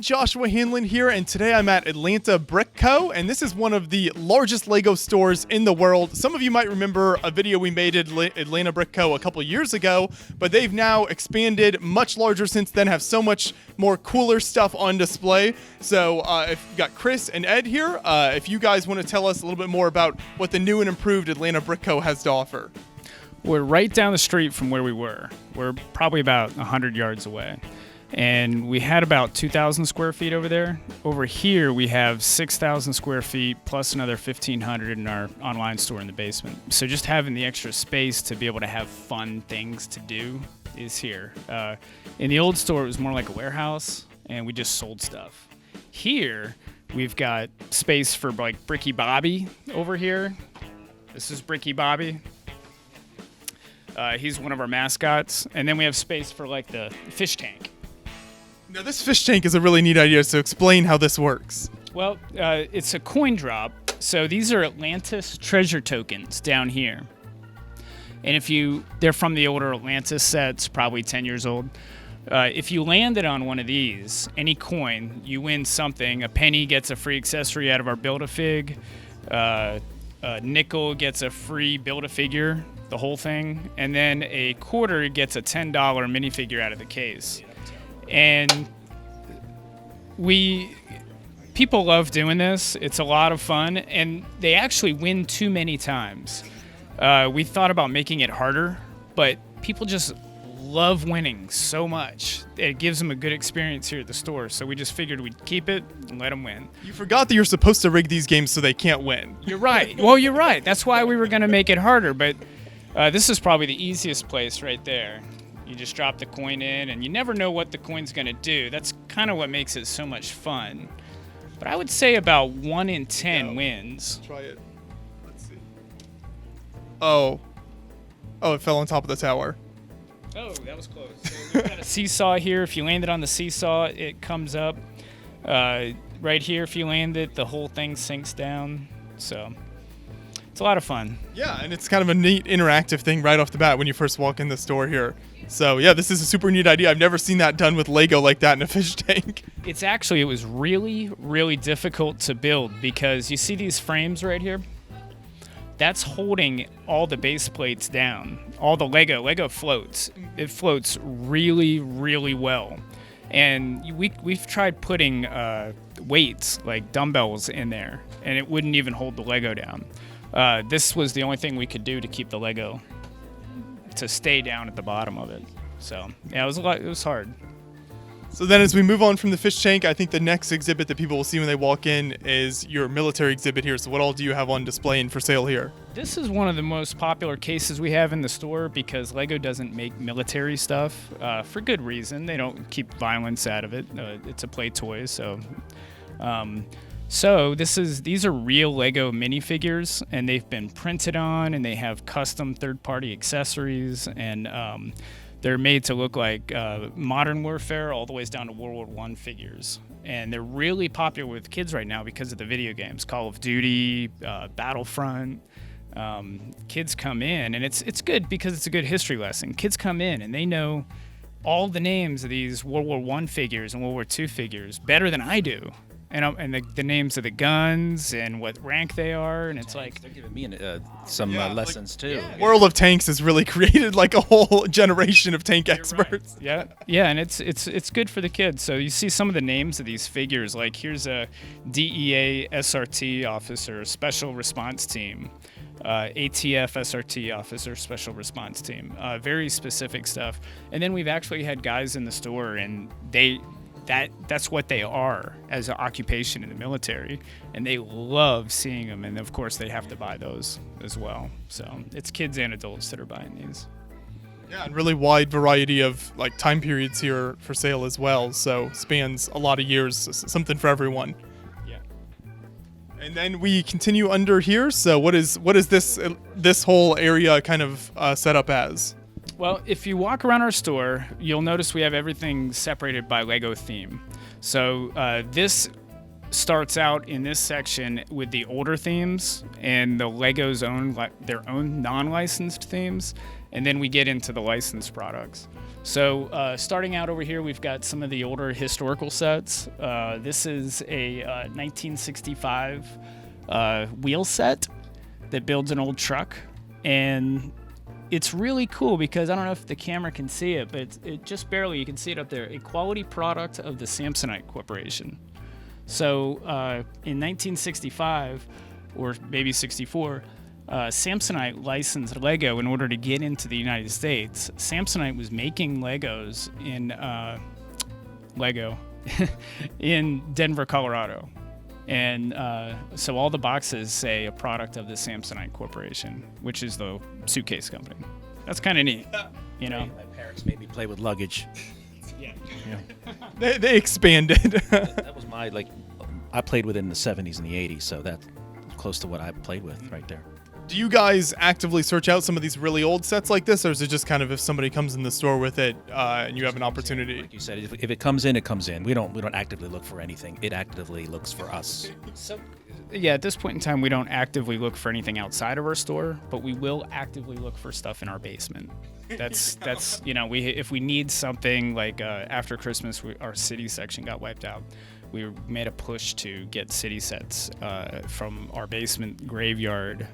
Joshua Hanlon here, and today I'm at Atlanta Brick Co., and this is one of the largest LEGO stores in the world. Some of you might remember a video we made at Atlanta Brick Co. a couple years ago, but they've now expanded much larger since then, have so much more cooler stuff on display. So if you've got Chris and Ed here, if you guys want to tell us a little bit more about what the new and improved Atlanta Brick Co. has to offer. We're right down the street from where we were. We're probably about 100 yards away. And we had about 2,000 square feet over there. Over here, we have 6,000 square feet plus another 1,500 in our online store in the basement. So just having the extra space to be able to have fun things to do is here. In the old store, it was more like a warehouse, and we just sold stuff. Here, we've got space for like Bricky Bobby over here. This is Bricky Bobby. He's one of our mascots. And then we have space for like the fish tank. Now, this fish tank is a really neat idea, so explain how this works. Well, it's a coin drop. So these are Atlantis treasure tokens down here. And they're from the older Atlantis sets, probably 10 years old. If you landed on one of these, any coin, you win something. A penny gets a free accessory out of our Build-A-Fig. A nickel gets a free Build-A-Figure, the whole thing. And then a quarter gets a $10 minifigure out of the case. And people love doing this. It's a lot of fun, and they actually win too many times. We thought about making it harder, but people just love winning so much. It gives them a good experience here at the store, so we just figured we'd keep it and let them win. You forgot that you're supposed to rig these games so they can't win. You're right. Well, you're right. That's why we were going to make it harder, but this is probably the easiest place right there. You just drop the coin in, and you never know what the coin's going to do. That's kind of what makes it so much fun. But I would say about 1 in 10 wins. Try it. Let's see. Oh, it fell on top of the tower. Oh, that was close. So we've got a seesaw here. If you landed on the seesaw, it comes up. Right here, if you land it, the whole thing sinks down. So it's a lot of fun. Yeah, and it's kind of a neat interactive thing right off the bat when you first walk in the store here. So yeah, this is a super neat idea. I've never seen that done with Lego like that in a fish tank. It was really, really difficult to build because you see these frames right here? That's holding all the base plates down. All the Lego floats. It floats really, really well. And we've tried putting weights, like dumbbells in there, and it wouldn't even hold the Lego down. This was the only thing we could do to keep the Lego to stay down at the bottom of it. So yeah, it was hard. So then as we move on from the fish tank, I think the next exhibit that people will see when they walk in is your military exhibit here. So what all do you have on display and for sale here? This is one of the most popular cases we have in the store because Lego doesn't make military stuff for good reason. They don't keep violence out of it. It's a play toy, so... So these are real Lego minifigures, and they've been printed on, and they have custom third-party accessories, and they're made to look like Modern Warfare all the way down to World War I figures. And they're really popular with kids right now because of the video games, Call of Duty, Battlefront. Kids come in, and it's good because it's a good history lesson. Kids come in, and they know all the names of these World War I figures and World War II figures better than I do. And the names of the guns and what rank they are, and it's like they're giving me some lessons too. Yeah. World of Tanks has really created like a whole generation of tank experts. Right. Yeah, and it's good for the kids. So you see some of the names of these figures. Like here's a DEA SRT officer, Special Response Team, ATF SRT officer, Special Response Team. Very specific stuff. And then we've actually had guys in the store, and that's what they are as an occupation in the military, and they love seeing them, and of course they have to buy those as well. So it's kids and adults that are buying these. Yeah, and really wide variety of like time periods here for sale as well, so spans a lot of years, something for everyone. Yeah. And then we continue under here. So what is this whole area kind of set up as? Well, if you walk around our store, you'll notice we have everything separated by Lego theme. So this starts out in this section with the older themes and the Lego's their own non-licensed themes. and then we get into the licensed products. So starting out over here, we've got some of the older historical sets. This is a 1965 wheel set that builds an old truck, and it's really cool because I don't know if the camera can see it, but it just barely, you can see it up there, a quality product of the Samsonite Corporation. So in 1965, or maybe 64, Samsonite licensed Lego in order to get into the United States. Samsonite was making Legos in in Denver, Colorado. And so all the boxes say a product of the Samsonite Corporation, which is the suitcase company. That's kind of neat, you know. My parents made me play with luggage. Yeah. They expanded. That was my, like, I played with it in the 70s and the 80s, so that's close to what I played with right there. Do you guys actively search out some of these really old sets like this, or is it just kind of if somebody comes in the store with it and you have an opportunity? Like you said, if it comes in, it comes in. We don't actively look for anything. It actively looks for us. So, yeah, at this point in time, we don't actively look for anything outside of our store, but we will actively look for stuff in our basement. That's you know, if we need something like after Christmas, our city section got wiped out. We made a push to get city sets from our basement graveyard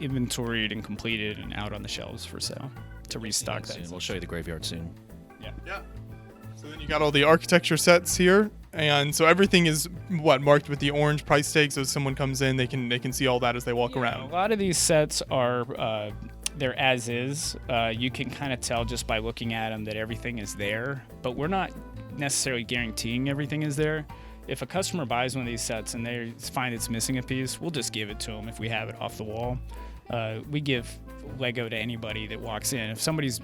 inventoried and completed and out on the shelves for sale to restock that. We'll show you the graveyard soon. Yeah. So then you got all the architecture sets here, and so everything is marked with the orange price tag. So if someone comes in, they can see all that as they walk around. A lot of these sets are they're as is. You can kind of tell just by looking at them that everything is there, but we're not necessarily guaranteeing everything is there. If a customer buys one of these sets and they find it's missing a piece, we'll just give it to them if we have it off the wall. We give Lego to anybody that walks in. If somebody's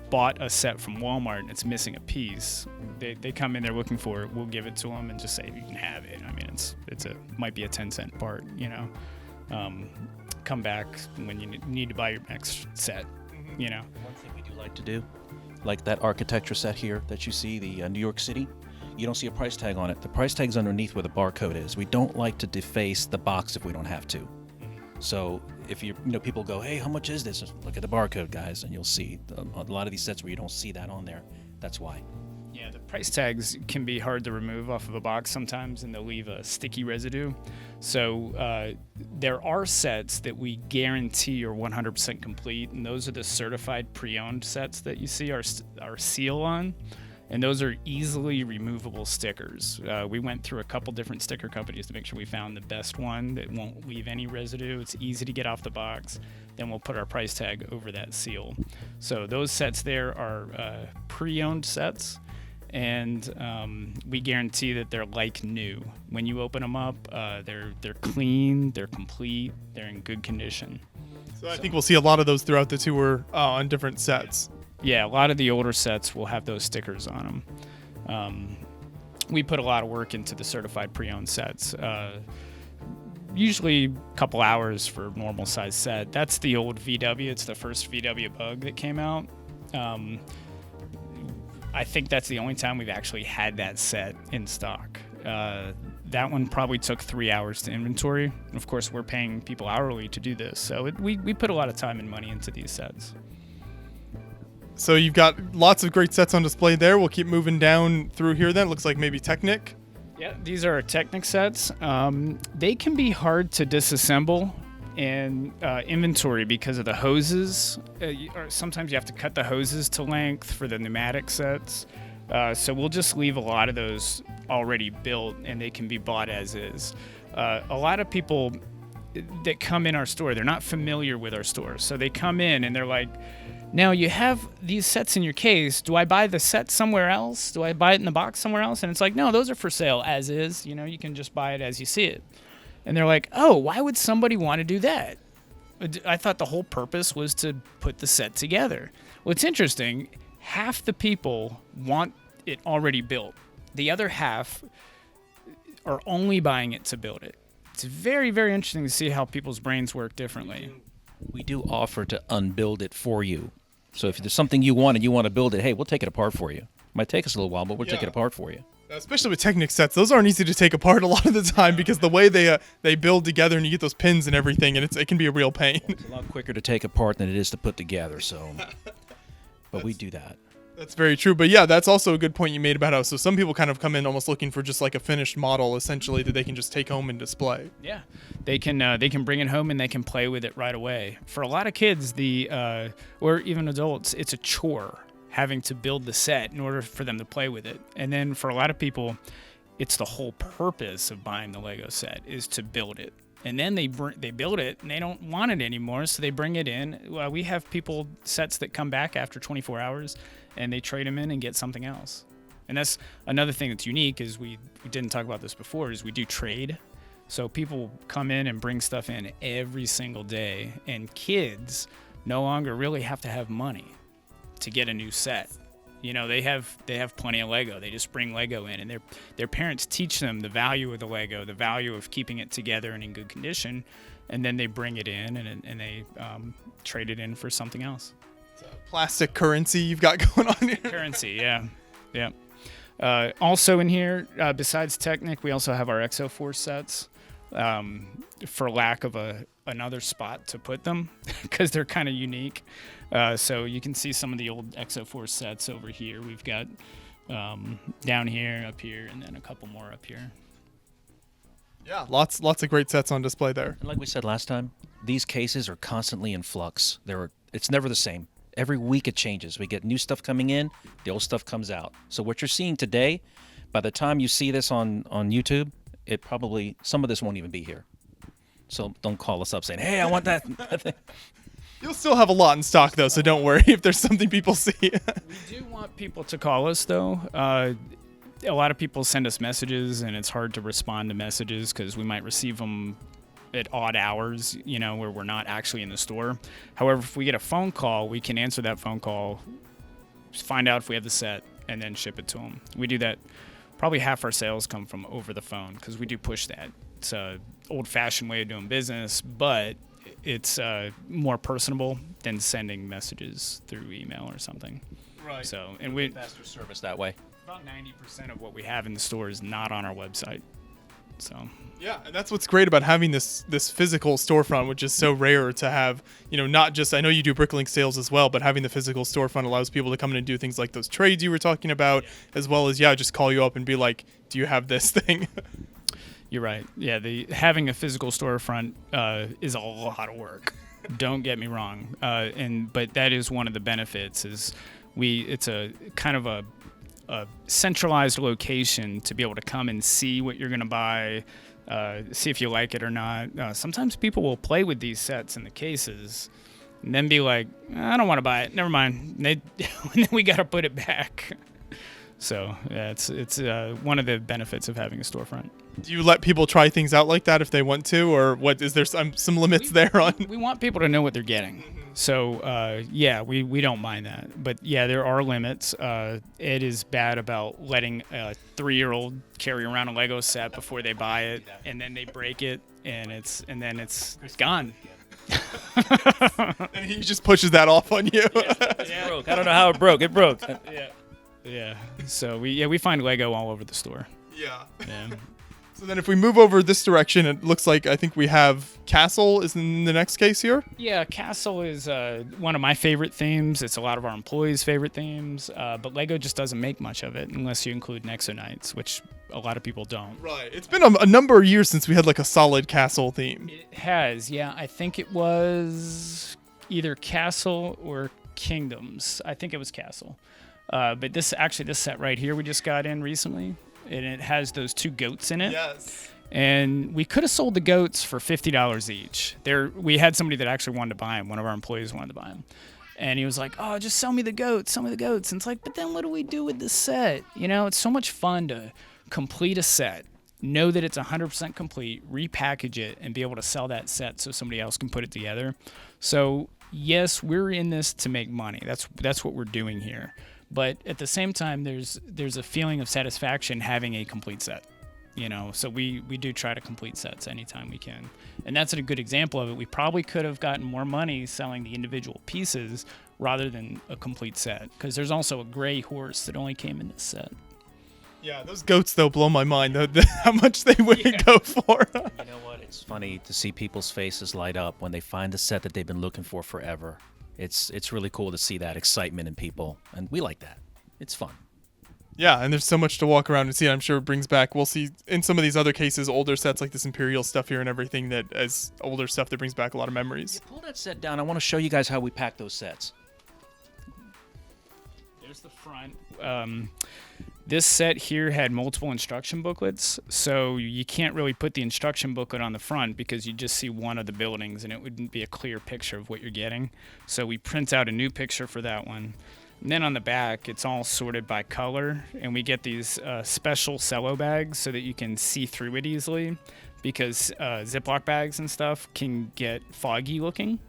bought a set from Walmart and it's missing a piece, they come in there looking for it, we'll give it to them and just say you can have it. I mean, might be a 10-cent part, you know. Come back when you need to buy your next set, you know. One thing we do like to do, like that architecture set here that you see, the New York City, you don't see a price tag on it. The price tag's underneath where the barcode is. We don't like to deface the box if we don't have to. So if people go, hey, how much is this? Just look at the barcode, guys, and you'll see a lot of these sets where you don't see that on there. That's why. Yeah, the price tags can be hard to remove off of a box sometimes, and they'll leave a sticky residue. So there are sets that we guarantee are 100% complete, and those are the certified pre-owned sets that you see our seal on. And those are easily removable stickers. We went through a couple different sticker companies to make sure we found the best one that won't leave any residue. It's easy to get off the box. Then we'll put our price tag over that seal. So those sets there are pre-owned sets, and we guarantee that they're like new. When you open them up, they're clean, they're complete, they're in good condition. So I think we'll see a lot of those throughout the tour on different sets. Yeah, a lot of the older sets will have those stickers on them. We put a lot of work into the certified pre-owned sets. Usually a couple hours for a normal size set. That's the old VW. It's the first VW Bug that came out. I think that's the only time we've actually had that set in stock. That one probably took 3 hours to inventory. Of course, we're paying people hourly to do this, so we put a lot of time and money into these sets. So you've got lots of great sets on display there. We'll keep moving down through here then. It looks like maybe Technic. Yeah, these are Technic sets. They can be hard to disassemble in inventory because of the hoses. Or sometimes you have to cut the hoses to length for the pneumatic sets. So we'll just leave a lot of those already built, and they can be bought as is. A lot of people that come in our store, they're not familiar with our store. So they come in and they're like, now you have these sets in your case. Do I buy the set somewhere else? Do I buy it in the box somewhere else? And it's like, no, those are for sale as is. You know, you can just buy it as you see it. And they're like, oh, why would somebody want to do that? I thought the whole purpose was to put the set together. Well, it's interesting. Half the people want it already built. The other half are only buying it to build it. It's very, very interesting to see how people's brains work differently. We do offer to unbuild it for you. So if there's something you want and you want to build it, hey, we'll take it apart for you. Might take us a little while, but we'll take it apart for you. Especially with Technic sets, those aren't easy to take apart a lot of the time because the way they build together and you get those pins and everything, and it can be a real pain. It's a lot quicker to take apart than it is to put together. So but we do that. That's very true. But yeah, that's also a good point you made about how so some people kind of come in almost looking for just like a finished model, essentially, that they can just take home and display. Yeah, they can bring it home and they can play with it right away. For a lot of kids, or even adults, it's a chore having to build the set in order for them to play with it. And then for a lot of people, it's the whole purpose of buying the Lego set is to build it. And then they build it and they don't want it anymore, so they bring it in. We have sets that come back after 24 hours and they trade them in and get something else. And that's another thing that's unique is we didn't talk about this before is we do trade. So people come in and bring stuff in every single day, and kids no longer really have to have money to get a new set. You know, they have plenty of Lego. They just bring Lego in, and their parents teach them the value of the Lego, the value of keeping it together and in good condition, and then they bring it in and they trade it in for something else. It's a plastic currency you've got going on here. Currency, yeah. Also in here, besides Technic, we also have our Exo-Force sets. For lack of another spot to put them, because they're kind of unique. So you can see some of the old Exo-Force sets over here. We've got down here, up here, and then a couple more up here. Yeah, lots of great sets on display there. And like we said last time, these cases are constantly in flux. It's never the same. Every week it changes. We get new stuff coming in, the old stuff comes out. So what you're seeing today, by the time you see this on YouTube, some of this won't even be here. So don't call us up saying, hey, I want that thing. You'll still have a lot in stock, though, so don't worry if there's something people see. We do want people to call us, though. A lot of people send us messages, and it's hard to respond to messages because we might receive them at odd hours, where we're not actually in the store. However, if we get a phone call, we can answer that phone call, find out if we have the set, and then ship it to them. We do that. Probably half our sales come from over the phone because we do push that. It's an old-fashioned way of doing business, but it's more personable than sending messages through email or something. Right. So, and we Faster service that way. about 90% of what we have in the store is not on our website. So yeah, and that's what's great about having this physical storefront, which is so rare to have. Not just, I know you do Bricklink sales as well, but having the physical storefront allows people to come in and do things like those trades you were talking about, as well as just call you up and be like, do you have this thing? You're right. Yeah, having a physical storefront is a lot of work. Don't get me wrong. But that is one of the benefits. It's a kind of a centralized location to be able to come and see what you're going to buy, see if you like it or not. Sometimes people will play with these sets in the cases and then be like, I don't want to buy it. Never mind. And then we got to put it back. So yeah, it's one of the benefits of having a storefront. Do you let people try things out like that if they want to, or what? Is there some limits there on? We want people to know what they're getting. So we don't mind that. But yeah, there are limits. It is bad about letting a 3-year-old carry around a Lego set before they buy it, and then they break it, and then it's gone. And he just pushes that off on you. It broke. I don't know how it broke. It broke. Yeah. So we find Lego all over the store. Yeah. Yeah. So then if we move over this direction, it looks like I think we have Castle is in the next case here. Yeah, Castle is one of my favorite themes. It's a lot of our employees' favorite themes, but Lego just doesn't make much of it unless you include Nexo Knights, which a lot of people don't. Right. It's been a number of years since we had like a solid Castle theme. It has, yeah. I think it was either Castle or Kingdoms. I think it was Castle. But this set right here we just got in recently, and it has those 2 goats in it. Yes. And we could have sold the goats for $50 each. We had somebody that actually wanted to buy them. One of our employees wanted to buy them. And he was like, oh, just sell me the goats. And it's like, but then what do we do with the set? It's so much fun to complete a set, know that it's 100% complete, repackage it, and be able to sell that set so somebody else can put it together. So, yes, we're in this to make money. That's what we're doing here. But at the same time, there's a feeling of satisfaction having a complete set. So we do try to complete sets anytime we can. And that's a good example of it. We probably could have gotten more money selling the individual pieces rather than a complete set, because there's also a gray horse that only came in this set. Yeah, those goats, though, blow my mind, how much they would go for. You know what? It's funny to see people's faces light up when they find the set that they've been looking for forever. It's really cool to see that excitement in people, and we like that. It's fun. Yeah, and there's so much to walk around and see. I'm sure it brings back. We'll see in some of these other cases, older sets like this Imperial stuff here and everything. That as older stuff that brings back a lot of memories. Pull that set down. I want to show you guys how we pack those sets. There's the front. This set here had multiple instruction booklets, so you can't really put the instruction booklet on the front because you just see one of the buildings and it wouldn't be a clear picture of what you're getting. So we print out a new picture for that one. And then on the back, it's all sorted by color, and we get these special cello bags so that you can see through it easily, because Ziploc bags and stuff can get foggy looking,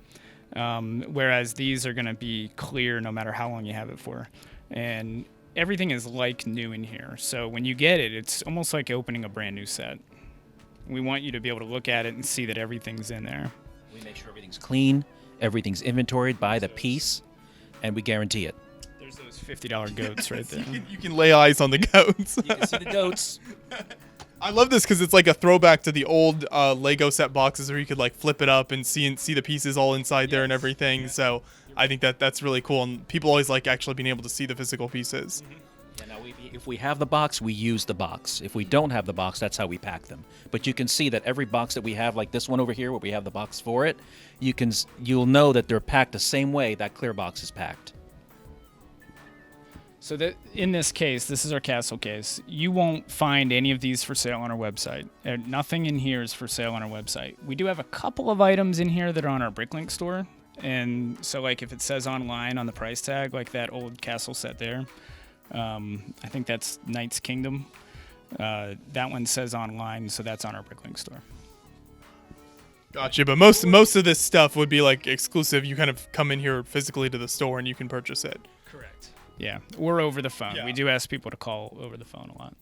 whereas these are going to be clear no matter how long you have it for. And everything is like new in here, so when you get it, it's almost like opening a brand new set. We want you to be able to look at it and see that everything's in there. We make sure everything's clean, everything's inventoried by the piece, and we guarantee it. There's those $50 goats right there. You can lay eyes on the goats. You can see the goats. I love this because it's like a throwback to the old Lego set boxes where you could like flip it up and see the pieces all inside there and everything. Yeah. So I think that's really cool, and people always like actually being able to see the physical pieces. Yeah, now if we have the box, we use the box. If we don't have the box, that's how we pack them. But you can see that every box that we have, like this one over here, where we have the box for it, you'll know that they're packed the same way that clear box is packed. So that in this case, this is our castle case. You won't find any of these for sale on our website. Nothing in here is for sale on our website. We do have a couple of items in here that are on our Bricklink store. And so like if it says online on the price tag, like that old castle set there, I think that's Knight's Kingdom. That one says online, so that's on our Bricklink store. Gotcha, but most of this stuff would be like exclusive. You kind of come in here physically to the store and you can purchase it. Correct. Yeah, or over the phone. Yeah. We do ask people to call over the phone a lot.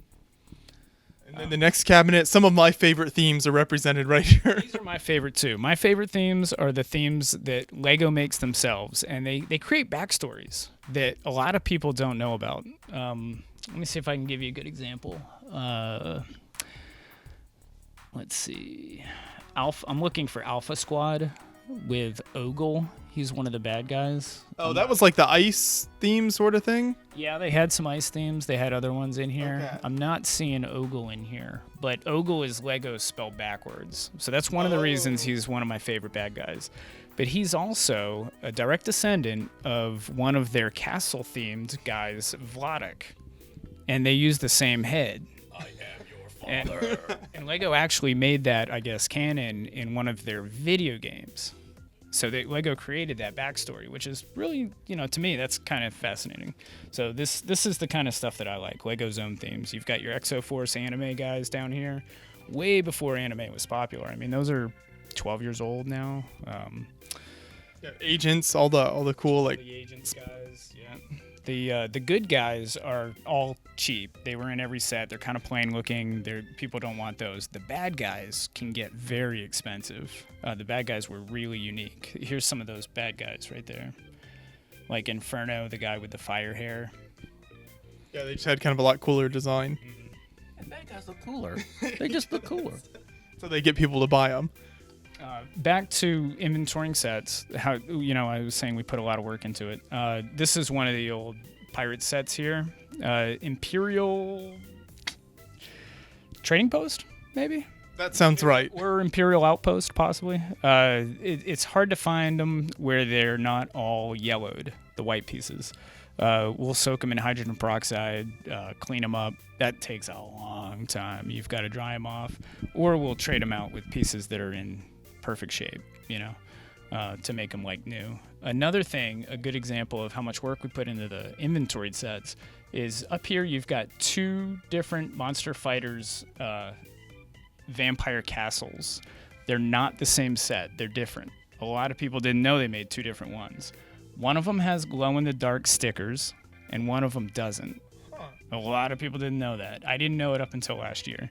And then the next cabinet, some of my favorite themes are represented right here. These are my favorite too. My favorite themes are the themes that Lego makes themselves, and they create backstories that a lot of people don't know about. Let me see if I can give you a good example. Let's see. I'm looking for Alpha Squad with Ogle. He's one of the bad guys. Oh, that was like the ice theme sort of thing? Yeah, they had some ice themes. They had other ones in here. Okay. I'm not seeing Ogle in here, but Ogle is Lego spelled backwards. So that's one of the reasons he's one of my favorite bad guys. But he's also a direct descendant of one of their castle-themed guys, Vladek. And they use the same head. I am your father. And Lego actually made that, I guess, canon in one of their video games. So Lego created that backstory, which is really, to me, that's kind of fascinating. So this is the kind of stuff that I like, Lego's own themes. You've got your Exoforce anime guys down here, way before anime was popular. I mean, those are 12 years old now. Yeah, agents, all the cool like the agents guys, yeah. The good guys are all cheap. They were in every set. They're kind of plain looking. People don't want those. The bad guys can get very expensive. The bad guys were really unique. Here's some of those bad guys right there. Like Inferno, the guy with the fire hair. Yeah, they just had kind of a lot cooler design. And bad guys look cooler. They just look cooler. So they get people to buy them. Back to inventorying sets. How I was saying we put a lot of work into it. This is one of the old pirate sets here. Imperial Trading Post, maybe? That sounds right. Or Imperial Outpost, possibly. It's hard to find them where they're not all yellowed, the white pieces. We'll soak them in hydrogen peroxide, clean them up. That takes a long time. You've got to dry them off. Or we'll trade them out with pieces that are in perfect shape, to make them like new. Another thing, a good example of how much work we put into the inventoried sets is up here you've got two different Monster Fighters vampire castles. They're not the same set. They're different. A lot of people didn't know they made two different ones. One of them has glow-in-the-dark stickers, and one of them doesn't. A lot of people didn't know that. I didn't know it up until last year.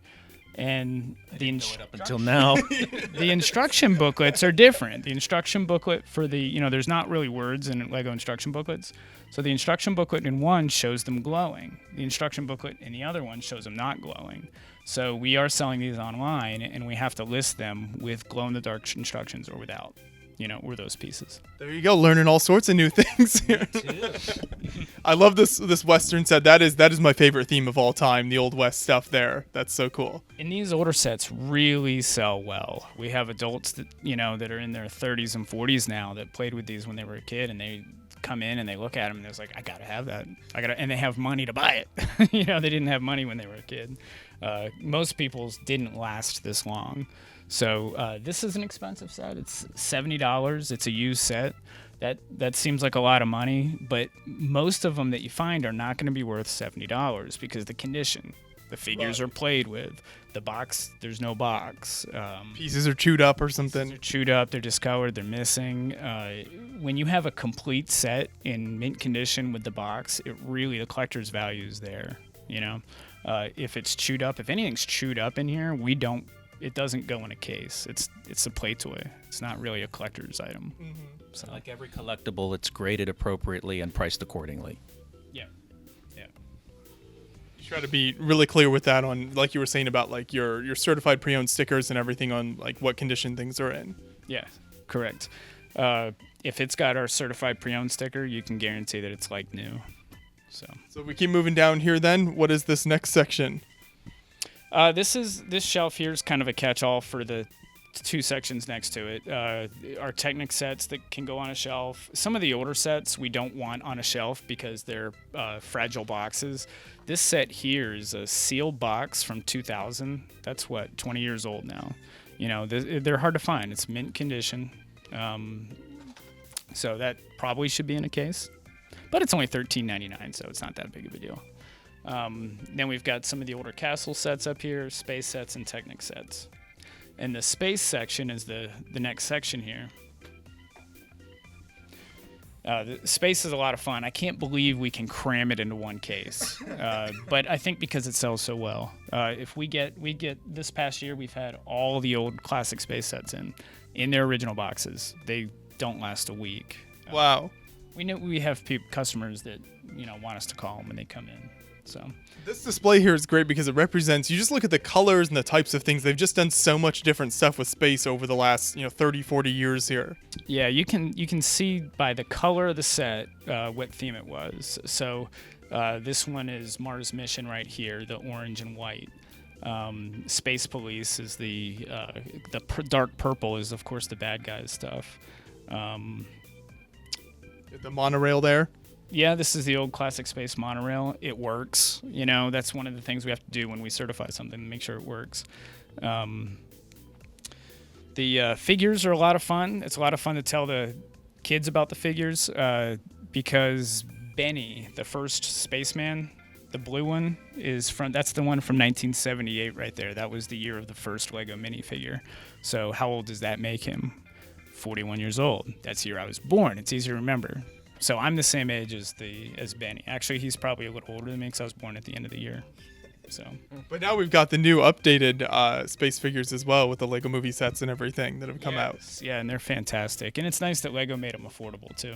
And up until now. The instruction booklets are different. The instruction booklet for there's not really words in Lego instruction booklets. So the instruction booklet in one shows them glowing. The instruction booklet in the other one shows them not glowing. So we are selling these online, and we have to list them with glow-in-the-dark instructions or without. were those pieces. There you go, learning all sorts of new things here. I love this Western set. That is my favorite theme of all time, the Old West stuff there. That's so cool. And these older sets really sell well. We have adults that that are in their 30s and 40s now that played with these when they were a kid, and they come in and they look at them and they're like, I gotta have that. And they have money to buy it. They didn't have money when they were a kid. Most people's didn't last this long. So this is an expensive set. It's $70. It's a used set. That seems like a lot of money, but most of them that you find are not going to be worth $70 because the condition, the figures are played with, the box, there's no box. Pieces are chewed up or something. They're chewed up, they're discolored, they're missing. When you have a complete set in mint condition with the box, the collector's value is there. If it's chewed up, if anything's chewed up in here, it doesn't go in a case. It's a play toy. It's not really a collector's item. Mm-hmm. So Like every collectible, it's graded appropriately and priced accordingly. yeah. You try to be really clear with that on, like you were saying about like your certified pre-owned stickers and everything on like what condition things are in. Yeah, correct. If it's got our certified pre-owned sticker, you can guarantee that it's like new. So we keep moving down here then. What is this next section? This shelf here is kind of a catch-all for the two sections next to it. Our Technic sets that can go on a shelf. Some of the older sets we don't want on a shelf because they're fragile boxes. This set here is a sealed box from 2000. That's 20 years old now. They're hard to find. It's mint condition. So that probably should be in a case. But it's only $13.99, so it's not that big of a deal. Then we've got some of the older castle sets up here, space sets and Technic sets. And the space section is the next section here. The space is a lot of fun. I can't believe we can cram it into one case. But I think because it sells so well. If we get this past year, we've had all the old classic space sets in their original boxes. They don't last a week. Wow. We have customers that want us to call them when they come in. So this display here is great because it represents, you just look at the colors and the types of things. They've just done so much different stuff with space over the last 30, 40 years here. Yeah, you can see by the color of the set what theme it was. So this one is Mars Mission right here, the orange and white. Space Police is the dark purple is of course the bad guys stuff. The monorail there. Yeah, this is the old classic space monorail. It works. That's one of the things we have to do when we certify something, make sure it works. The figures are a lot of fun. It's a lot of fun to tell the kids about the figures because Benny, the first spaceman, the blue one, that's the one from 1978 right there. That was the year of the first Lego minifigure. So how old does that make him? 41 years old. That's the year I was born. It's easy to remember. So I'm the same age as Benny. Actually, he's probably a little older than me because I was born at the end of the year. So. But now we've got the new updated space figures as well with the Lego movie sets and everything that have come out. Yeah, and they're fantastic. And it's nice that Lego made them affordable too.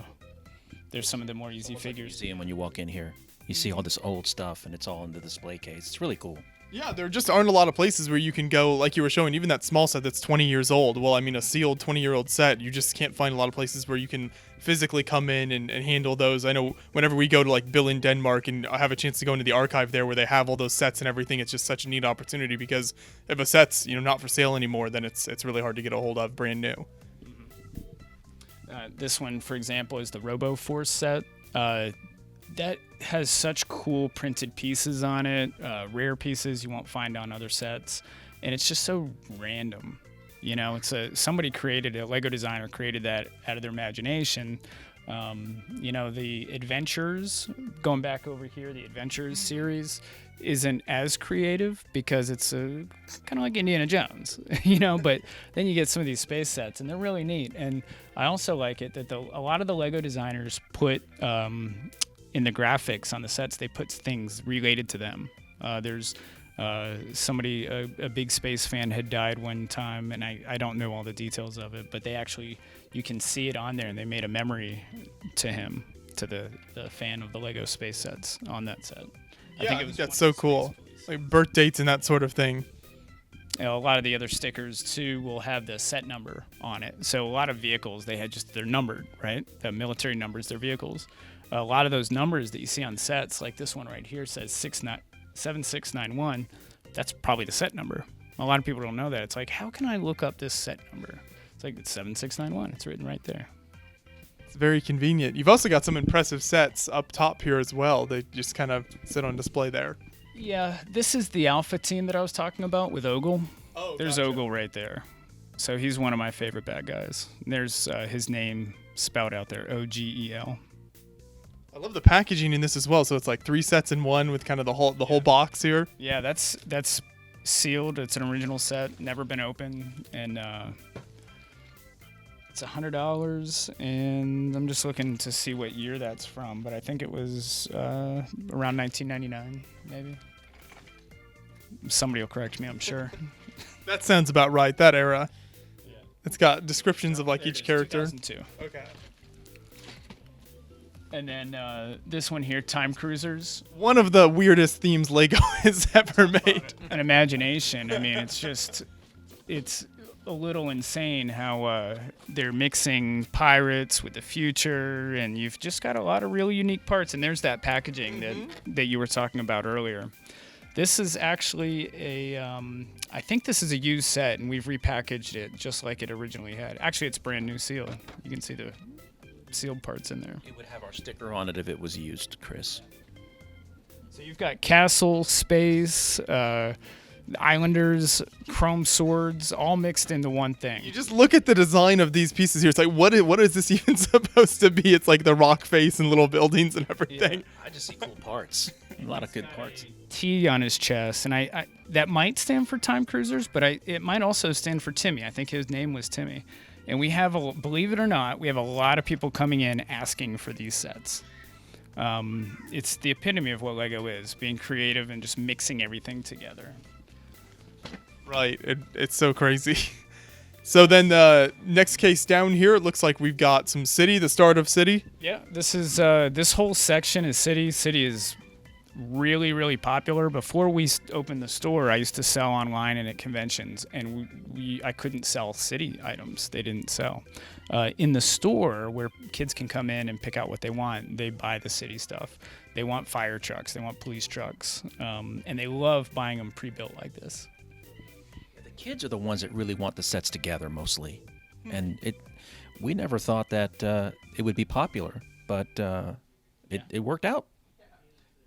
There's some of the more easy figures. You see them when you walk in here. You see all this old stuff and it's all in the display case. It's really cool. Yeah, there just aren't a lot of places where you can go, like you were showing, even that small set that's 20 years old. Well, I mean, a sealed 20-year-old set, you just can't find a lot of places where you can physically come in and handle those. I know whenever we go to like Bill in Denmark and I have a chance to go into the archive there where they have all those sets and everything, it's just such a neat opportunity because if a set's not for sale anymore, then it's really hard to get a hold of brand new. This one, for example, is the Robo Force set. That has such cool printed pieces on it, rare pieces you won't find on other sets, and it's just so random. Somebody created a Lego designer created that out of their imagination. The Adventures, going back over here, the Adventures series isn't as creative because it's kind of like Indiana Jones, but then you get some of these space sets and they're really neat. And I also like it that a lot of the Lego designers put in the graphics on the sets, they put things related to them. There's somebody, a big space fan had died one time, and I don't know all the details of it, but they actually, you can see it on there, and they made a memory to him, to the fan of the Lego space sets on that set. Yeah, I think that's so cool. Like birth dates and that sort of thing. A lot of the other stickers too will have the set number on it. So a lot of vehicles, they had just they're numbered, right? The military numbers their vehicles. A lot of those numbers that you see on sets, like this one right here says 7691. That's probably the set number. A lot of people don't know that. It's like, how can I look up this set number? It's like it's 7691. It's written right there. It's very convenient. You've also got some impressive sets up top here as well. They just kind of sit on display there. Yeah, this is the Alpha team that I was talking about with Ogle. Oh, There's gotcha. Ogle right there. So he's one of my favorite bad guys. There's his name spelled out there, Ogel. I love the packaging in this as well. So it's like 3 sets in one with kind of the whole box here. Yeah, that's sealed. It's an original set, never been opened, and it's $100. And I'm just looking to see what year that's from, but I think it was around 1999, maybe. Somebody will correct me, I'm sure. That sounds about right. That era. Yeah. It's got descriptions of like There it each is, character. 2002. Okay. And then this one here, Time Cruisers. One of the weirdest themes Lego has ever made. An imagination. I mean, it's a little insane how they're mixing pirates with the future, and you've just got a lot of really unique parts. And there's that packaging that you were talking about earlier. This is actually I think this is a used set, and we've repackaged it just like it originally had. Actually, it's brand new sealed. You can see the sealed parts in there. It would have our sticker on it if it was used, Chris. So you've got castle, space, islanders, chrome swords, all mixed into one thing. You just look at the design of these pieces here. It's like, what is this even supposed to be? It's like the rock face and little buildings and everything. I just see cool parts. A lot of good parts. T on his chest, and I that might stand for Time Cruisers, but it might also stand for Timmy. I think his name was Timmy. And we have, believe it or not, we have a lot of people coming in asking for these sets. It's the epitome of what Lego is, being creative and just mixing everything together. Right. It's so crazy. So then the next case down here, it looks like we've got some city, the start of city. Yeah, this is this whole section is city. City is really, really popular. Before we opened the store, I used to sell online and at conventions, and I couldn't sell city items. They didn't sell. In the store, where kids can come in and pick out what they want, they buy the city stuff. They want fire trucks. They want police trucks. And they love buying them pre-built like this. The kids are the ones that really want the sets together mostly. And we never thought that it would be popular, but it worked out.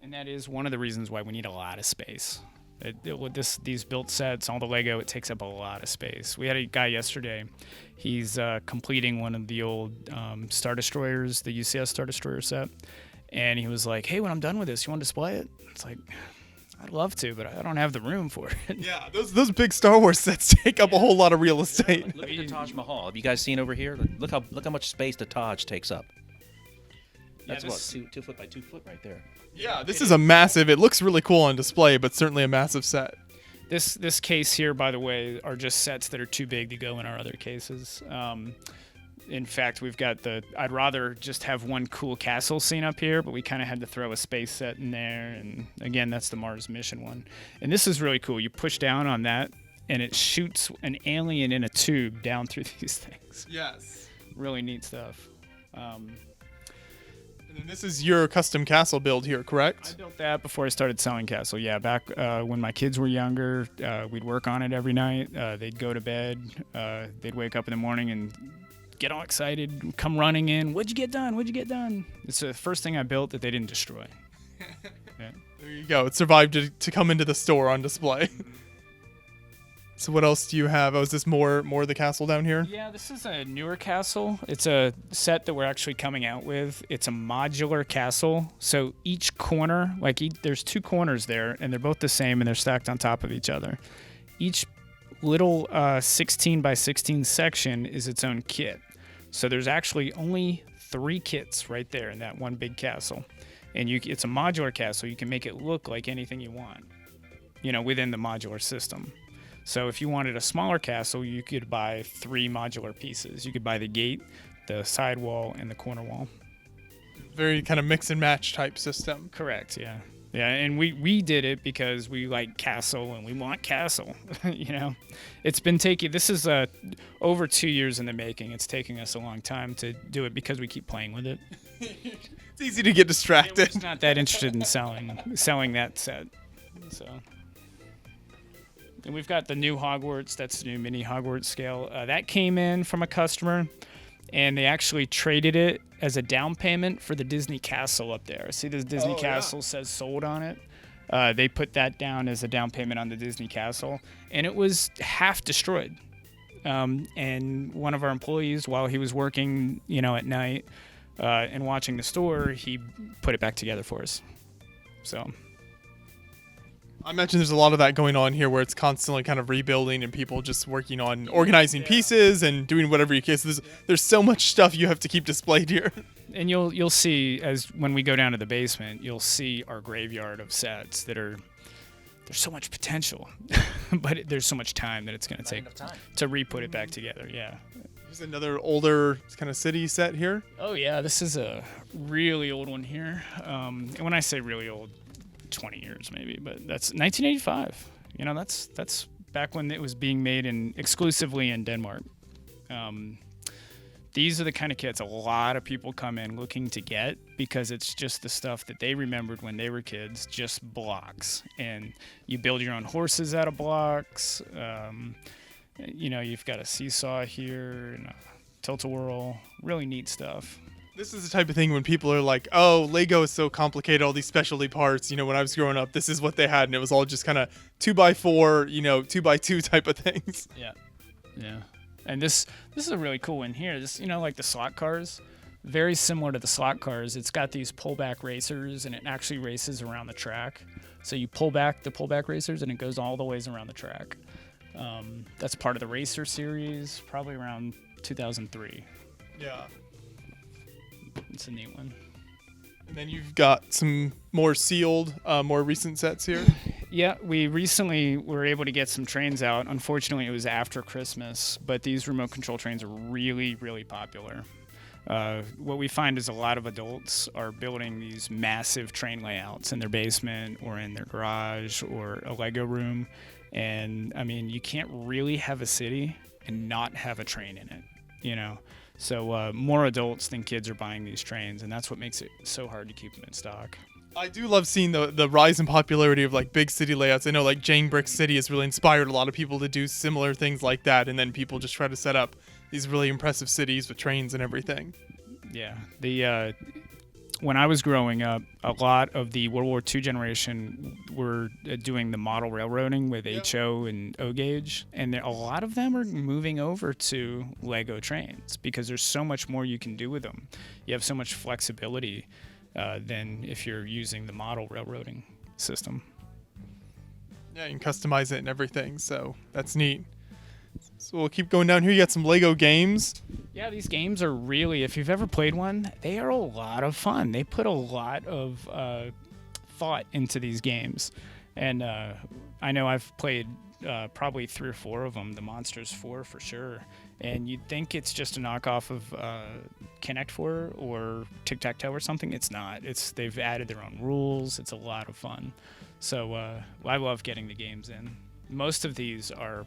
And that is one of the reasons why we need a lot of space. With these built sets, all the Lego, it takes up a lot of space. We had a guy yesterday. He's completing one of the old Star Destroyers, the UCS Star Destroyer set. And he was like, hey, when I'm done with this, you want to display it? It's like, I'd love to, but I don't have the room for it. Yeah, those big Star Wars sets take up a whole lot of real estate. Look at the Taj Mahal. Have you guys seen over here? Look how much space the Taj takes up. That's what, 2 foot by 2 foot right there. Yeah, this is a massive. It looks really cool on display, but certainly a massive set. This case here, by the way, are just sets that are too big to go in our other cases. In fact, we've got I'd rather just have one cool castle scene up here, but we kind of had to throw a space set in there. And again, that's the Mars mission one. And this is really cool. You push down on that, and it shoots an alien in a tube down through these things. Yes. Really neat stuff. And this is your custom castle build here, correct? I built that before I started selling castle. Yeah, back when my kids were younger, we'd work on it every night. They'd go to bed. They'd wake up in the morning and get all excited, come running in. What'd you get done? What'd you get done? It's the first thing I built that they didn't destroy. Yeah. There you go. It survived to come into the store on display. So what else do you have? Oh, is this more of the castle down here? Yeah, this is a newer castle. It's a set that we're actually coming out with. It's a modular castle. So each corner, there's 2 corners there, and they're both the same, and they're stacked on top of each other. Each little 16 by 16 section is its own kit. So there's actually only 3 kits right there in that one big castle. And it's a modular castle. You can make it look like anything you want, within the modular system. So if you wanted a smaller castle, you could buy 3 modular pieces. You could buy the gate, the side wall, and the corner wall. Very kind of mix and match type system. Correct, yeah. Yeah, and we did it because we like Castle and we want Castle. You know, it's been taking. This is over 2 years in the making. It's taking us a long time to do it because we keep playing with it. It's easy to get distracted. We're just not that interested in selling that set. So, and we've got the new Hogwarts. That's the new mini Hogwarts scale. That came in from a customer, and they actually traded it as a down payment for the Disney Castle up there. See, this Disney Castle says sold on it. They put that down as a down payment on the Disney Castle, and it was half destroyed. And one of our employees, while he was working, at night and watching the store, he put it back together for us. So I imagine there's a lot of that going on here where it's constantly kind of rebuilding and people just working on organizing pieces and doing whatever you can. So there's so much stuff you have to keep displayed here. And you'll see, as when we go down to the basement, you'll see our graveyard of sets that there's so much potential, but there's so much time that it's going to take to re-put it back together. Yeah. There's another older kind of city set here. Oh yeah, this is a really old one here. And when I say really old, 20 years maybe, but that's 1985. That's back when it was being made exclusively in Denmark. These are the kind of kits a lot of people come in looking to get because it's just the stuff that they remembered when they were kids, just blocks. And you build your own horses out of blocks. You've got a seesaw here and a tilt-a-whirl, really neat stuff. This is the type of thing when people are like, oh, Lego is so complicated, all these specialty parts. When I was growing up, this is what they had, and it was all just kind of 2x4, 2x2 type of things. Yeah. Yeah. And this is a really cool one here. This, like the slot cars, very similar to the slot cars. It's got these pullback racers, and it actually races around the track. So you pull back the pullback racers, and it goes all the ways around the track. That's part of the Racer series, probably around 2003. Yeah. It's a neat one. And then you've got some more sealed, more recent sets here. Yeah, we recently were able to get some trains out. Unfortunately, it was after Christmas, but these remote control trains are really, really popular. What we find is a lot of adults are building these massive train layouts in their basement or in their garage or a Lego room. And, you can't really have a city and not have a train in it, So more adults than kids are buying these trains, and that's what makes it so hard to keep them in stock. I do love seeing the rise in popularity of like big city layouts. I know like Jane Brick City has really inspired a lot of people to do similar things like that, and then people just try to set up these really impressive cities with trains and everything. Yeah, when I was growing up, a lot of the World War II generation were doing the model railroading with HO and O-gauge, and a lot of them are moving over to Lego trains because there's so much more you can do with them. You have so much flexibility than if you're using the model railroading system. Yeah, you can customize it and everything, so that's neat. So we'll keep going down here. You got some Lego games. Yeah, these games are really, if you've ever played one, they are a lot of fun. They put a lot of thought into these games. And I know I've played probably 3 or 4 of them, the Monsters 4 for sure. And you'd think it's just a knockoff of Connect 4 or Tic-Tac-Toe or something. It's not. They've added their own rules. It's a lot of fun. So I love getting the games in. Most of these are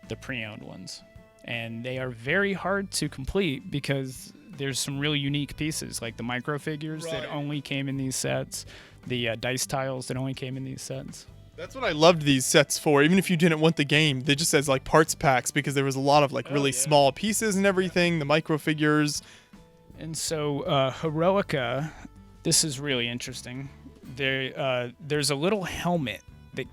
the pre-owned ones, and they are very hard to complete because there's some really unique pieces like the microfigures that only came in these sets, the dice tiles that only came in these sets. That's what I loved these sets for. Even if you didn't want the game, they just as like parts packs because there was a lot of like really small pieces and everything, the microfigures. And so Heroica, this is really interesting. There's a little helmet that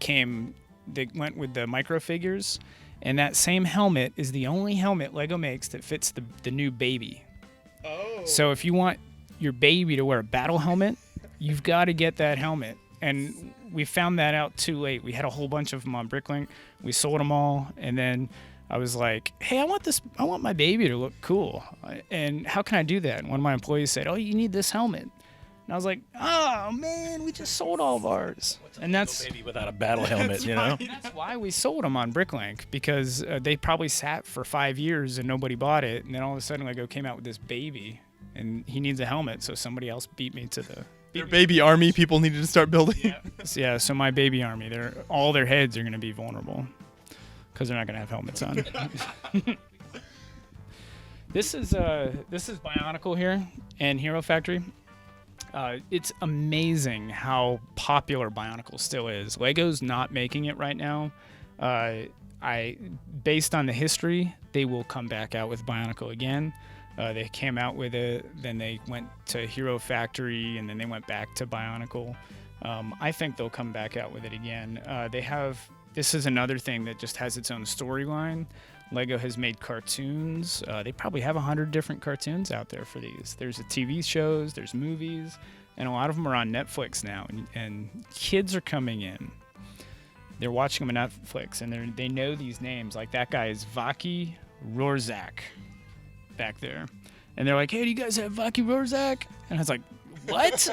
went with the microfigures. And that same helmet is the only helmet Lego makes that fits the new baby. Oh. So if you want your baby to wear a battle helmet, you've got to get that helmet. And we found that out too late. We had a whole bunch of them on Bricklink. We sold them all. And then I was like, hey, I want my baby to look cool. And how can I do that? And one of my employees said, oh, you need this helmet. And I was like, oh, man, we just sold all of ours. And that's baby without a battle helmet, That's why we sold them on Bricklink, because they probably sat for 5 years and nobody bought it. And then all of a sudden, Lego came out with this baby, and he needs a helmet, so somebody else beat me to Your baby army people needed to start building. Yeah, so my baby army, all their heads are going to be vulnerable because they're not going to have helmets on. This is Bionicle here and Hero Factory. It's amazing how popular Bionicle still is. Lego's not making it right now. Based on the history, they will come back out with Bionicle again. They came out with it, then they went to Hero Factory, and then they went back to Bionicle. I think they'll come back out with it again. This is another thing that just has its own storyline. Lego has made cartoons. They probably have 100 different cartoons out there for these. There's TV shows, there's movies, and a lot of them are on Netflix now. And kids are coming in. They're watching them on Netflix, and they know these names. Like that guy is Vaki Rorzak back there. And they're like, hey, do you guys have Vaki Rorzak? And I was like, what?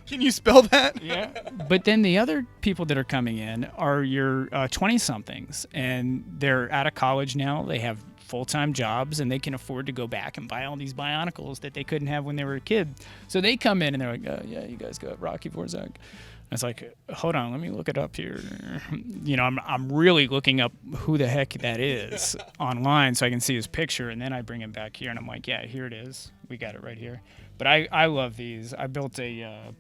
Can you spell that? Yeah. But then the other people that are coming in are your 20-somethings, and they're out of college now. They have full-time jobs, and they can afford to go back and buy all these Bionicles that they couldn't have when they were a kid. So they come in, and they're like, yeah, you guys got Rocky Vorzak. It's like, hold on, let me look it up here. You know, I'm really looking up who the heck that is online so I can see his picture, and then I bring him back here, and I'm like, yeah, here it is. We got it right here. But I love these. I built a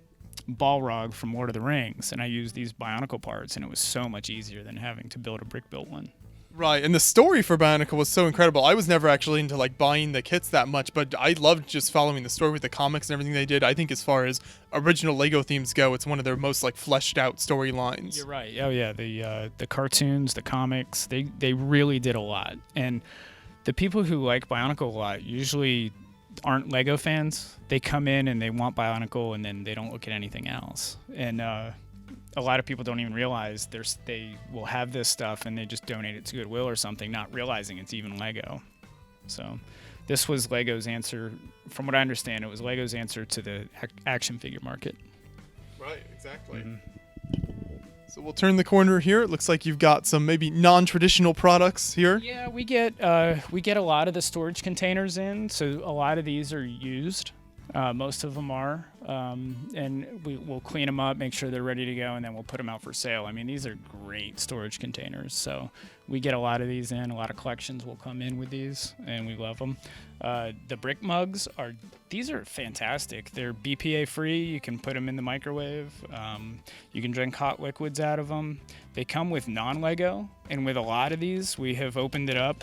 Balrog from Lord of the Rings, and I used these Bionicle parts, and it was so much easier than having to build a brick-built one. Right, and the story for Bionicle was so incredible. I was never actually into like buying the kits that much, but I loved just following the story with the comics and everything they did. I think as far as original Lego themes go, it's one of their most like fleshed out storylines. You're right. Oh yeah, the cartoons, the comics, they really did a lot. And the people who like Bionicle a lot usually aren't Lego fans. They come in and they want Bionicle, and then they don't look at anything else. And a lot of people don't even realize they will have this stuff and they just donate it to Goodwill or something, not realizing it's even Lego. So this was Lego's answer. From what I understand, it was Lego's answer to the action figure market. Right, exactly. Mm-hmm. So we'll turn the corner here. It looks like you've got some maybe non-traditional products here. Yeah, we get a lot of the storage containers in, so a lot of these are used. Most of them are, and we'll clean them up, make sure they're ready to go, and then we'll put them out for sale. I mean, these are great storage containers, so we get a lot of these in. A lot of collections will come in with these, and we love them. The brick mugs these are fantastic. They're BPA free. You can put them in the microwave. You can drink hot liquids out of them. They come with non-Lego, and with a lot of these, we have opened it up,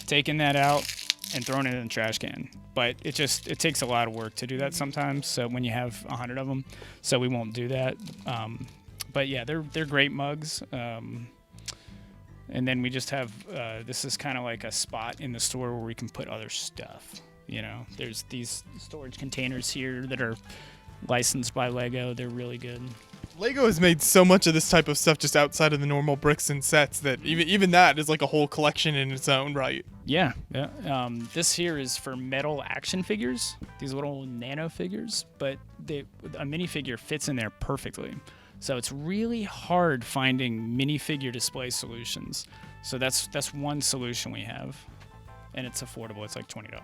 taken that out, and thrown it in the trash can. But it takes a lot of work to do that sometimes. So when you have 100 of them, so we won't do that. But yeah, they're great mugs. And then we just have this is kind of like a spot in the store where we can put other stuff. You know, there's these storage containers here that are licensed by Lego. They're really good. Lego has made so much of this type of stuff just outside of the normal bricks and sets that even that is like a whole collection in its own right. Yeah. This here is for metal action figures, these little nano figures, but a minifigure fits in there perfectly. So it's really hard finding minifigure display solutions. So that's one solution we have, and it's affordable. It's like $20.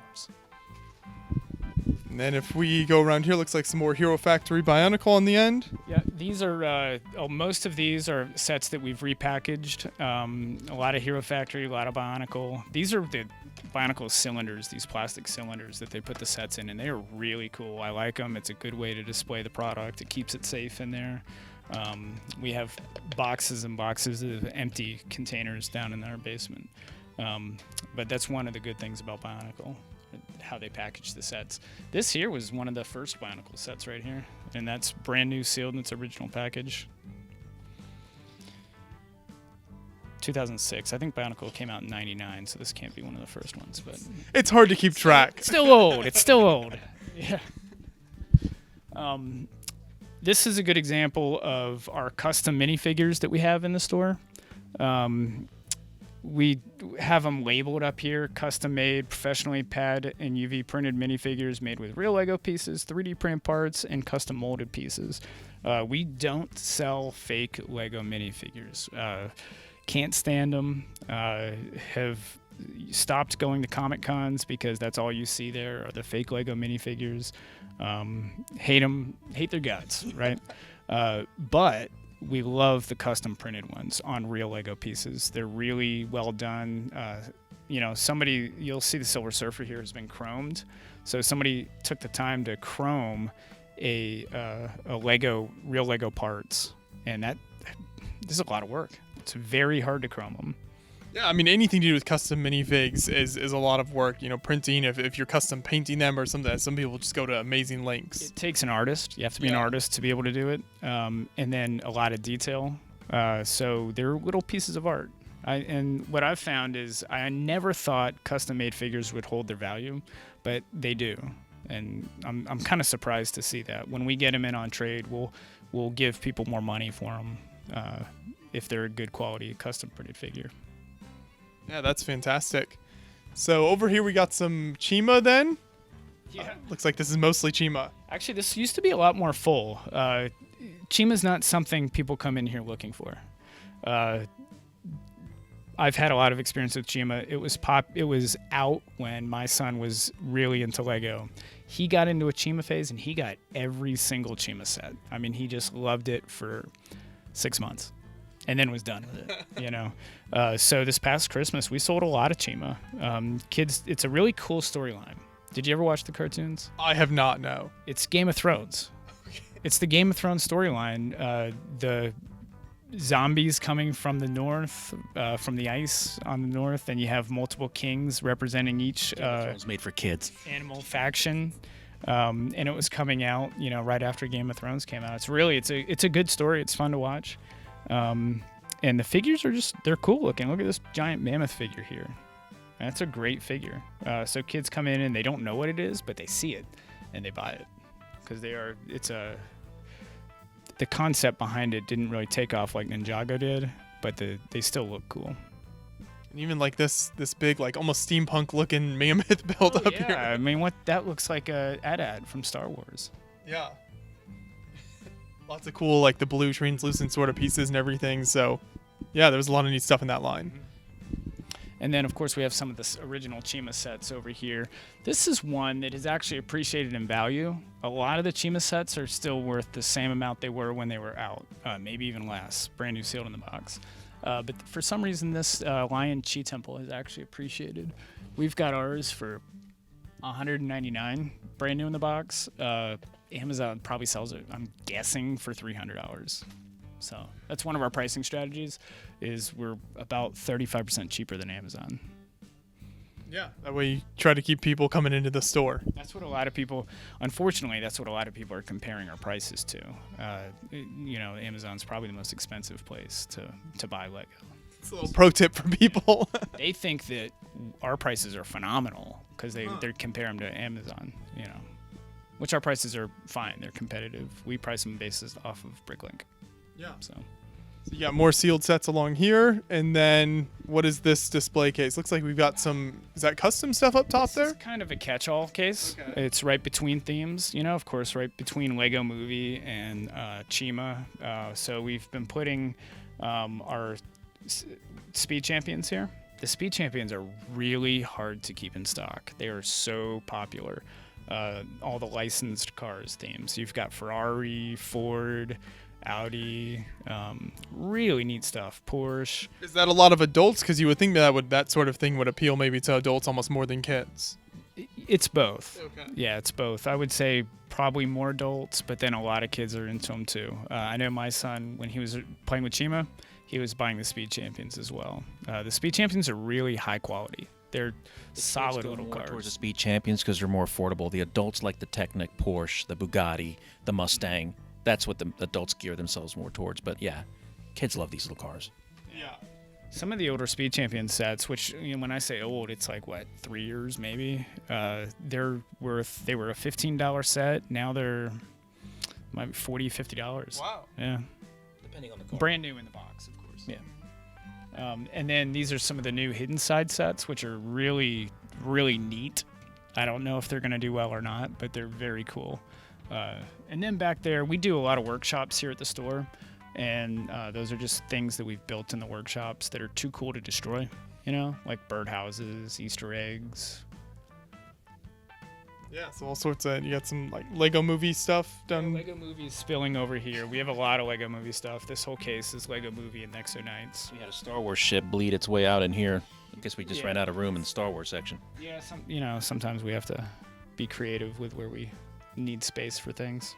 And then if we go around here, looks like some more Hero Factory Bionicle on the end. Yeah, these are most of these are sets that we've repackaged. A lot of Hero Factory, a lot of Bionicle. These are the Bionicle cylinders, these plastic cylinders that they put the sets in, and they are really cool. I like them. It's a good way to display the product. It keeps it safe in there. We have boxes and boxes of empty containers down in our basement. But that's one of the good things about Bionicle, how they package the sets. This here was one of the first Bionicle sets right here, and that's brand new, sealed in its original package. 2006. I think Bionicle came out in '99, so this can't be one of the first ones. But it's hard to keep track. It's still old. It's still old. Yeah. This is a good example of our custom minifigures that we have in the store. We have them labeled up here, custom made, professionally pad and UV printed minifigures made with real Lego pieces, 3D print parts, and custom molded pieces. We don't sell fake Lego minifigures. Can't stand them. Have stopped going to Comic Cons because that's all you see there are the fake Lego minifigures. Hate their guts, right? But we love the custom printed ones on real Lego pieces. They're really well done. You'll see the Silver Surfer here has been chromed. So somebody took the time to chrome a real Lego parts, and this is a lot of work. It's very hard to chrome them. Yeah, I mean, anything to do with custom minifigs is a lot of work. Printing, if you're custom painting them or something, some people just go to amazing lengths. It takes an artist. You have to be an artist to be able to do it. And then a lot of detail. So they're little pieces of art. And what I've found is I never thought custom-made figures would hold their value, but they do. And I'm kind of surprised to see that. When we get them in on trade, we'll give people more money for them if they're a good quality custom printed figure. Yeah, that's fantastic. So over here we got some Chima then. Yeah. Looks like this is mostly Chima. Actually, this used to be a lot more full. Chima's not something people come in here looking for. I've had a lot of experience with Chima. It was out when my son was really into Lego. He got into a Chima phase and he got every single Chima set. I mean, he just loved it for 6 months and then was done with it, So this past Christmas, we sold a lot of Chima. Kids, it's a really cool storyline. Did you ever watch the cartoons? I have not, no. It's Game of Thrones. Okay. It's the Game of Thrones storyline. The zombies coming from the north, from the ice on the north, and you have multiple kings representing each It's made for kids. Animal faction. And it was coming out, right after Game of Thrones came out. It's a good story. It's fun to watch. And the figures they're cool looking. Look at this giant mammoth figure here. That's a great figure. So kids come in and they don't know what it is, but they see it and they buy it because the concept behind it didn't really take off like Ninjago did, but they still look cool. And even like this big, like almost steampunk looking mammoth built up here. Yeah, I mean, that looks like a ad from Star Wars. Yeah. Lots of cool, like the blue translucent sort of pieces and everything. So, yeah, there was a lot of neat stuff in that line. And then, of course, we have some of the original Chima sets over here. This is one that is actually appreciated in value. A lot of the Chima sets are still worth the same amount they were when they were out, maybe even less, brand new sealed in the box. But for some reason, this Lion Chi Temple is actually appreciated. We've got ours for $199, brand new in the box. Amazon probably sells it, I'm guessing, for $300. So that's one of our pricing strategies, is we're about 35% cheaper than Amazon. Yeah, that way you try to keep people coming into the store. That's what a lot of people, unfortunately, are comparing our prices to. Amazon's probably the most expensive place to buy Lego. It's a little pro tip for people. They think that our prices are phenomenal because they compare them to Amazon, which our prices are fine. They're competitive. We price them based off of Bricklink. Yeah. So you got more sealed sets along here, and then what is this display case? Looks like we've got is that custom stuff up top there? It's kind of a catch-all case. Okay. It's right between themes, of course, right between Lego Movie and Chima. So we've been putting our Speed Champions here. The Speed Champions are really hard to keep in stock. They are so popular. All the licensed cars themes. You've got Ferrari, Ford, Audi, really neat stuff. Porsche. Is that a lot of adults? Because you would think that sort of thing would appeal maybe to adults almost more than kids. It's both. Okay. Yeah, it's both. I would say probably more adults, but then a lot of kids are into them too. I know my son, when he was playing with Chima, he was buying the Speed Champions as well. The Speed Champions are really high quality. They're solid little cars. Towards the Speed Champions because they're more affordable. The adults like the Technic, Porsche, the Bugatti, the Mustang. That's what the adults gear themselves more towards. But yeah, kids love these little cars. Yeah. Some of the older Speed Champion sets, which when I say old, it's like 3 years maybe. They were a $15 set. Now they're might be $40, $50. Wow. Yeah. Depending on the car. Brand new in the box, of course. Yeah. And then these are some of the new hidden side sets, which are really, really neat. I don't know if they're going to do well or not, but they're very cool. And then back there, we do a lot of workshops here at the store, and those are just things that we've built in the workshops that are too cool to destroy. you know, like birdhouses, Easter eggs. Yeah, so all sorts of, you got some like Lego movie stuff done. Lego movies spilling over here. We have a lot of Lego movie stuff. This whole case is Lego movie and Nexo Knights. We had a Star Wars ship bleed its way out in here. I guess we just ran out of room in the Star Wars section. Yeah, sometimes we have to be creative with where we need space for things.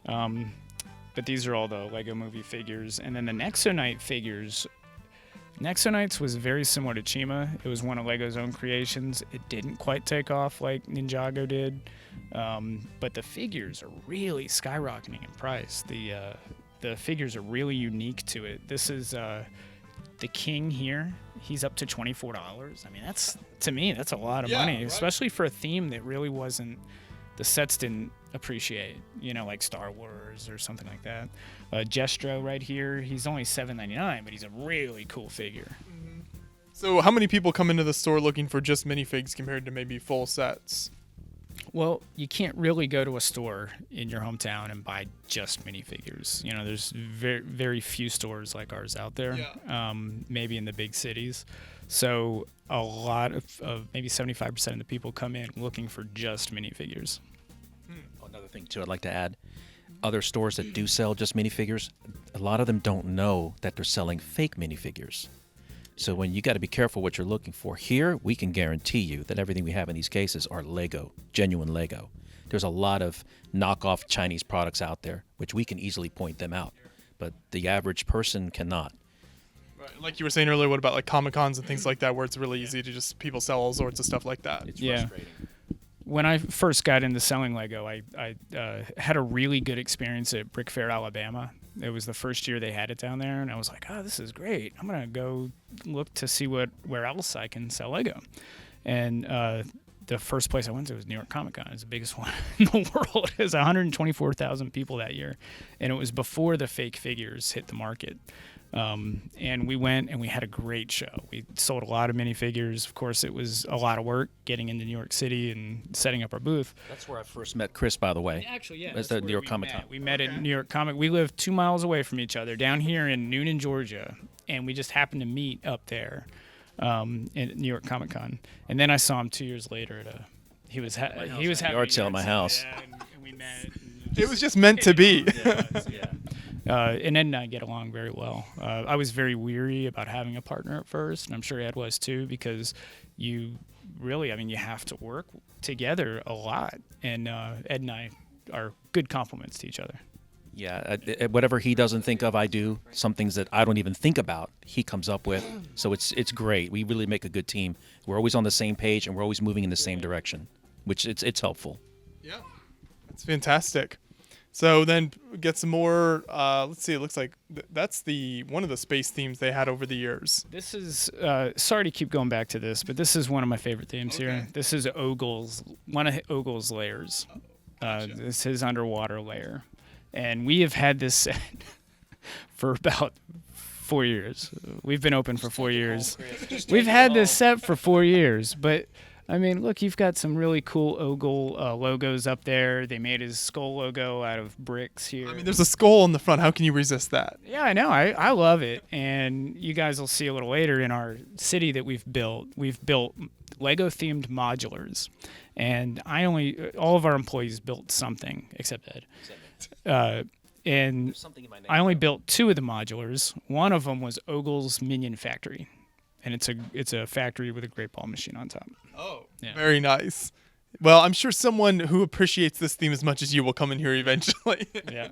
But these are all the Lego movie figures. And then the Nexo Knight figures. Nexo Knights was very similar to Chima. It was one of Lego's own creations. It didn't quite take off like Ninjago did. But the figures are really skyrocketing in price. The figures are really unique to it. This is the King here. He's up to $24. I mean, to me, that's a lot of money, right. especially for a theme that really wasn't, the sets didn't appreciate, you know, like Star Wars or something like that. Jestro right here, he's only $7.99, but he's a really cool figure. So how many people come into the store looking for just minifigs compared to maybe full sets? Well, you can't really go to a store in your hometown and buy just minifigures. You know, there's very, very few stores like ours out there, maybe in the big cities. So a lot of maybe 75% of the people come in looking for just minifigures. Another thing, too, I'd like to add. Other stores that do sell just minifigures, a lot of them don't know that they're selling fake minifigures. So when you got to be careful what you're looking for. Here, we can guarantee you that everything we have in these cases are Lego, genuine Lego. There's a lot of knockoff Chinese products out there, which we can easily point them out, but the average person cannot. Right. Like you were saying earlier, what about like Comic-Cons and things like that, where it's really easy to just people sell all sorts of stuff like that? It's Yeah. frustrating. When I first got into selling Lego, I had a really good experience at Brick Fair, Alabama. It was the first year they had it down there, and I was like, oh, this is great. I'm going to go look to see where else I can sell Lego. And the first place I went to was New York Comic Con. It's the biggest one in the world. It was 124,000 people that year, and it was before the fake figures hit the market. And we went and we had a great show. We sold a lot of minifigures. Of course, it was a lot of work getting into New York City and setting up our booth. That's where I first met Chris, by the way. Actually, yeah. That's the New York Comic Con. We met at New York Comic. We live 2 miles away from each other down here in Newnan, Georgia, and we just happened to meet up there in New York Comic Con. And then I saw him 2 years later at he was having a yard sale at my house. Yeah, and we met. It was just meant to be. And Ed and I get along very well. I was very weary about having a partner at first, and I'm sure Ed was too, because you have to work together a lot. And Ed and I are good complements to each other. Yeah, whatever he doesn't think of, I do. Some things that I don't even think about, he comes up with. So it's great. We really make a good team. We're always on the same page, and we're always moving in the same direction, which it's helpful. Yeah, that's fantastic. So then get some more. Let's see. It looks like that's one of the space themes they had over the years. This is sorry to keep going back to this, but this is one of my favorite themes here. This is one of Ogle's layers. Gotcha. This is his underwater layer, and we have had this set for about 4 years. We've been open for 4 years. We've had this set for 4 years, but. I mean, look, you've got some really cool Ogle logos up there. They made his skull logo out of bricks here. I mean, there's a skull on the front. How can you resist that? Yeah, I know. I love it. And you guys will see a little later in our city that we've built Lego-themed modulars. And all of our employees built something, except Ed. And I only built 2 of the modulars. One of them was Ogle's Minion Factory. And it's a factory with a great ball machine on top. Oh, yeah. Very nice. Well, I'm sure someone who appreciates this theme as much as you will come in here eventually. Yeah.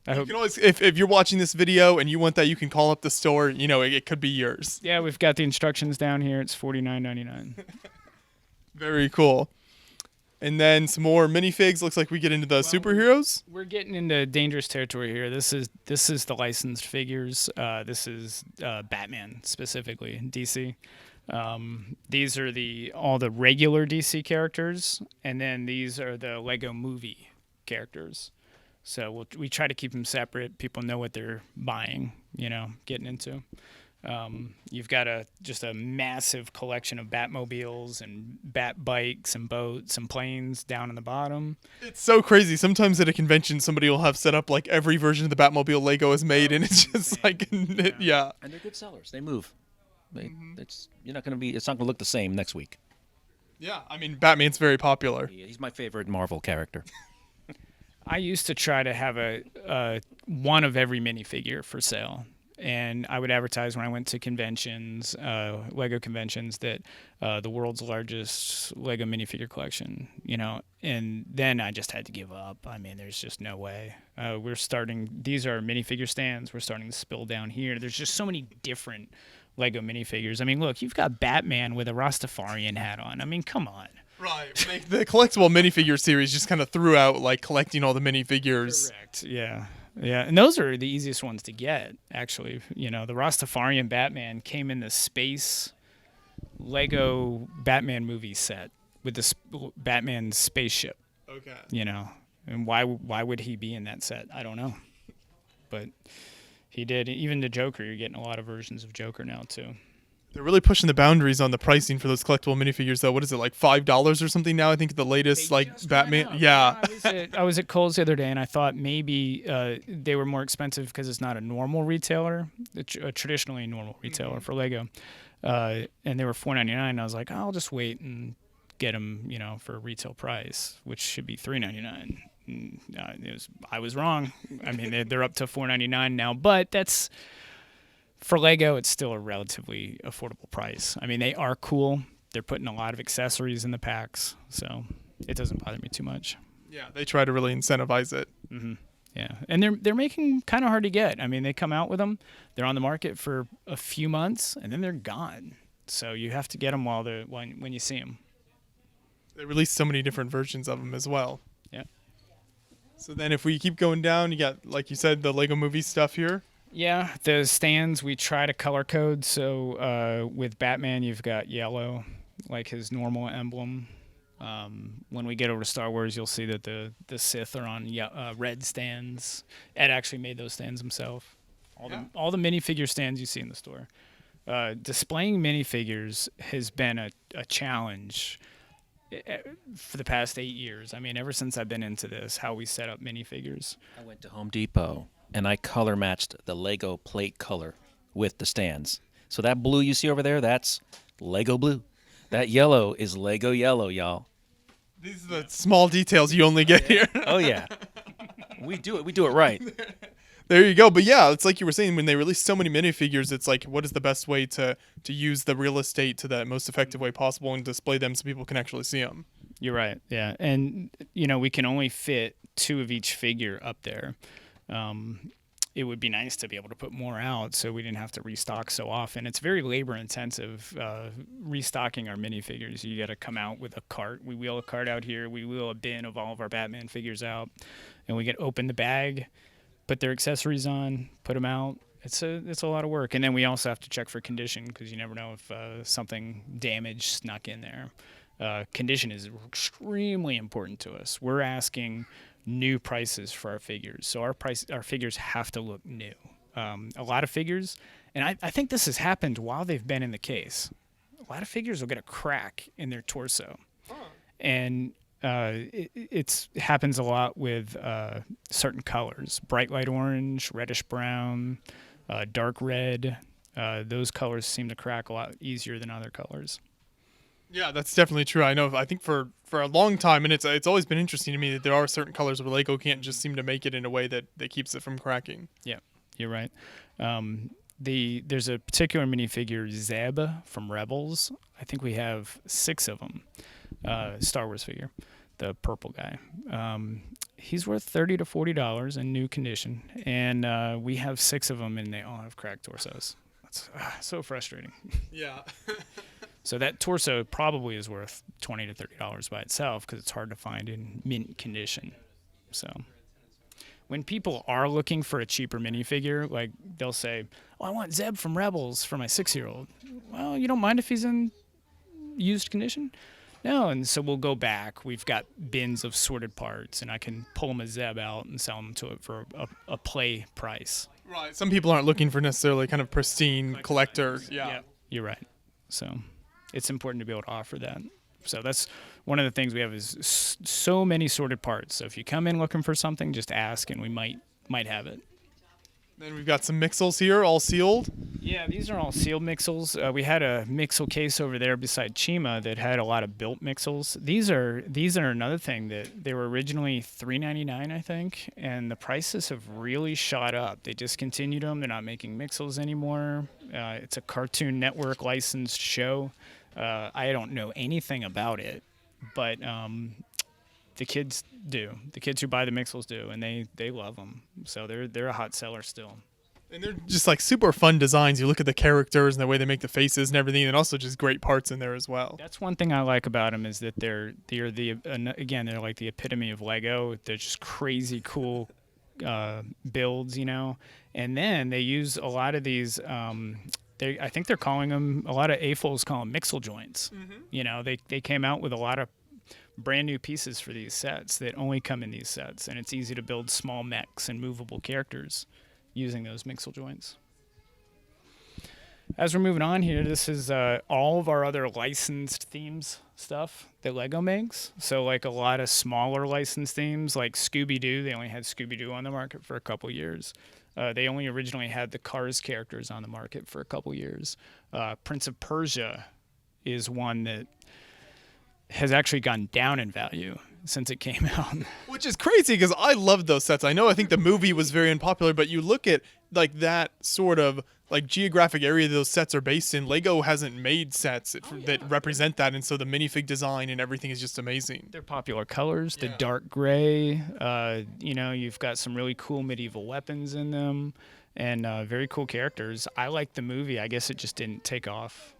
You can always, if you're watching this video and you want that, you can call up the store. You know, it could be yours. Yeah, we've got the instructions down here. It's $49.99. Very cool. And then some more minifigs. Looks like we get into the superheroes. We're getting into dangerous territory here. This is the licensed figures. This is Batman specifically, DC. These are all the regular DC characters, and then these are the Lego Movie characters. So we try to keep them separate. People know what they're buying, getting into. You've got just a massive collection of Batmobiles and Bat bikes and boats and planes down in the bottom. It's so crazy. Sometimes at a convention, somebody will have set up like every version of the Batmobile Lego is made, and it's just like, yeah. And they're good sellers. They move. It's you're not going to be. It's not going to look the same next week. Yeah, I mean, Batman's very popular. He's my favorite Marvel character. I used to try to have a one of every minifigure for sale, and I would advertise when I went to conventions, Lego conventions, that the world's largest Lego minifigure collection, and then I just had to give up. I mean, there's just no way. These are minifigure stands. We're starting to spill down here. There's just so many different Lego minifigures. I mean, look, you've got Batman with a Rastafarian hat on. I mean, come on. Right. The collectible minifigure series just kind of threw out like collecting all the minifigures. Correct. Yeah. Yeah. And those are the easiest ones to get, actually. The Rastafarian Batman came in the space Lego Batman movie set with the Batman spaceship. Okay. And why would he be in that set? I don't know. But he did. Even the Joker, you're getting a lot of versions of Joker now, too. They're really pushing the boundaries on the pricing for those collectible minifigures, though. What is it, like $5 or something now? I think the latest, Batman. Yeah. I was at Kohl's the other day, and I thought maybe they were more expensive because it's not a normal retailer, a traditionally normal retailer for Lego. And they were $4.99. And I was like, I'll just wait and get them, for a retail price, which should be $3.99. I was wrong. I mean, they're up to $4.99 now, but that's. For Lego, it's still a relatively affordable price. I mean, they are cool. They're putting a lot of accessories in the packs, so it doesn't bother me too much. Yeah, they try to really incentivize it. Mm-hmm. Yeah, and they're making kind of hard to get. I mean, they come out with them. They're on the market for a few months, and then they're gone. So you have to get them when you see them. They release so many different versions of them as well. Yeah. So then if we keep going down, you got, like you said, the Lego movie stuff here. Yeah, the stands, we try to color code. So with Batman, you've got yellow, like his normal emblem. When we get over to Star Wars, you'll see that the Sith are on red stands. Ed actually made those stands himself. All the minifigure stands you see in the store. Displaying minifigures has been a challenge for the past 8 years. I mean, ever since I've been into this, how we set up minifigures. I went to Home Depot, and I color matched the Lego plate color with the stands. So that blue you see over there, that's Lego blue. That yellow is Lego yellow, y'all. These are the small details you only get here. Oh, yeah. We do it right. There you go. But yeah, it's like you were saying, when they release so many minifigures, it's like, what is the best way to use the real estate to the most effective way possible and display them so people can actually see them? You're right. Yeah. And, we can only fit 2 of each figure up there. It would be nice to be able to put more out so we didn't have to restock so often. It's very labor intensive restocking our minifigures. You got to come out with a cart. We wheel a cart out here. We wheel a bin of all of our Batman figures out, and we get open the bag, put their accessories on, put them out. It's a lot of work. And then we also have to check for condition because you never know if something damaged snuck in there. Condition is extremely important to us. We're asking new prices for our figures, so our figures have to look new. A lot of figures, and I think this has happened while they've been in the case. A lot of figures will get a crack in their torso, and it happens a lot with certain colors: bright light orange, reddish brown, dark red. Those colors seem to crack a lot easier than other colors. Yeah, that's definitely true. I think for a long time, and it's always been interesting to me that there are certain colors where Lego can't just seem to make it in a way that keeps it from cracking. Yeah, you're right. There's a particular minifigure, Zeb from Rebels. I think we have 6 of them. Star Wars figure, the purple guy. He's worth $30 to $40 in new condition, and we have 6 of them, and they all have cracked torsos. That's so frustrating. Yeah. So that torso probably is worth $20 to $30 by itself because it's hard to find in mint condition. So when people are looking for a cheaper minifigure, like they'll say, "Oh, I want Zeb from Rebels for my 6-year-old." Well, you don't mind if he's in used condition? No, and so we'll go back. We've got bins of sorted parts, and I can pull him a Zeb out and sell him to it for a play price. Right. Some people aren't looking for necessarily kind of pristine collector. Yeah. You're right. So it's important to be able to offer that. So that's one of the things we have is so many sorted parts. So if you come in looking for something, just ask, and we might have it. Then we've got some Mixels here, all sealed. Yeah, these are all sealed Mixels. We had a Mixel case over there beside Chima that had a lot of built Mixels. These are another thing that they were originally $3.99, I think, and the prices have really shot up. They discontinued them. They're not making Mixels anymore. It's a Cartoon Network licensed show. I don't know anything about it, but the kids do. The kids who buy the Mixels do, and they love them. So they're a hot seller still. And they're just like super fun designs. You look at the characters and the way they make the faces and everything, and also just great parts in there as well. That's one thing I like about them is that they're like the epitome of Lego. They're just crazy cool builds, you know. And then they use a lot of these. I think they're calling them, a lot of AFOLs call them Mixel joints. You know, they came out with a lot of brand new pieces for these sets that only come in these sets, and it's easy to build small mechs and movable characters using those Mixel joints. As we're moving on here, this is all of our other licensed themes stuff that Lego makes. So like a lot of smaller licensed themes like Scooby-Doo. They only had Scooby-Doo on the market for a couple years. They only originally had the Cars characters on the market for a couple years. Prince of Persia is one that has actually gone down in value since it came out. Which is crazy because I love those sets. I think the movie was very unpopular, but you look at like that sort of like geographic area those sets are based in. Lego hasn't made sets that represent that, and so the minifig design and everything is just amazing. They're popular colors, the dark gray. You know, you've got some really cool medieval weapons in them, and very cool characters. I like the movie. I guess it just didn't take off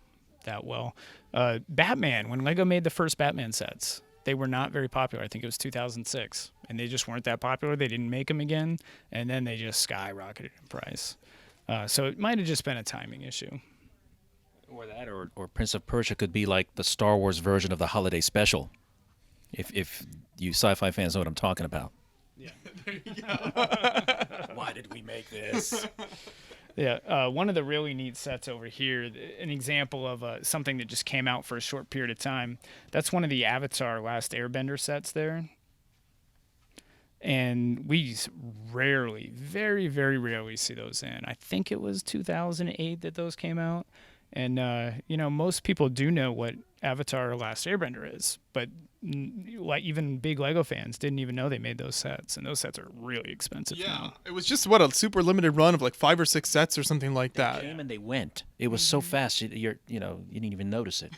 that well. Batman, when Lego made the first Batman sets, they were not very popular. I think it was 2006, and they just weren't that popular. They didn't make them again, and then they just skyrocketed in price. So it might have just been a timing issue. Or that, or Prince of Persia could be like the Star Wars version of the holiday special. If you sci-fi fans know what I'm talking about. Yeah. There you go. Why did we make this? Yeah, one of the really neat sets over here, an example of something that just came out for a short period of time. That's one of the Avatar Last Airbender sets there. And we rarely, very, very rarely see those in. I think it was 2008 that those came out. And, you know, most people do know what Avatar Last Airbender is, but like even big Lego fans didn't even know they made those sets, and those sets are really expensive now. It was just a super limited run of like 5 or 6 sets or something like that. They came and they went. It was so fast, you didn't even notice it.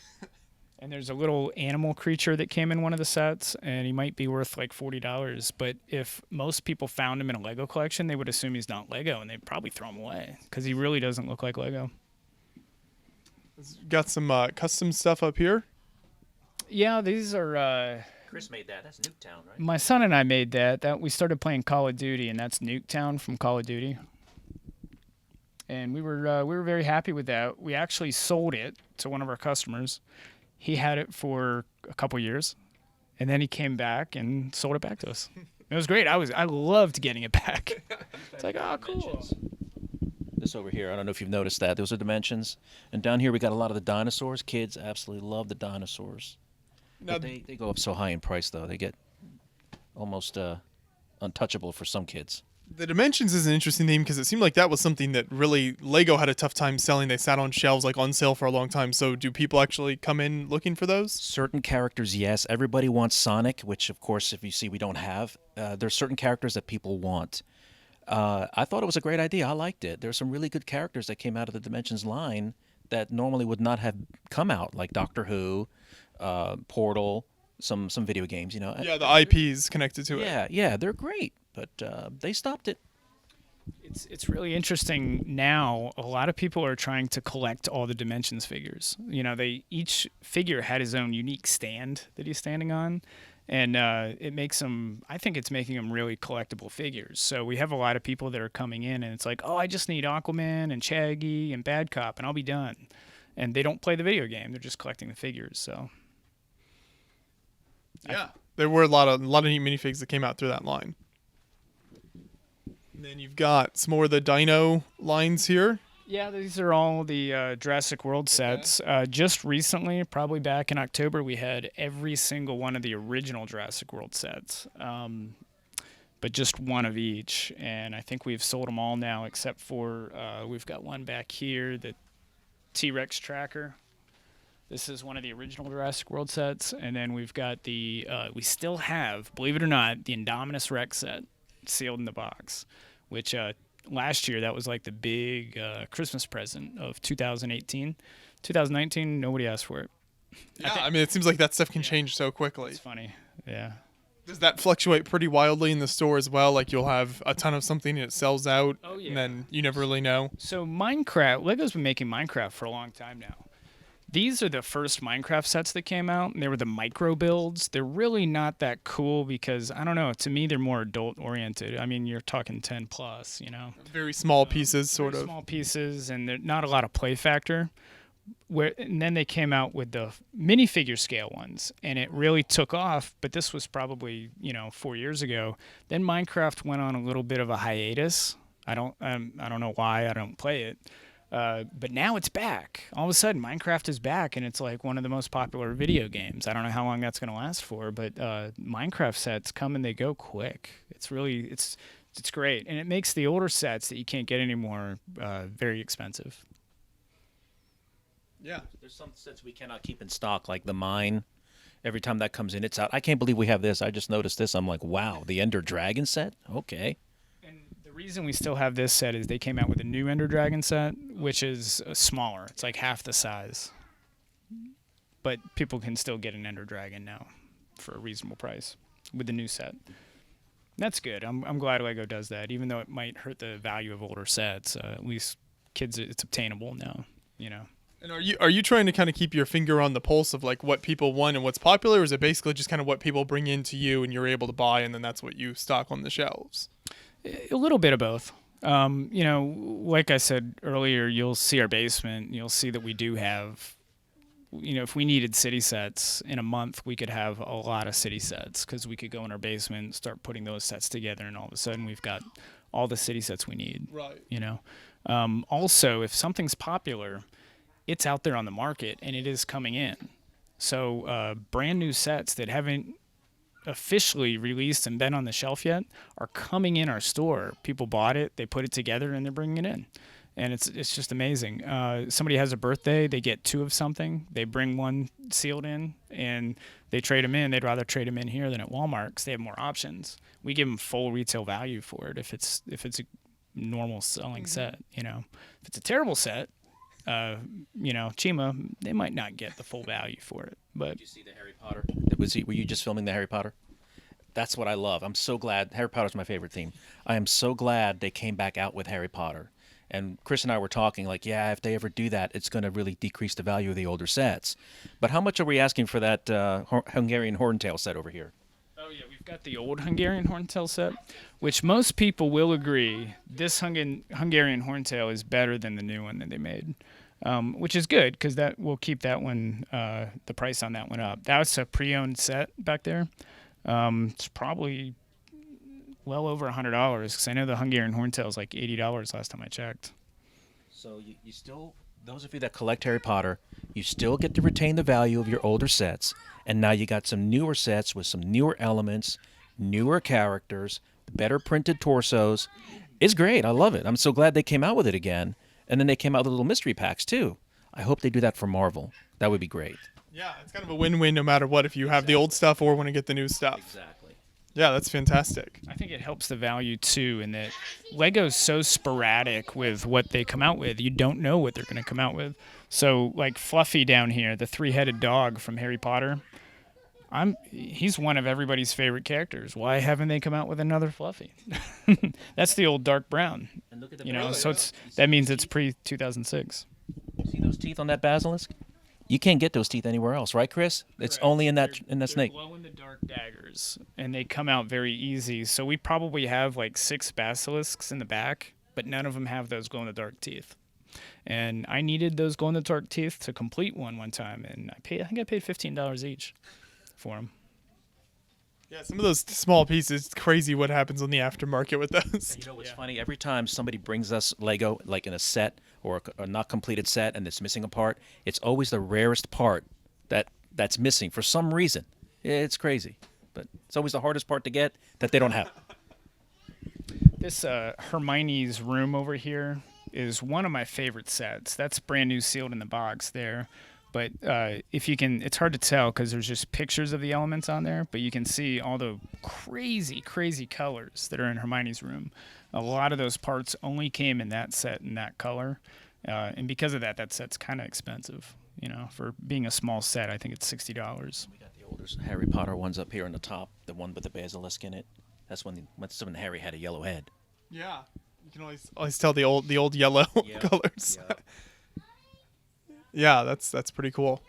And there's a little animal creature that came in one of the sets, and he might be worth like $40. But if most people found him in a Lego collection, they would assume he's not Lego, and they'd probably throw him away because he really doesn't look like Lego. Got some custom stuff up here. Yeah, these are. Chris made that. That's Nuketown, right? My son and I made that. That we started playing Call of Duty, and that's Nuketown from Call of Duty. And we were very happy with that. We actually sold it to one of our customers. He had it for a couple years, and then he came back and sold it back to us. It was great. I loved getting it back. It's like, oh, cool. This over here, I don't know if you've noticed that. Those are dimensions. And down here we got a lot of the dinosaurs. Kids absolutely love the dinosaurs. Now, But they go up so high in price, though. They get almost untouchable for some kids. the Dimensions is an interesting theme because it seemed like that was something that really Lego had a tough time selling. They sat on shelves like on sale for a long time. So do people actually come in looking for those? Certain characters, yes. Everybody wants Sonic, which, of course, if you see, we don't have. There's certain characters that people want. I thought it was a great idea. I liked it. There's some really good characters that came out of the Dimensions line that normally would not have come out, like Doctor Who, Portal, some video games, you know. Yeah, the IPs connected to it. Yeah, they're great, but they stopped it. It's really interesting now. A lot of people are trying to collect all the Dimensions figures. You know, each figure had his own unique stand that he's standing on, and it makes them. I think it's making them really collectible figures. So we have a lot of people that are coming in, and it's like, oh, I just need Aquaman and Shaggy and Bad Cop, and I'll be done. And they don't play the video game; they're just collecting the figures. So yeah, there were a lot of neat minifigs that came out through that line. And then you've got some more of the Dino lines here. yeah, these are all the Jurassic World sets. Just recently, probably back in October, we had every single one of the original Jurassic World sets. but just one of each. And I think we've sold them all now, except for we've got one back here, the T-Rex tracker. This is one of the original Jurassic World sets. And then we've got the, we still have, believe it or not, the Indominus Rex set sealed in the box, which last year that was like the big Christmas present of 2018. 2019, nobody asked for it. Yeah, I mean, it seems like that stuff can change so quickly. It's funny, yeah. Does that fluctuate pretty wildly in the store as well? Like you'll have a ton of something and it sells out, and then you never really know? So Minecraft, Lego's been making Minecraft for a long time now. These are the first Minecraft sets that came out, and they were the micro builds. They're really not that cool because, I don't know, to me they're more adult-oriented. I mean, you're talking 10 plus, you know? Very small pieces, sort of. Small pieces, and they're not a lot of play factor. And then they came out with the minifigure scale ones, and it really took off, but this was probably, 4 years ago. Then Minecraft went on a little bit of a hiatus. I don't know why, I don't play it. But now it's back. All of a sudden, Minecraft is back, and it's like one of the most popular video games. I don't know how long that's going to last for, but Minecraft sets come and they go quick. It's great, and it makes the older sets that you can't get anymore very expensive. Yeah. There's some sets we cannot keep in stock, like the Mine. Every time that comes in, it's out. I can't believe we have this. I just noticed this. I'm like, wow, the Ender Dragon set? Okay. The reason we still have this set is they came out with a new Ender Dragon set, which is smaller. It's like half the size. But people can still get an Ender Dragon now for a reasonable price with the new set. That's good. I'm glad Lego does that, even though it might hurt the value of older sets. At least kids, it's obtainable now, And are you trying to kind of keep your finger on the pulse of like what people want and what's popular, or is it basically just kind of what people bring into you and you're able to buy, and then that's what you stock on the shelves? A little bit of both. Like I said earlier, you'll see our basement. You'll see that we do have, if we needed city sets in a month, we could have a lot of city sets because we could go in our basement and start putting those sets together, and all of a sudden we've got all the city sets we need. Right. Also, if something's popular, it's out there on the market and it is coming in. So brand new sets that haven't officially released and been on the shelf yet are coming in our store. People bought it, they put it together, and they're bringing it in. And it's just amazing. Somebody has a birthday, they get 2 of something, they bring 1 sealed in, and they trade them in. They'd rather trade them in here than at Walmart because they have more options. We give them full retail value for it if it's a normal selling set. If it's a terrible set, Chima, they might not get the full value for it. But did you see the Harry Potter? Were you just filming the Harry Potter? That's what I love. I'm so glad. Harry Potter's my favorite theme. I am so glad they came back out with Harry Potter. And Chris and I were talking like, yeah, if they ever do that, it's going to really decrease the value of the older sets. But how much are we asking for that Hungarian Horntail set over here? Oh, yeah, we've got the old Hungarian Horntail set, which most people will agree this Hungarian Horntail is better than the new one that they made, which is good because that will keep that one, the price on that one up. That's a pre-owned set back there. It's probably well over $100 because I know the Hungarian Horntail is like $80 last time I checked. So you still, those of you that collect Harry Potter, you still get to retain the value of your older sets, and now you got some newer sets with some newer elements, newer characters, better printed torsos. It's great. I love it. I'm so glad they came out with it again. And then they came out with little mystery packs too. I hope they do that for Marvel. That would be great. Yeah, it's kind of a win-win no matter what if you have the old stuff or want to get the new stuff. Exactly. Yeah, that's fantastic. I think it helps the value too in that Lego's so sporadic with what they come out with. You don't know what they're going to come out with. So like Fluffy down here, the 3-headed dog from Harry Potter, he's one of everybody's favorite characters. Why haven't they come out with another Fluffy? That's the old dark brown. And look at the so that means it's pre-2006. See those teeth on that basilisk? You can't get those teeth anywhere else, right, Chris? It's only in that snake. They're glow-in-the-dark daggers, and they come out very easy. So we probably have like 6 basilisks in the back, but none of them have those glow-in-the-dark teeth. And I needed those glow-in-the-dark teeth to complete one time, and I think I paid $15 each for them. Yeah, some of those small pieces, it's crazy what happens on the aftermarket with those. You know what's funny? Every time somebody brings us Lego, like in a set or a not completed set and it's missing a part, it's always the rarest part that's missing for some reason. It's crazy. But it's always the hardest part to get that they don't have. This Hermione's room over here is one of my favorite sets. That's brand new, sealed in the box there. But if you can, it's hard to tell because there's just pictures of the elements on there, but you can see all the crazy, crazy colors that are in Hermione's room. A lot of those parts only came in that set in that color. And because of that, that set's kind of expensive. You know, for being a small set, I think it's $60. We got the older Harry Potter ones up here on the top, the one with the basilisk in it. That's when Harry had a yellow head. Yeah, you can always tell the old yellow colors. Yeah. Yeah, that's pretty cool.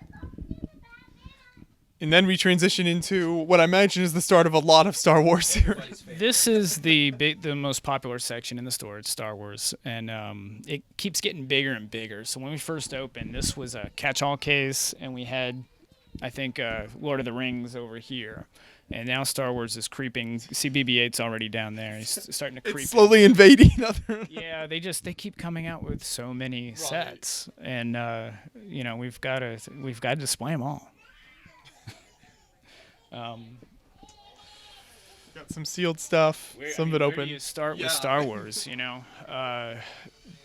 And then we transition into what I imagine is the start of a lot of Star Wars here. This is the most popular section in the store. It's Star Wars, and it keeps getting bigger and bigger. So when we first opened, this was a catch-all case, and we had, I think, Lord of the Rings over here. And now Star Wars is creeping. See, BB-8's already down there. He's starting to creep. It's slowly invading other. Yeah, they keep coming out with so many sets, and you know, we've got to display them all. Got some sealed stuff. Some of it open. Where do you start with Star Wars? You know,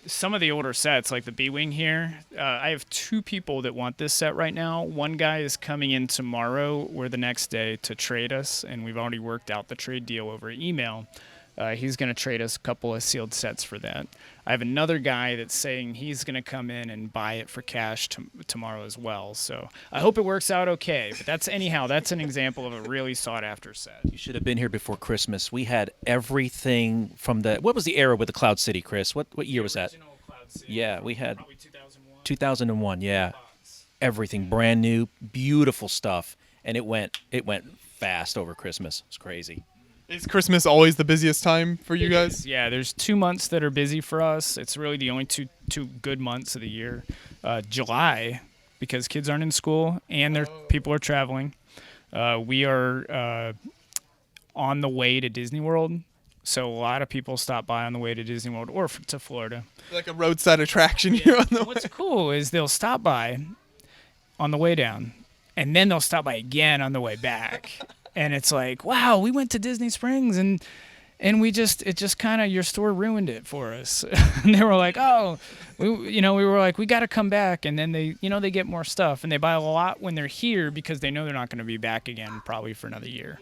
some of the older sets, like the B-Wing here. I have 2 people that want this set right now. One guy is coming in tomorrow or the next day to trade us, and we've already worked out the trade deal over email. He's going to trade us a couple of sealed sets for that. I have another guy that's saying he's going to come in and buy it for cash tomorrow as well. So I hope it works out okay. But that's an example of a really sought-after set. You should have been here before Christmas. We had everything from what was the era with the Cloud City, Chris? What year was that? Cloud City, Yeah, we had probably 2001. 2001, yeah. Everything brand new, beautiful stuff. And it went fast over Christmas. It's crazy. Is Christmas always the busiest time for you guys? Yeah, there's 2 months that are busy for us. It's really the only two good months of the year. July, because kids aren't in school and people are traveling. We are on the way to Disney World, so a lot of people stop by on the way to Disney World or to Florida. Like a roadside attraction here on the way. What's cool is they'll stop by on the way down, and then they'll stop by again on the way back. And it's like, wow, we went to Disney Springs and it just kind of, your store ruined it for us. And they were like, oh, we were like, we got to come back. And then they get more stuff, and they buy a lot when they're here because they know they're not going to be back again probably for another year.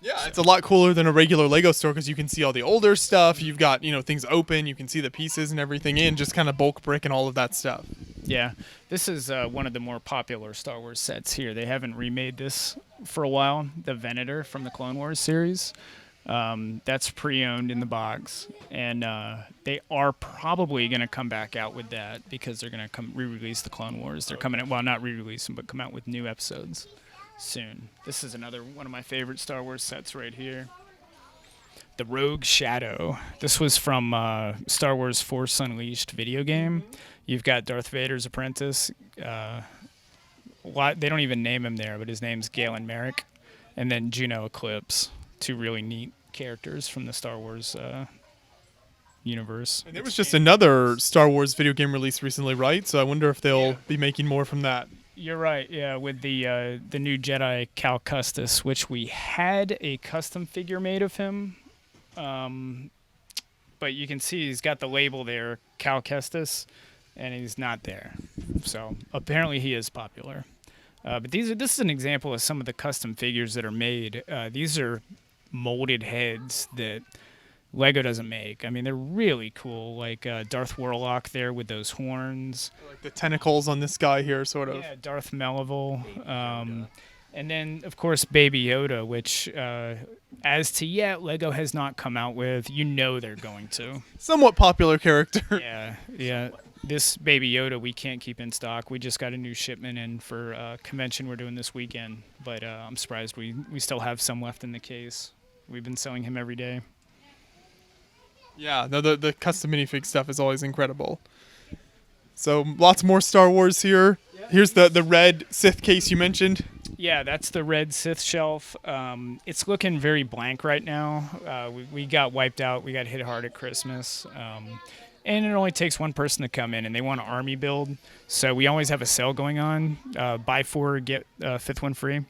Yeah, it's a lot cooler than a regular Lego store because you can see all the older stuff. You've got, things open. You can see the pieces and everything in, just kind of bulk brick and all of that stuff. Yeah, this is one of the more popular Star Wars sets here. They haven't remade this for a while, the Venator from the Clone Wars series. That's pre-owned in the box, and they are probably going to come back out with that because they're going to re-release the Clone Wars. They're coming out, well, not re-release them, but come out with new episodes soon. This is another one of my favorite Star Wars sets right here. The Rogue Shadow. This was from Star Wars Force Unleashed video game. You've got Darth Vader's apprentice. They don't even name him there, but his name's Galen Merrick. And then Juno Eclipse. 2 really neat characters from the Star Wars universe. And there was just another Star Wars video game release recently, right? So I wonder if they'll be making more from that. You're right, yeah, with the new Jedi Cal Kestis, which we had a custom figure made of him. But you can see he's got the label there, Cal Kestis, and he's not there. So apparently he is popular. But this is an example of some of the custom figures that are made. These are molded heads that Lego doesn't make. I mean, they're really cool, like Darth Warlock there with those horns. Like the tentacles on this guy here, sort of. Yeah, Darth Melville. And then, of course, Baby Yoda, which, as to yet, Lego has not come out with. You know they're going to. Somewhat popular character. Yeah. This Baby Yoda we can't keep in stock. We just got a new shipment in for a convention we're doing this weekend. But I'm surprised we still have some left in the case. We've been selling him every day. Yeah, no, the custom minifig stuff is always incredible. So lots more Star Wars here. Yeah. Here's the red Sith case you mentioned. Yeah, that's the red Sith shelf. It's looking very blank right now. We got wiped out. We got hit hard at Christmas. And it only takes one person to come in, and they want an army build. So we always have a sale going on. Buy 4, get 5th one free.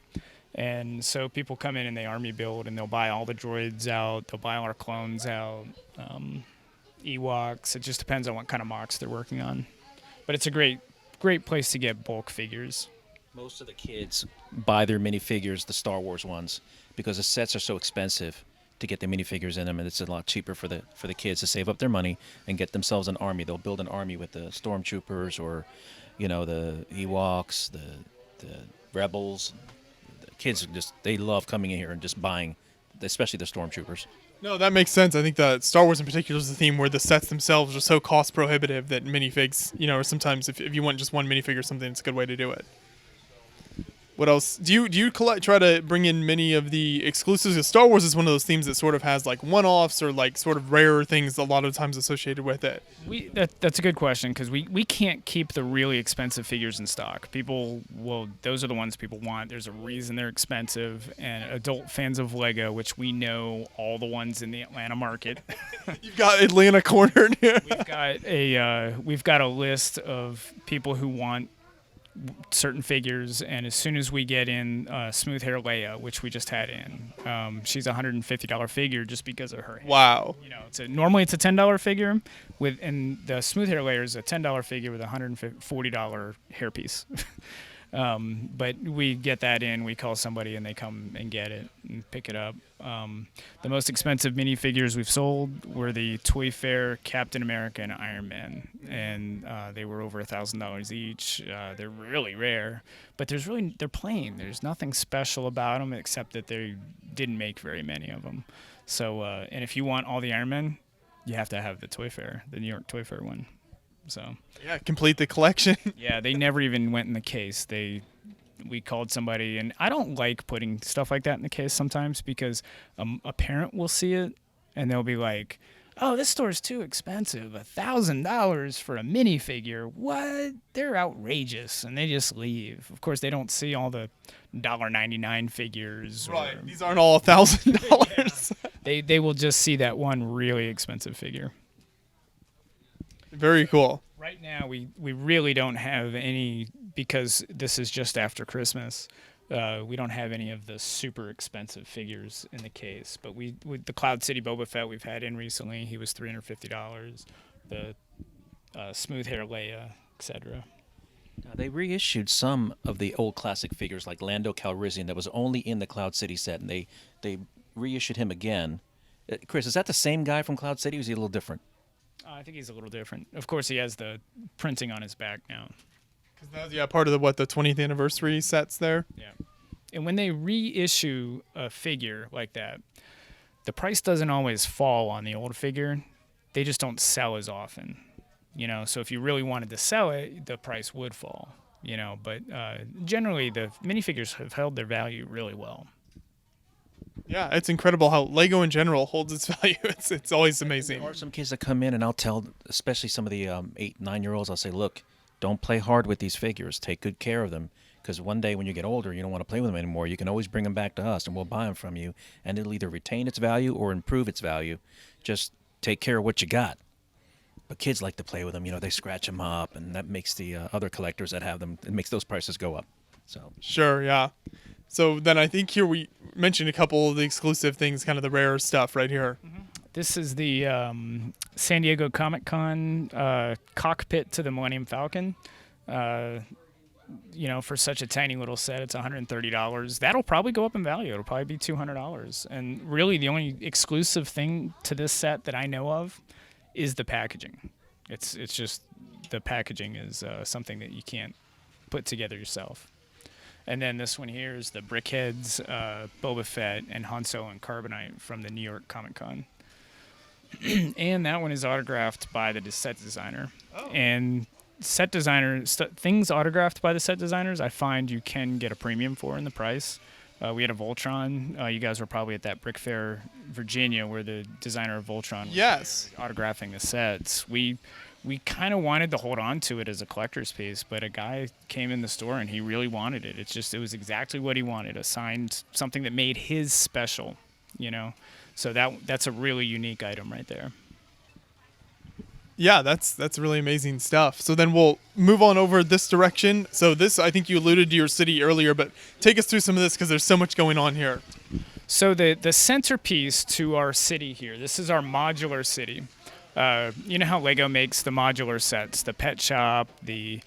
And so people come in and they army build, and they'll buy all the droids out. They'll buy all our clones out, Ewoks. It just depends on what kind of mocks they're working on. But it's a great place to get bulk figures. Most of the kids buy their minifigures, the Star Wars ones, because the sets are so expensive to get the minifigures in them, and it's a lot cheaper for the kids to save up their money and get themselves an army. They'll build an army with the stormtroopers, or, you know, the Ewoks, the rebels. The kids they love coming in here and just buying, especially the stormtroopers. No, that makes sense. I think that Star Wars in particular is the theme where the sets themselves are so cost prohibitive that minifigs, you know, or sometimes if you want just one minifigure or something, it's a good way to do it. What else? Do you try to bring in many of the exclusives? 'Cause Star Wars is one of those themes that sort of has like one-offs or like sort of rarer things a lot of times associated with it. That's a good question, because we can't keep the really expensive figures in stock. Those are the ones people want. There's a reason they're expensive, and adult fans of Lego, which we know all the ones in the Atlanta market. You've got Atlanta cornered here. We've got a list of people who want certain figures, and as soon as we get in smooth hair Leia, which we just had in, she's a $150 figure just because of her hair. Wow. You know, normally it's a $10 figure, and the smooth hair Leia is a $10 figure with a $140 hairpiece. But we get that in, we call somebody, and they come and get it and pick it up. The most expensive minifigures we've sold were the Toy Fair Captain America and Iron Man, and they were over $1,000 each. They're really rare, but they're plain. There's nothing special about them except that they didn't make very many of them. So, and if you want all the Iron Men, you have to have the Toy Fair, the New York Toy Fair one. So yeah, complete the collection. Yeah, they never even went in the case. We called somebody, and I don't like putting stuff like that in the case sometimes, because a parent will see it and they'll be like, "Oh, this store's too expensive. $1,000 for a minifigure. What? They're outrageous," and they just leave. Of course, they don't see all the $1.99 figures. Right. These aren't all $1,000. Yeah. They will just see that one really expensive figure. Very cool. Right now, we really don't have any, because this is just after Christmas. We don't have any of the super expensive figures in the case. But the Cloud City Boba Fett we've had in recently, he was $350. The smooth hair Leia, etc. Now, they reissued some of the old classic figures, like Lando Calrissian, that was only in the Cloud City set, and they reissued him again. Chris, is that the same guy from Cloud City, or is he a little different? I think he's a little different. Of course, he has the printing on his back now. Because that's part of the 20th anniversary sets there. Yeah. And when they reissue a figure like that, the price doesn't always fall on the old figure. They just don't sell as often. You know, so if you really wanted to sell it, the price would fall. You know, but generally the minifigures have held their value really well. Yeah, it's incredible how Lego in general holds its value. It's always amazing. There are some kids that come in, and I'll tell, especially some of the 8, 9-year-olds, I'll say, look, don't play hard with these figures. Take good care of them, because one day when you get older, you don't want to play with them anymore. You can always bring them back to us, and we'll buy them from you, and it'll either retain its value or improve its value. Just take care of what you got. But kids like to play with them. You know, they scratch them up, and that makes the other collectors that have them, it makes those prices go up. So sure, yeah. So then I think here we mentioned a couple of the exclusive things, kind of the rare stuff right here. Mm-hmm. This is the San Diego Comic-Con cockpit to the Millennium Falcon. You know, for such a tiny little set, it's $130. That'll probably go up in value. It'll probably be $200. And really, the only exclusive thing to this set that I know of is the packaging. It's just the packaging is something that you can't put together yourself. And then this one here is the Brickheads, Boba Fett, and Han Solo and Carbonite from the New York Comic Con. And that one is autographed by the set designer. Oh. And set designer things autographed by the set designers, I find you can get a premium for in the price. We had a Voltron. You guys were probably at that Brick Fair, Virginia, where the designer of Voltron was autographing the sets. We kind of wanted to hold on to it as a collector's piece, but a guy came in the store and he really wanted it. It was exactly what he wanted, a signed, something that made his special, you know. So that's a really unique item right there. Yeah, that's really amazing stuff. So then we'll move on over this direction. So this, I think you alluded to your city earlier, but take us through some of this because there's so much going on here. So the centerpiece to our city here, this is our modular city. You know how Lego makes the modular sets, the pet shop, the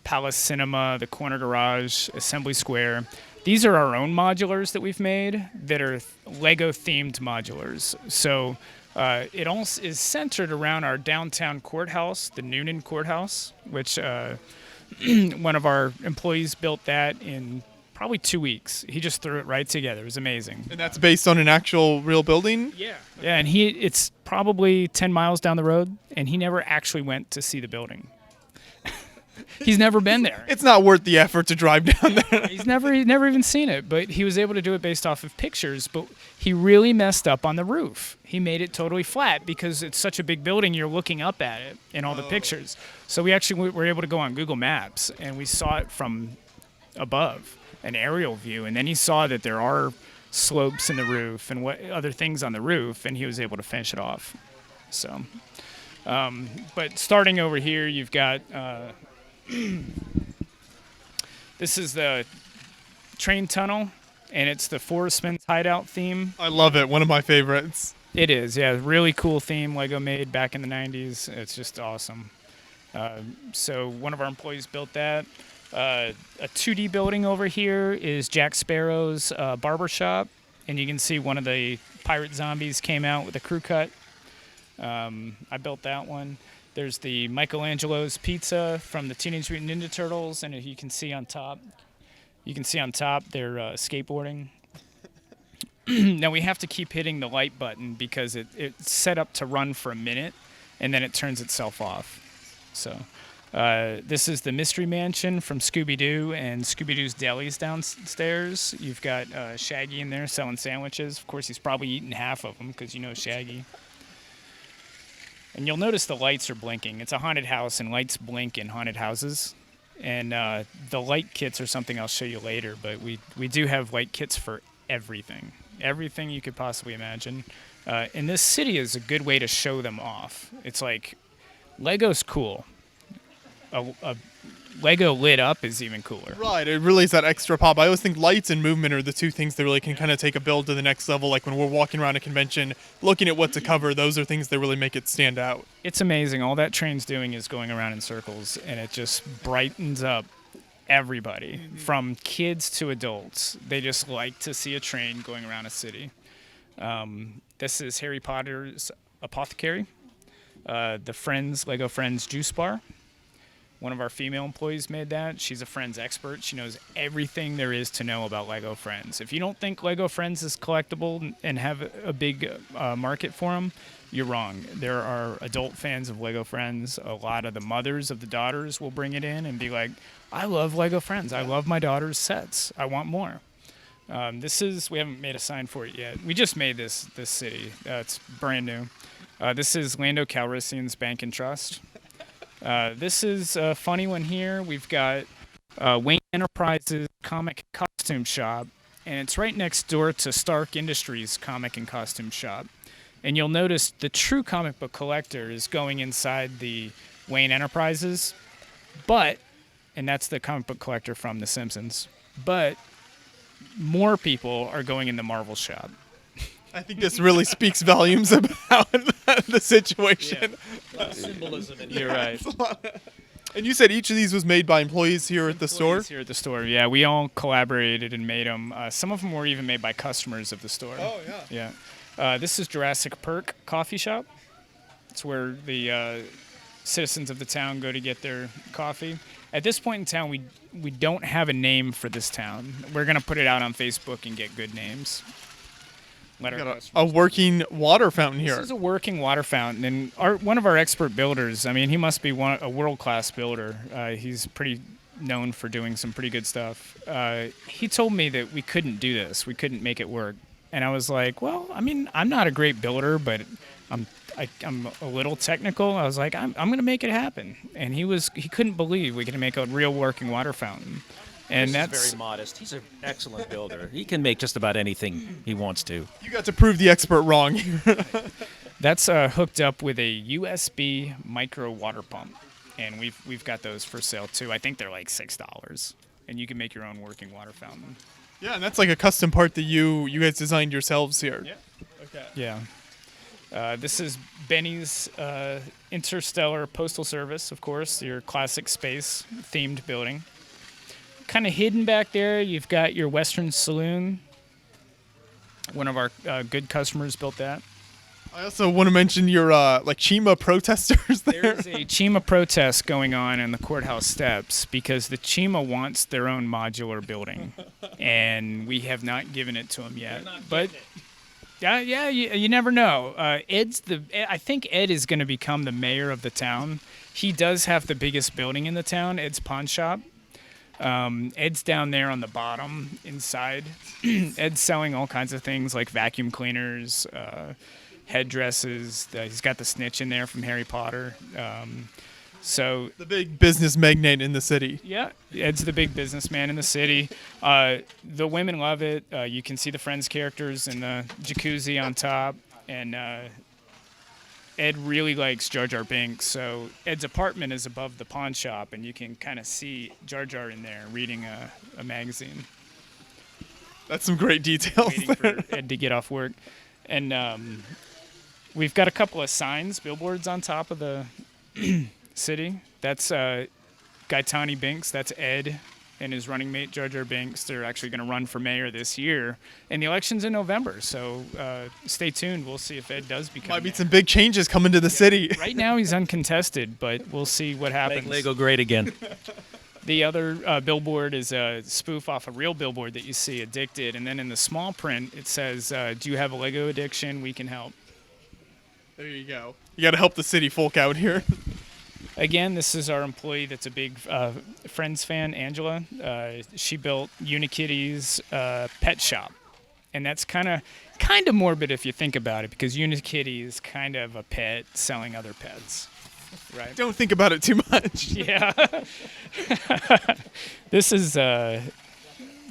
Palace Cinema, the corner garage, Assembly Square. These are our own modulars that we've made that are Lego themed modulars. So it all is centered around our downtown courthouse, the Newnan courthouse, which one of our employees built that in probably 2 weeks. He just threw it right together. It was amazing. And that's based on an actual real building? Yeah. Yeah, and it's probably 10 miles down the road, and he never actually went to see the building. He's never been there. It's not worth the effort to drive down there. He's never even seen it, but he was able to do it based off of pictures, but he really messed up on the roof. He made it totally flat because it's such a big building, you're looking up at it in all the pictures. So we actually were able to go on Google Maps, and we saw it from above, an aerial view, and then he saw that there are slopes in the roof and what other things on the roof, and he was able to finish it off. So, but starting over here, you've got this is the train tunnel, and it's the Forestman's Hideout theme. I love it. One of my favorites. It is, yeah, really cool theme Lego made back in the 90s. It's just awesome. So one of our employees built that. A 2D building over here is Jack Sparrow's barber shop, and you can see one of the pirate zombies came out with a crew cut. I built that one. There's the Michelangelo's pizza from the Teenage Mutant Ninja Turtles, and you can see on top, they're skateboarding. Now we have to keep hitting the light button because it's set up to run for a minute, and then it turns itself off. So this is the Mystery Mansion from Scooby-Doo and Scooby-Doo's Deli's downstairs. You've got Shaggy in there selling sandwiches. Of course, he's probably eaten half of them because you know Shaggy. And you'll notice the lights are blinking. It's a haunted house, and lights blink in haunted houses. And the light kits are something I'll show you later, but we do have light kits for everything. Everything you could possibly imagine. And this city is a good way to show them off. It's like, Lego's cool. A Lego lit up is even cooler. Right, it really is that extra pop. I always think lights and movement are the two things that really can kind of take a build to the next level. Like when we're walking around a convention, looking at what to cover, those are things that really make it stand out. It's amazing. All that train's doing is going around in circles, and it just brightens up everybody, from kids to adults. They just like to see a train going around a city. This is Harry Potter's Apothecary, the Lego Friends juice bar. One of our female employees made that. She's a Friends expert. She knows everything there is to know about Lego Friends. If you don't think Lego Friends is collectible and have a big market for them, you're wrong. There are adult fans of Lego Friends. A lot of the mothers of the daughters will bring it in and be like, I love Lego Friends. I love my daughter's sets. I want more. We haven't made a sign for it yet. We just made this city. It's brand new. This is Lando Calrissian's Bank and Trust. This is a funny one here. We've got Wayne Enterprises comic costume shop, and it's right next door to Stark Industries comic and costume shop. And you'll notice the true comic book collector is going inside the Wayne Enterprises, and that's the comic book collector from The Simpsons, but more people are going in the Marvel shop. I think this really speaks volumes about the situation. Yeah. Symbolism in You're right. And you said each of these was made by employees here at the store? Here at the store, yeah. We all collaborated and made them. Some of them were even made by customers of the store. Oh, yeah. Yeah. This is Jurassic Park coffee shop. It's where the citizens of the town go to get their coffee. At this point in town, we don't have a name for this town. We're going to put it out on Facebook and get good names. Got a working water fountain here. This is a working water fountain, and one of our expert builders, I mean, he must be a world-class builder. He's pretty known for doing some pretty good stuff. He told me that we couldn't do this. We couldn't make it work. And I was like, well, I mean, I'm not a great builder, but I'm a little technical. I was like, I'm going to make it happen. And he couldn't believe we could make a real working water fountain. And that's very modest. He's an excellent builder. He can make just about anything he wants to. You got to prove the expert wrong. That's hooked up with a USB micro water pump, and we've got those for sale too. I think they're like $6, and you can make your own working water fountain. Yeah, and that's like a custom part that you guys designed yourselves here. Yeah. Okay. Yeah. This is Benny's Interstellar Postal Service, of course, your classic space themed building. Kind of hidden back there, you've got your Western Saloon. One of our good customers built that. I also want to mention your like Chima protesters there. There's a Chima protest going on in the courthouse steps because the Chima wants their own modular building, and we have not given it to them yet. But yeah, you never know. I think Ed is going to become the mayor of the town. He does have the biggest building in the town, Ed's Pawn Shop. Ed's down there on the bottom inside. Ed's selling all kinds of things like vacuum cleaners, headdresses. He's got the snitch in there from Harry Potter. So the big business magnate in the city. Yeah, Ed's the big businessman in the city. The women love it. You can see the Friends characters in the jacuzzi on top, and Ed really likes Jar Jar Binks. So Ed's apartment is above the pawn shop, and you can kind of see Jar Jar in there reading a magazine. That's some great details. Waiting for Ed to get off work, and we've got a couple of signs, billboards on top of the city. That's Gaetani Binks. That's Ed and his running mate Jar Jar Binks. They're actually going to run for mayor this year, and the election's in November. So stay tuned. We'll see if Ed does become. Might be mayor. some big changes coming to the city. Right now he's uncontested, but we'll see what happens. Make Lego great again. The other billboard is a spoof off a real billboard that you see, Addicted, and then in the small print it says, "Do you have a Lego addiction? We can help." There you go. You got to help the city folk out here. Again, this is our employee that's a big Friends fan, Angela. She built Unikitty's pet shop. And that's kind of morbid if you think about it, because Unikitty is kind of a pet selling other pets. Right? Don't think about it too much. Yeah. This is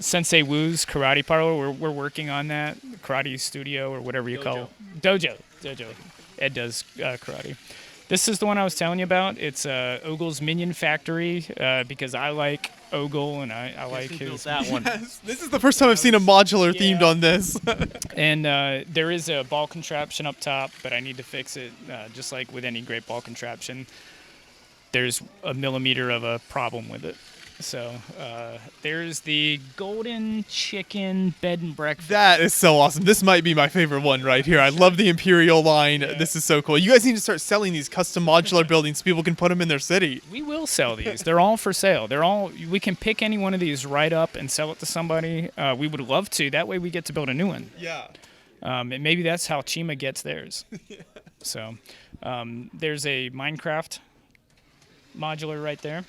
Sensei Wu's karate parlor. We're working on that. Karate studio or whatever you call it. Dojo. Ed does karate. This is the one I was telling you about. It's Ogle's Minion Factory because I like Ogle and I like his. That one. Yes, this is the first time I've seen a modular themed on this. And there is a ball contraption up top, but I need to fix it. Just like with any great ball contraption, there's a millimeter of a problem with it. So there's the Golden Chicken Bed and Breakfast. That is so awesome. This might be my favorite one right here. I love the Imperial line. Yeah. This is so cool. You guys need to start selling these custom modular buildings so people can put them in their city. We will sell these. They're all for sale. We can pick any one of these right up and sell it to somebody. We would love to. That way we get to build a new one. Yeah. And maybe that's how Chima gets theirs. Yeah. So there's a Minecraft modular right there.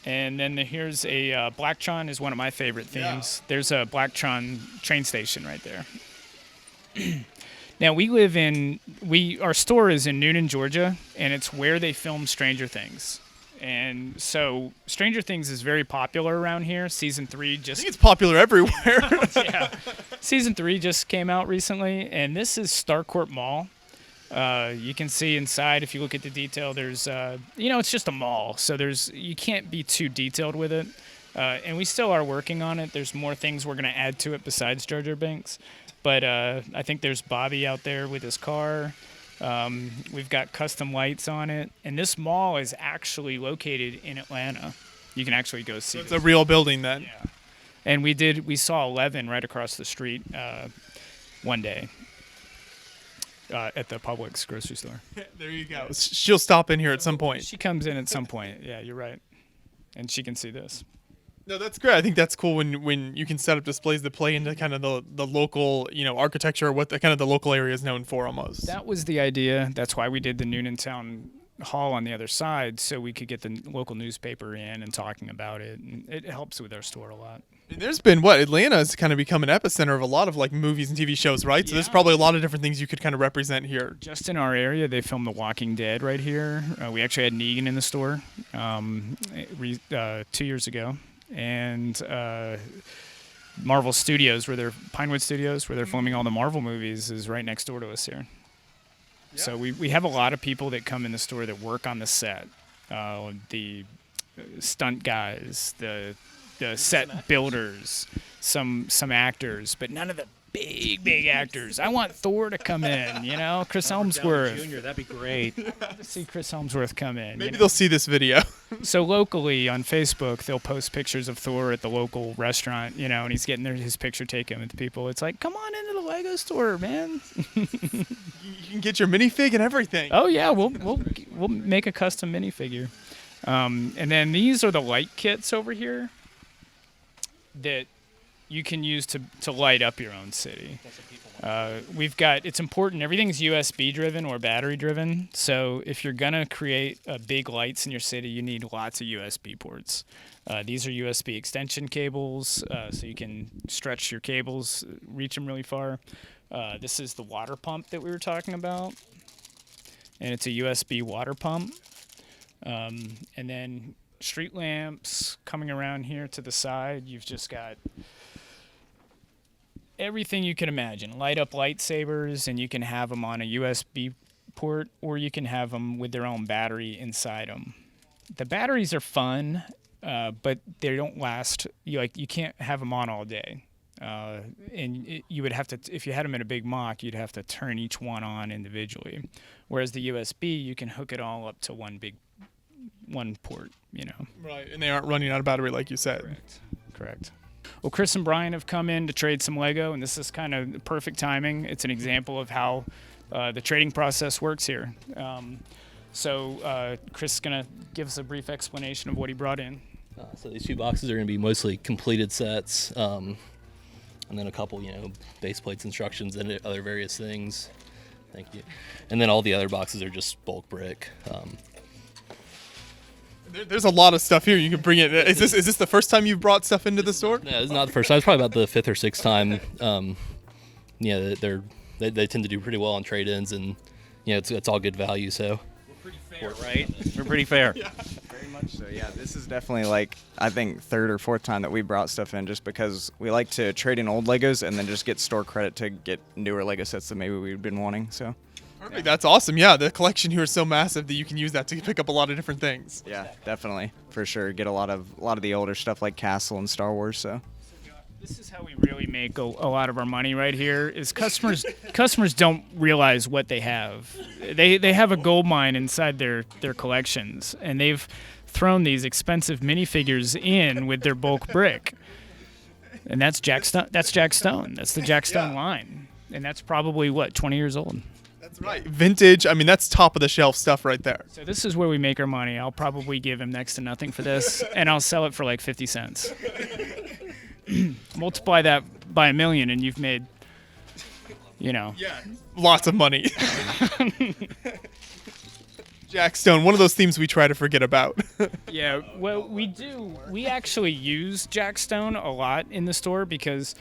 And then here's a Blacktron is one of my favorite themes. Yeah. There's a Blacktron train station right there. Now our store is in Newnan, Georgia, and it's where they film Stranger Things. And so Stranger Things is very popular around here. Season 3 just... I think it's popular everywhere. Yeah. Season 3 just came out recently, and this is Starcourt Mall. You can see inside, if you look at the detail, there's, it's just a mall. So you can't be too detailed with it. And we still are working on it. There's more things we're going to add to it besides Jar Jar Binks. But I think there's Bobby out there with his car. We've got custom lights on it. And this mall is actually located in Atlanta. You can actually go see it. It's a real building then. Yeah. And we saw 11 right across the street one day. At the Publix grocery store. There you go. She'll stop in here at some point. She comes in at some point. Yeah, you're right. And she can see this. No, that's great. I think that's cool when you can set up displays that play into kind of the local, architecture or what the local area is known for almost. That was the idea. That's why we did the Newnan Town Hall on the other side, so we could get the local newspaper in and talking about it. And it helps with our store a lot. And there's been Atlanta has kind of become an epicenter of a lot of like movies and TV shows, right? So there's probably a lot of different things you could kind of represent here. Just in our area, they filmed The Walking Dead right here. We actually had Negan in the store 2 years ago, and Marvel Studios, Pinewood Studios, where they're filming all the Marvel movies, is right next door to us here. Yeah. So we have a lot of people that come in the store that work on the set, the stunt guys, the set builders, some actors, but none of the big actors. I want Thor to come in, Chris Helmsworth. Jr., that'd be great. I'd love to see Chris Helmsworth come in. Maybe they'll see this video. So locally on Facebook, they'll post pictures of Thor at the local restaurant, and he's getting his picture taken with people. It's like, come on into the Lego store, man. You can get your minifig and everything. Oh yeah, we'll make a custom minifigure. And then these are the light kits over here that you can use to light up your own city. It's important, everything's USB driven or battery driven. So if you're gonna create big lights in your city, you need lots of USB ports. These are USB extension cables, so you can stretch your cables, reach them really far. This is the water pump that we were talking about. And it's a USB water pump. And then street lamps coming around here to the side. You've just got everything you can imagine. Light up lightsabers, and you can have them on a USB port, or you can have them with their own battery inside them. The batteries are fun, but they don't last. You can't have them on all day. You would have to, if you had them in a big mock, you'd have to turn each one on individually. Whereas the USB, you can hook it all up to one port, Right, and they aren't running out of battery like you said. Correct. Well, Chris and Brian have come in to trade some Lego, and this is kind of perfect timing. It's an example of how the trading process works here. So Chris is going to give us a brief explanation of what he brought in. So these 2 boxes are going to be mostly completed sets, and then a couple, base plates, instructions, and other various things. Thank you. And then all the other boxes are just bulk brick. There's a lot of stuff here you can bring in. Is this the first time you've brought stuff into the store? No, it's not the first time. It's probably about the 5th or 6th time. They tend to do pretty well on trade-ins, and it's all good value. So we're pretty fair, right? We're pretty fair. Yeah. Very much so. Yeah, this is definitely I think 3rd or 4th time that we brought stuff in, just because we like to trade in old Legos and then just get store credit to get newer Lego sets that maybe we've been wanting. So. Perfect. Yeah. That's awesome. Yeah, the collection here is so massive that you can use that to pick up a lot of different things. Yeah, definitely, for sure. Get a lot of the older stuff like Castle and Star Wars. So. This is how we really make a lot of our money right here. Is customers don't realize what they have. They have a gold mine inside their collections, and they've thrown these expensive minifigures in with their bulk brick. And that's Jack Stone. That's Jack Stone. That's the Jack Stone line, and that's probably 20 years old. That's right. Vintage. I mean, that's top of the shelf stuff right there. So this is where we make our money. I'll probably give him next to nothing for this, and I'll sell it for 50 cents. Multiply that by 1 million, and you've made, lots of money. Jack Stone, one of those themes we try to forget about. Yeah, well, we do. We actually use Jack Stone a lot in the store because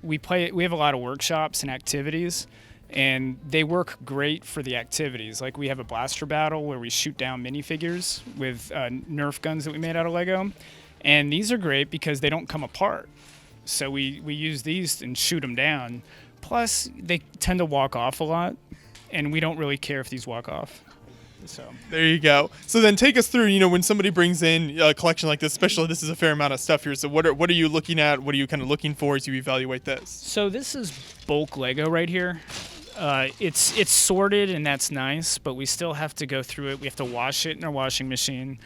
we have a lot of workshops and activities, and they work great for the activities. Like we have a blaster battle where we shoot down minifigures with Nerf guns that we made out of Lego. And these are great because they don't come apart. So we use these and shoot them down. Plus, they tend to walk off a lot, and we don't really care if these walk off. So there you go. So then take us through, when somebody brings in a collection like this, especially this is a fair amount of stuff here. So what are you looking at? What are you kind of looking for as you evaluate this? So this is bulk Lego right here. It's sorted, and that's nice, but we still have to go through it. We have to wash it in our washing machine.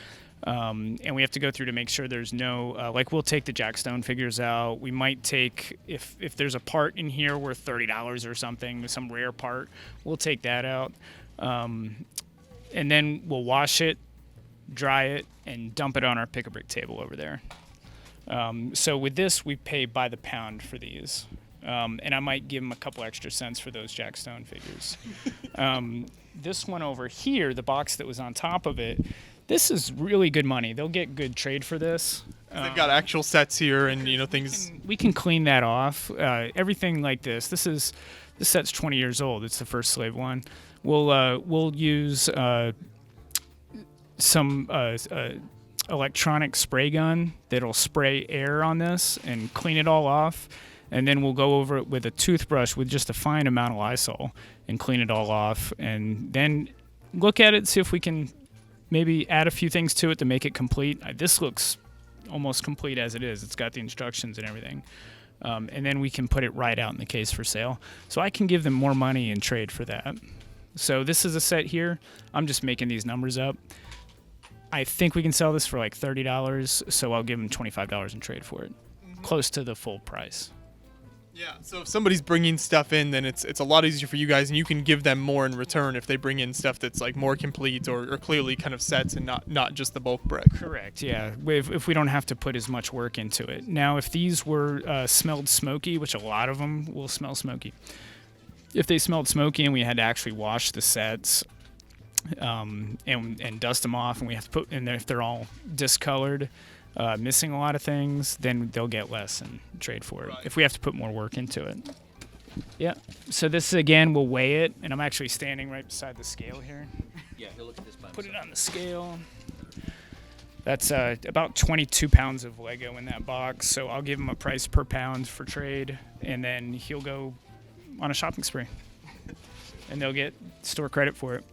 And we have to go through to make sure there's no, we'll take the Jack Stone figures out. We might take, if there's a part in here worth $30 or something, some rare part, we'll take that out. And then we'll wash it, dry it, and dump it on our pick-a-brick table over there. So with this, we pay by the pound for these. And I might give them a couple extra cents for those Jack Stone figures. This one over here, the box that was on top of it, this is really good money. They'll get good trade for this. They've got actual sets here and things. We can clean that off. Everything like this. This set's 20 years old. It's the first Slave one. We'll use some electronic spray gun that'll spray air on this and clean it all off. And then we'll go over it with a toothbrush with just a fine amount of Lysol and clean it all off. And then look at it, see if we can maybe add a few things to it to make it complete. This looks almost complete as it is. It's got the instructions and everything. And then we can put it right out in the case for sale. So I can give them more money in trade for that. So this is a set here. I'm just making these numbers up. I think we can sell this for like $30, so I'll give them $25 in trade for it. Close to the full price. Yeah, so if somebody's bringing stuff in, then it's a lot easier for you guys, and you can give them more in return if they bring in stuff that's like more complete or clearly kind of sets and not just the bulk brick. Correct, yeah, if we don't have to put as much work into it. Now, if these were smelled smoky, which a lot of them will smell smoky, if they smelled smoky and we had to actually wash the sets and dust them off, and we have to put in there, if they're all discolored, missing a lot of things, then they'll get less in trade for it. Right. If we have to put more work into it. Yeah. So this again, we'll weigh it, and I'm actually standing right beside the scale here. Yeah, he'll look at this by Put it on the scale. That's about 22 pounds of Lego in that box. So I'll give him a price per pound for trade, and then he'll go on a shopping spree, and they'll get store credit for it.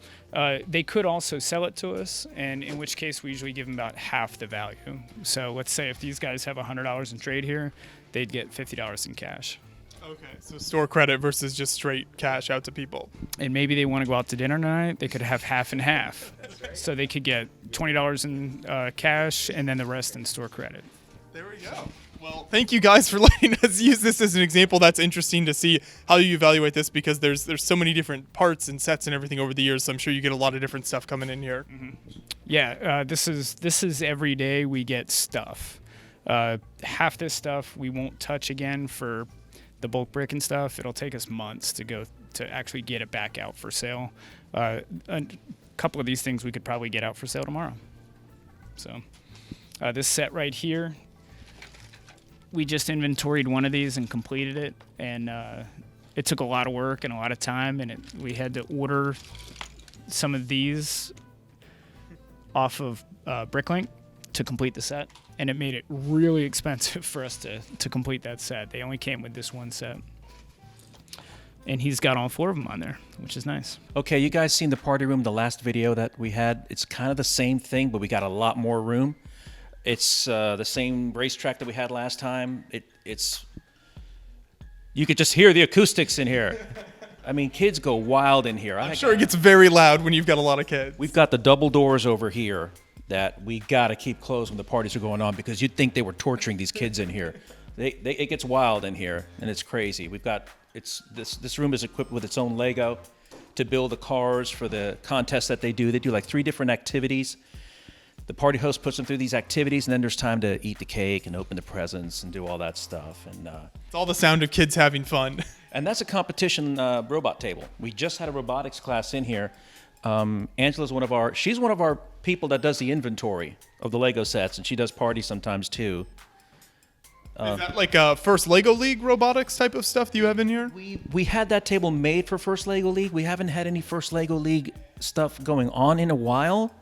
They could also sell it to us, and in which case we usually give them about half the value. So let's say if these guys have $100 in trade here, they'd get $50 in cash. Okay, so store credit versus just straight cash out to people. And maybe they want to go out to dinner tonight, they could have half and half. So they could get $20 in cash and then the rest in store credit. There we go. Well, thank you guys for letting us use this as an example. That's interesting to see how you evaluate this, because there's so many different parts and sets and everything over the years. So I'm sure you get a lot of different stuff coming in here. Mm-hmm. Yeah, this is every day we get stuff. Half this stuff we won't touch again for the bulk brick and stuff. It'll take us months to actually get it back out for sale. A couple of these things we could probably get out for sale tomorrow. So this set right here, we just inventoried one of these and completed it, and it took a lot of work and a lot of time, and we had to order some of these off of Bricklink to complete the set, and it made it really expensive for us to complete that set. They only came with this one set, and he's got all 4 of them on there, which is nice. Okay, you guys seen the party room, the last video that we had? It's kind of the same thing, but we got a lot more room. It's the same racetrack that we had last time. It's you could just hear the acoustics in here. I mean, kids go wild in here. I'm sure it gets very loud when you've got a lot of kids. We've got the double doors over here that we got to keep closed when the parties are going on, because you'd think they were torturing these kids in here. It gets wild in here, and it's crazy. This room is equipped with its own Lego to build the cars for the contests that they do. They do like 3 different activities. The party host puts them through these activities, and then there's time to eat the cake and open the presents and do all that stuff. And it's all the sound of kids having fun. And that's a competition robot table. We just had a robotics class in here. Angela's one of our people that does the inventory of the Lego sets, and she does parties sometimes too. Is that like a First Lego League robotics type of stuff that you have in here? We had that table made for First Lego League. We haven't had any First Lego League stuff going on in a while.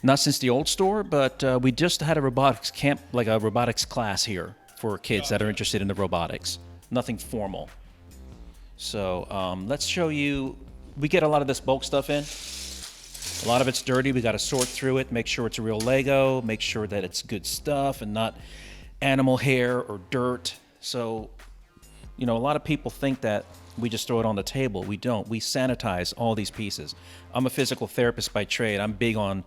Not since the old store, but we just had a robotics camp, like a robotics class here for kids that are interested in the robotics. Nothing formal. So let's show you. We get a lot of this bulk stuff in. A lot of it's dirty. We got to sort through it, make sure it's a real Lego, make sure that it's good stuff and not animal hair or dirt. So, a lot of people think that we just throw it on the table. We don't. We sanitize all these pieces. I'm a physical therapist by trade. I'm big on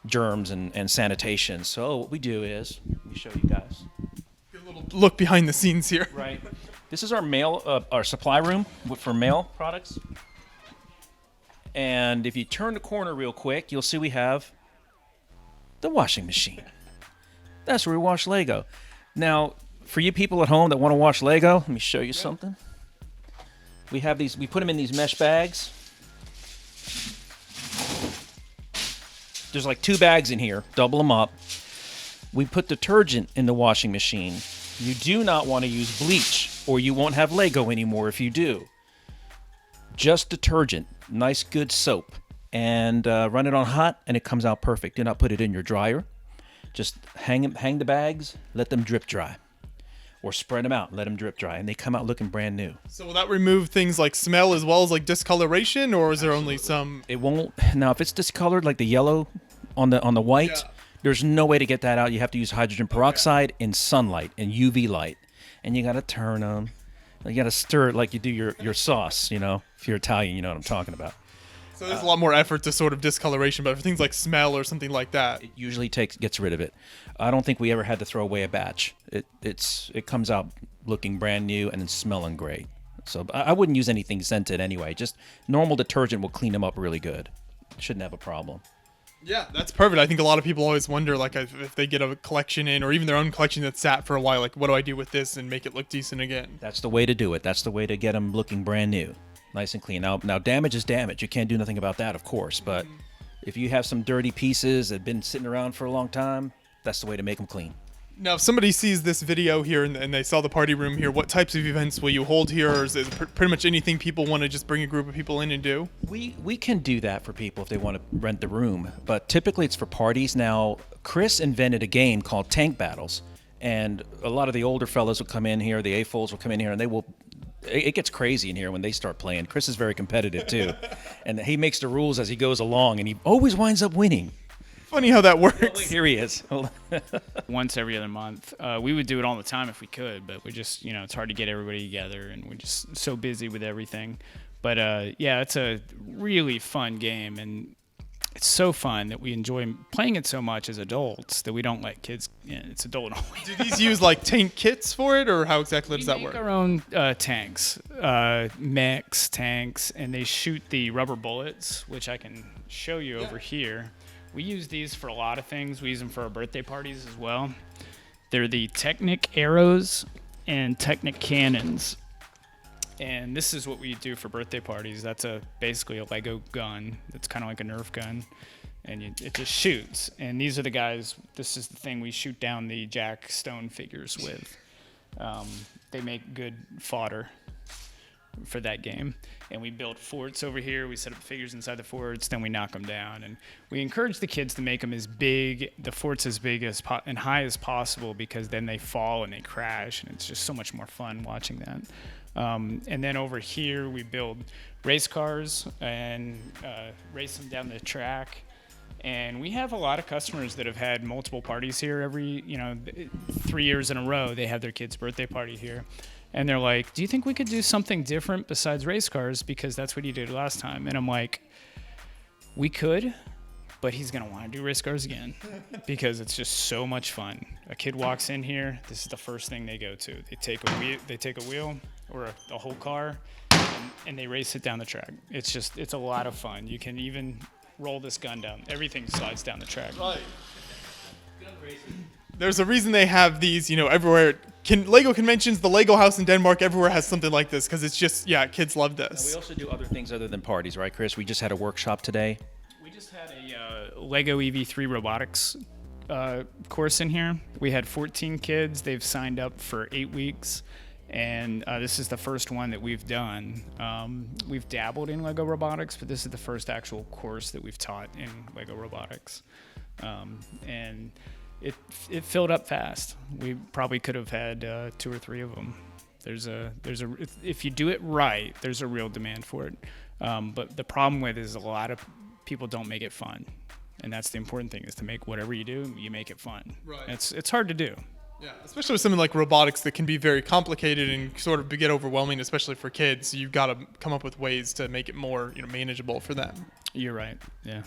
germs and sanitation. So what we do is, let me show you guys. Get a little look behind the scenes here. Right. This is our supply room for mail products. And if you turn the corner real quick, you'll see we have the washing machine. That's where we wash Lego. Now, for you people at home that want to wash Lego, let me show you something. We have these, we put them in these mesh bags. There's like 2 bags in here, double them up. We put detergent in the washing machine. You do not want to use bleach, or you won't have Lego anymore if you do. Just detergent, nice good soap, and run it on hot, and it comes out perfect. Do not put it in your dryer. Just hang the bags, let them drip dry. Or spread them out, let them drip dry, and they come out looking brand new. So will that remove things like smell as well as like discoloration, or is there only some? It won't. Now, if it's discolored like the yellow on the white, Yeah. there's no way to get that out. You have to use hydrogen peroxide in sunlight and UV light, and you got to turn them. You got to stir it like you do your sauce. You know, if you're Italian, you know what I'm talking about. So there's a lot more effort to sort of discoloration, but for things like smell or something like that. It usually gets rid of it. I don't think we ever had to throw away a batch. It comes out looking brand new and then smelling great. So I wouldn't use anything scented anyway. Just normal detergent will clean them up really good. Shouldn't have a problem. Yeah, that's perfect. I think a lot of people always wonder, like, if they get a collection in, or even their own collection that's sat for a while, like, what do I do with this and make it look decent again? That's the way to do it. That's the way to get them looking brand new. Nice and clean. Now damage is damage. You can't do nothing about that, of course. But if you have some dirty pieces that have been sitting around for a long time, that's the way to make them clean. Now, if somebody sees this video here and they saw the party room here, what types of events will you hold here, or is it pretty much anything people want to just bring a group of people in and do? We can do that for people if they want to rent the room, but typically it's for parties. Now, Chris invented a game called Tank Battles, and a lot of the older fellows will come in here, the AFOLs will come in here, and it gets crazy in here when they start playing. Chris is very competitive too, and he makes the rules as he goes along, and he always winds up winning. Funny how that works. Here he is. Hold on. Once every other month. We would do it all the time if we could, but we just, it's hard to get everybody together, and we're just so busy with everything. But yeah, it's a really fun game, and it's so fun that we enjoy playing it so much as adults that we don't let kids. It's adult only. Do these use like tank kits for it, or how exactly does that work? We make our own tanks, mechs, tanks, and they shoot the rubber bullets, which I can show you over here. We use these for a lot of things. We use them for our birthday parties as well. They're the Technic arrows and Technic cannons. And this is what we do for birthday parties. That's basically a Lego gun. It's kind of like a Nerf gun. And it just shoots. And these are the guys, this is the thing we shoot down the Jack Stone figures with. They make good fodder for that game. And we build forts over here. We set up figures inside the forts, then we knock them down. And we encourage the kids to make them as big, the forts as big as and high as possible, because then they fall and they crash, and it's just so much more fun watching that. And then over here, we build race cars and race them down the track. And we have a lot of customers that have had multiple parties here every, 3 years in a row. They have their kid's birthday party here. And they're like, do you think we could do something different besides race cars? Because that's what he did last time. And I'm like, we could, but he's going to want to do race cars again because it's just so much fun. A kid walks in here, this is the first thing they go to. They take a wheel or a whole car, and they race it down the track. It's a lot of fun. You can even roll this gun down. Everything slides down the track. Right. There's a reason they have these, everywhere. Lego conventions, the Lego house in Denmark, everywhere has something like this because it's just, kids love this. We also do other things other than parties, right, Chris? We just had a workshop today. We just had a Lego EV3 robotics course in here. We had 14 kids. They've signed up for 8 weeks. And this is the first one that we've done. We've dabbled in Lego robotics, but this is the first actual course that we've taught in Lego robotics. And it filled up fast. We probably could have had 2 or 3 of them. If you do it right, there's a real demand for it. But the problem with it is a lot of people don't make it fun. And that's the important thing, is to make whatever you do, you make it fun. Right. It's hard to do. Yeah, especially with something like robotics that can be very complicated and sort of get overwhelming, especially for kids. You've got to come up with ways to make it more, manageable for them. You're right. Yeah.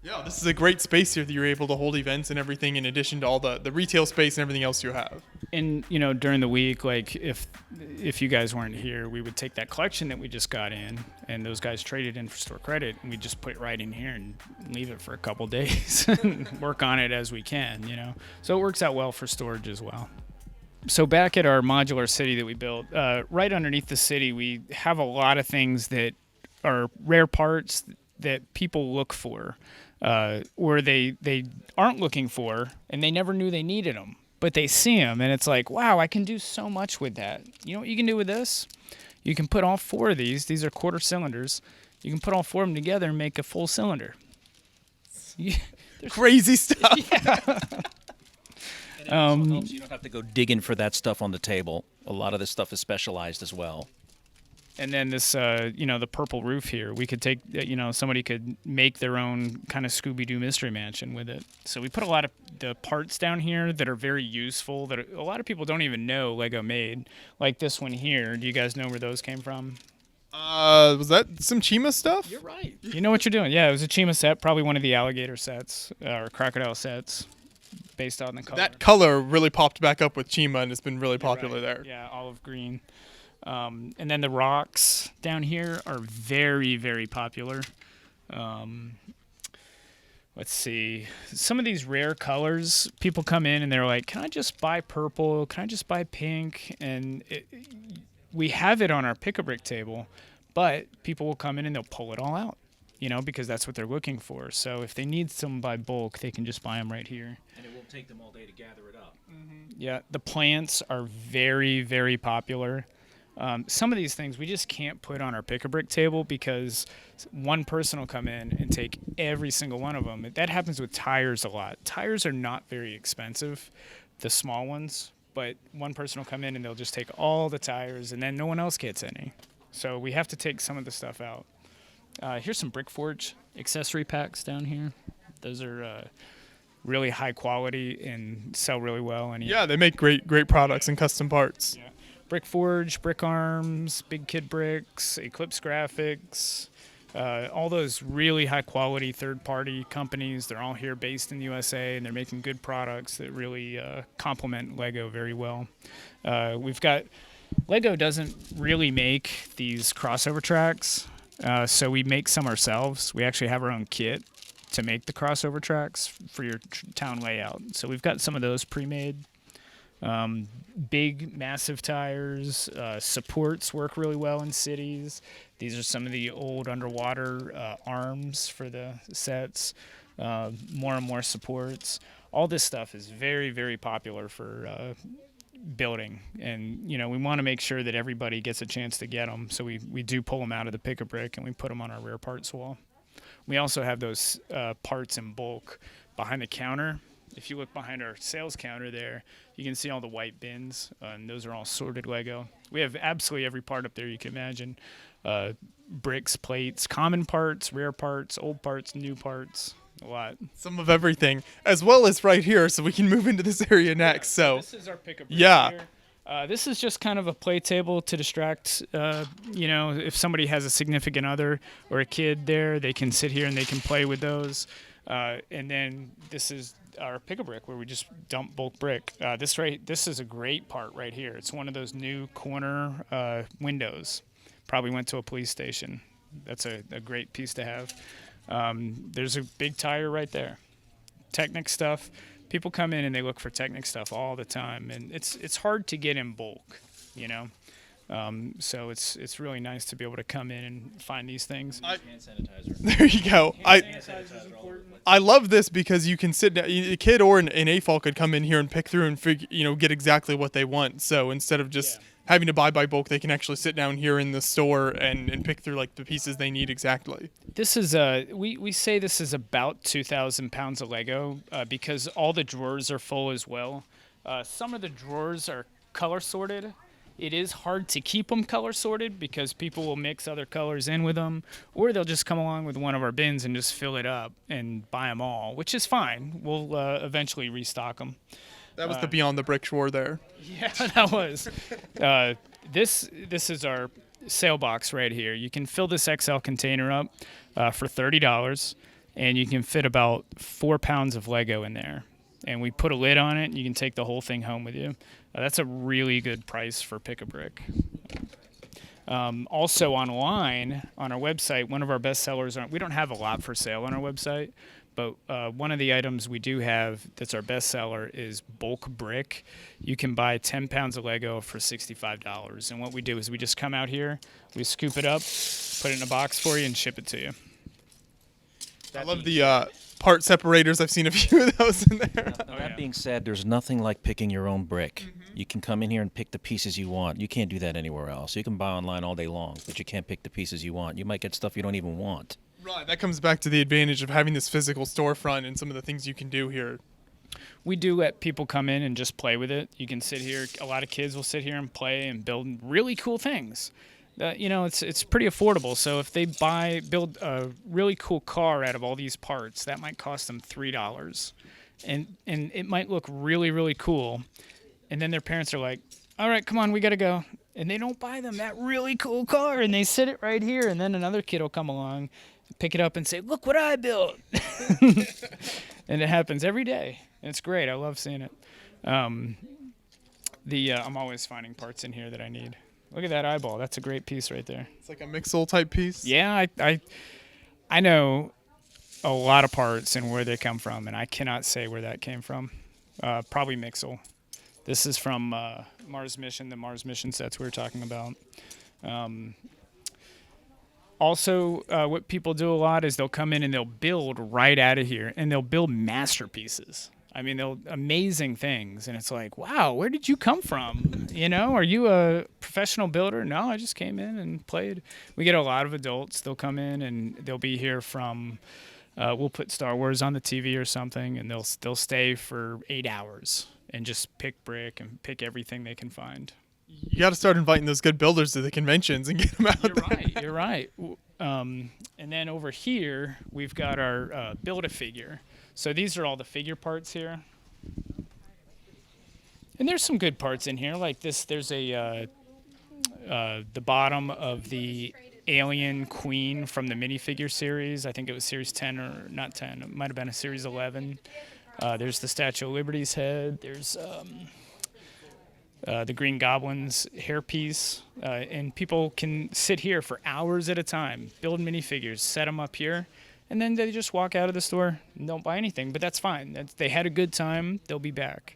Yeah, this is a great space here that you're able to hold events and everything, in addition to all the retail space and everything else you have. And during the week, like if you guys weren't here, we would take that collection that we just got in, and those guys traded in for store credit, and we just put it right in here and leave it for a couple days and work on it as we can. So it works out well for storage as well. So back at our modular city that we built, right underneath the city, we have a lot of things that are rare parts that people look for. Or they aren't looking for, and they never knew they needed them, but they see them, and it's like, wow, I can do so much with that. You know what you can do with this? You can put all 4 of these are quarter cylinders. You can put all 4 of them together and make a full cylinder. Crazy stuff. Yeah. And it also helps you don't have to go digging for that stuff on the table. A lot of this stuff is specialized as well. And then this, the purple roof here, we could take, somebody could make their own kind of Scooby-Doo Mystery Mansion with it. So we put a lot of the parts down here that are very useful that a lot of people don't even know Lego made. Like this one here. Do you guys know where those came from? Was that some Chima stuff? You're right. You know what you're doing. Yeah, it was a Chima set, probably one of the alligator sets or crocodile sets based on the color. That color really popped back up with Chima, and it's been really popular there. Yeah, olive green. And then the rocks down here are very, very popular. Let's see. Some of these rare colors, people come in and they're like, can I just buy purple? Can I just buy pink? And we have it on our pick-a-brick table, but people will come in and they'll pull it all out, because that's what they're looking for. So if they need some by bulk, they can just buy them right here. And it won't take them all day to gather it up. Yeah, the plants are very, very popular. Some of these things we just can't put on our pick-a-brick table because one person will come in and take every single one of them. That happens with tires a lot. Tires are not very expensive, the small ones, but one person will come in and they'll just take all the tires and then no one else gets any. So we have to take some of the stuff out. Here's some Brickforge accessory packs down here. Those are really high quality and sell really well. And Yeah, they make great products and custom parts. Yeah. Brickforge, Brick Arms, Big Kid Bricks, Eclipse Graphics, all those really high-quality third-party companies. They're all here based in the USA, and they're making good products that really complement Lego very well. Lego doesn't really make these crossover tracks, so we make some ourselves. We actually have our own kit to make the crossover tracks for your town layout. So we've got some of those pre-made. Big, massive tires, supports work really well in cities. These are some of the old underwater arms for the sets, more and more supports. All this stuff is very, very popular for building. And, we want to make sure that everybody gets a chance to get them. So we do pull them out of the pick-a-brick and we put them on our rare parts wall. We also have those parts in bulk behind the counter. If you look behind our sales counter there, you can see all the white bins, and those are all sorted Lego. We have absolutely every part up there you can imagine. Bricks, plates, common parts, rare parts, old parts, new parts, a lot. Some of everything, as well as right here, so we can move into this area next. So this is our pick-a-brick here. This is just kind of a play table to distract, if somebody has a significant other or a kid there, they can sit here and they can play with those. And then this is our pick-a-brick where we just dump bulk brick. This is a great part right here. It's one of those new corner windows. Probably went to a police station. That's a great piece to have. There's a big tire right there. Technic stuff. People come in and they look for Technic stuff all the time, and it's hard to get in bulk, So it's really nice to be able to come in and find these things. Hand sanitizer. There you go. I love this because you can sit down. A kid or an AFOL could come in here and pick through and get exactly what they want. So instead of just having to buy by bulk, they can actually sit down here in the store and pick through like the pieces they need exactly. This is we say this is about 2,000 pounds of Lego because all the drawers are full as well. Some of the drawers are color sorted. It is hard to keep them color sorted because people will mix other colors in with them, or they'll just come along with one of our bins and just fill it up and buy them all, which is fine. We'll eventually restock them. That was the Beyond the Brick drawer there. Yeah, that was. This is our sale box right here. You can fill this XL container up for $30, and you can fit about 4 pounds of Lego in there. And we put a lid on it, and you can take the whole thing home with you. That's a really good price for pick-a-brick. Also online, on our website, one of our best sellers, we don't have a lot for sale on our website, but one of the items we do have that's our best seller is bulk brick. You can buy 10 pounds of Lego for $65. And what we do is we just come out here, we scoop it up, put it in a box for you, and ship it to you. I love the part separators. I've seen a few of those in there. Now, that being said, there's nothing like picking your own brick. You can come in here and pick the pieces you want. You can't do that anywhere else. You can buy online all day long, but you can't pick the pieces you want. You might get stuff you don't even want. Right, that comes back to the advantage of having this physical storefront and some of the things you can do here. We do let people come in and just play with it. You can sit here. A lot of kids will sit here and play and build really cool things. It's pretty affordable. So if they build a really cool car out of all these parts, that might cost them $3, and it might look really, really cool. And then their parents are like, "All right, come on, we gotta go." And they don't buy them that really cool car, and they sit it right here. And then another kid will come along, pick it up, and say, "Look what I built." And it happens every day. It's great. I love seeing it. I'm always finding parts in here that I need. Look at that eyeball. That's a great piece right there. It's like a Mixel type piece. Yeah, I know a lot of parts and where they come from, and I cannot say where that came from. Probably Mixel. This is from Mars Mission, the Mars Mission sets we were talking about. Also, what people do a lot is they'll come in and they'll build right out of here, and they'll build masterpieces. I mean, amazing things, and it's like, wow, where did you come from? Are you a professional builder? No, I just came in and played. We get a lot of adults. They'll come in and they'll be here from. We'll put Star Wars on the TV or something, and they'll stay for 8 hours and just pick brick and pick everything they can find. You got to start inviting those good builders to the conventions and get them out there. You're right. And then over here, we've got our Build-A-Figure. So these are all the figure parts here. And there's some good parts in here. Like this, there's the bottom of the Alien Queen from the minifigure series. I think it was series 10 or not 10. It might have been a series 11. There's the Statue of Liberty's head. There's the Green Goblin's hairpiece. And people can sit here for hours at a time, build minifigures, set them up here, and then they just walk out of the store and don't buy anything. But that's fine. They had a good time. They'll be back.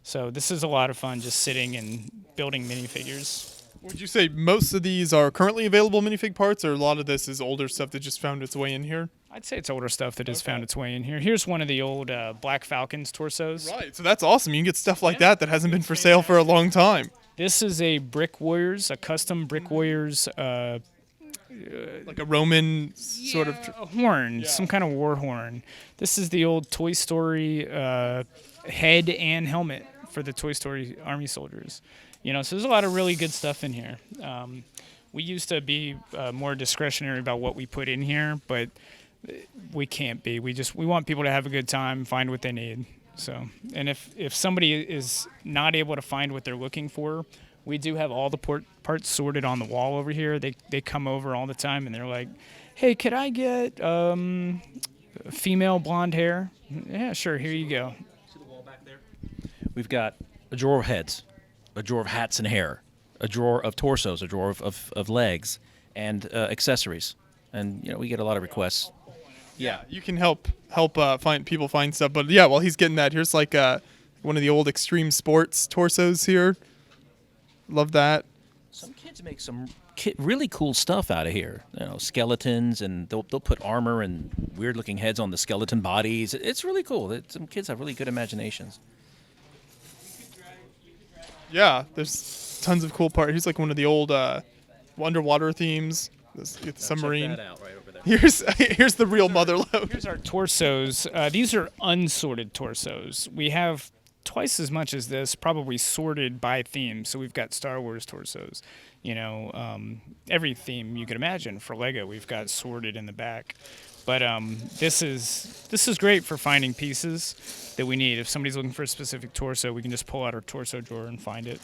So this is a lot of fun, just sitting and building minifigures. Would you say most of these are currently available minifig parts, or a lot of this is older stuff that just found its way in here? I'd say it's older stuff that has found its way in here. Here's one of the old Black Falcon's torsos. Right, so that's awesome. You can get stuff like that hasn't been for sale for a long time. This is a Brick Warriors, a custom Brick Warriors. Like a Roman sort of... A horn, some kind of war horn. This is the old Toy Story head and helmet for the Toy Story Army soldiers. So there's a lot of really good stuff in here. We used to be more discretionary about what we put in here, but we can't be. We want people to have a good time, find what they need. So, and if somebody is not able to find what they're looking for, we do have all the parts sorted on the wall over here. They come over all the time and they're like, "Hey, could I get female blonde hair?" Yeah, sure. Here you go. See the wall back there? We've got a drawer of heads, a drawer of hats and hair, a drawer of torsos, a drawer of legs, and accessories. And we get a lot of requests. Yeah, you can help find people find stuff. But yeah, while he's getting that, here's like one of the old Extreme Sports torsos here. Love that. Some kids make some really cool stuff out of here. Skeletons, and they'll put armor and weird-looking heads on the skeleton bodies. It's really cool. Some kids have really good imaginations. Yeah, there's tons of cool parts. Here's like one of the old underwater themes. The submarine. Check that out right over there. Here's the real Motherlode. Here's our torsos. These are unsorted torsos. We have twice as much as this, probably sorted by theme. So we've got Star Wars torsos. Every theme you could imagine for Lego, we've got sorted in the back. But this is great for finding pieces that we need. If somebody's looking for a specific torso, we can just pull out our torso drawer and find it.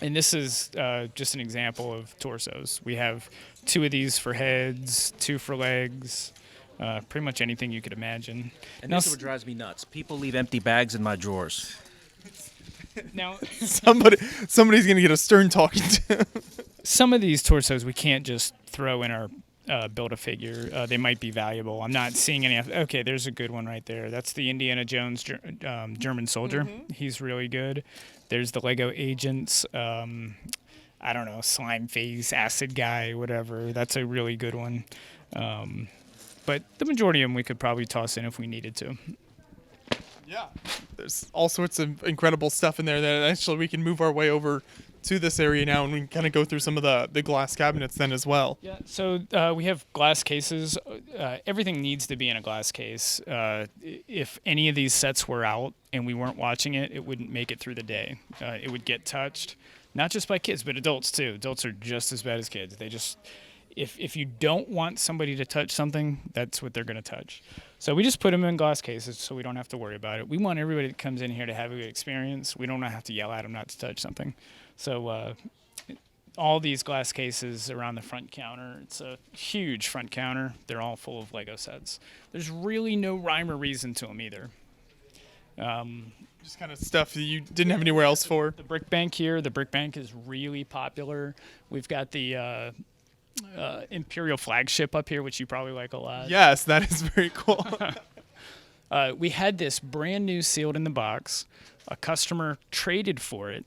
And this is just an example of torsos. We have 2 of these for heads, 2 for legs, pretty much anything you could imagine. And this is what drives me nuts. People leave empty bags in my drawers. Now, somebody's gonna get a stern talking to. Some of these torsos we can't just throw in our Build-A-Figure. They might be valuable. I'm not seeing any. Okay, there's a good one right there. That's the Indiana Jones German soldier. Mm-hmm. He's really good. There's the Lego Agents. I don't know, slime face, acid guy, whatever. That's a really good one. But the majority of them we could probably toss in if we needed to. Yeah, there's all sorts of incredible stuff in there that actually we can move our way over to this area now, and we can kind of go through some of the glass cabinets then as well. Yeah, so we have glass cases. Everything needs to be in a glass case. If any of these sets were out and we weren't watching it, it wouldn't make it through the day. It would get touched, not just by kids, but adults too. Adults are just as bad as kids. They just, if you don't want somebody to touch something, that's what they're going to touch. So we just put them in glass cases so we don't have to worry about it. We want everybody that comes in here to have a good experience. We don't have to yell at them not to touch something. So all these glass cases around the front counter, it's a huge front counter. They're all full of Lego sets. There's really no rhyme or reason to them either. Just kind of stuff that you didn't have anywhere else for. The brick bank here, the brick bank is really popular. We've got the Imperial flagship up here, which you probably like a lot. Yes, that is very cool. We had this brand new sealed in the box. A customer traded for it,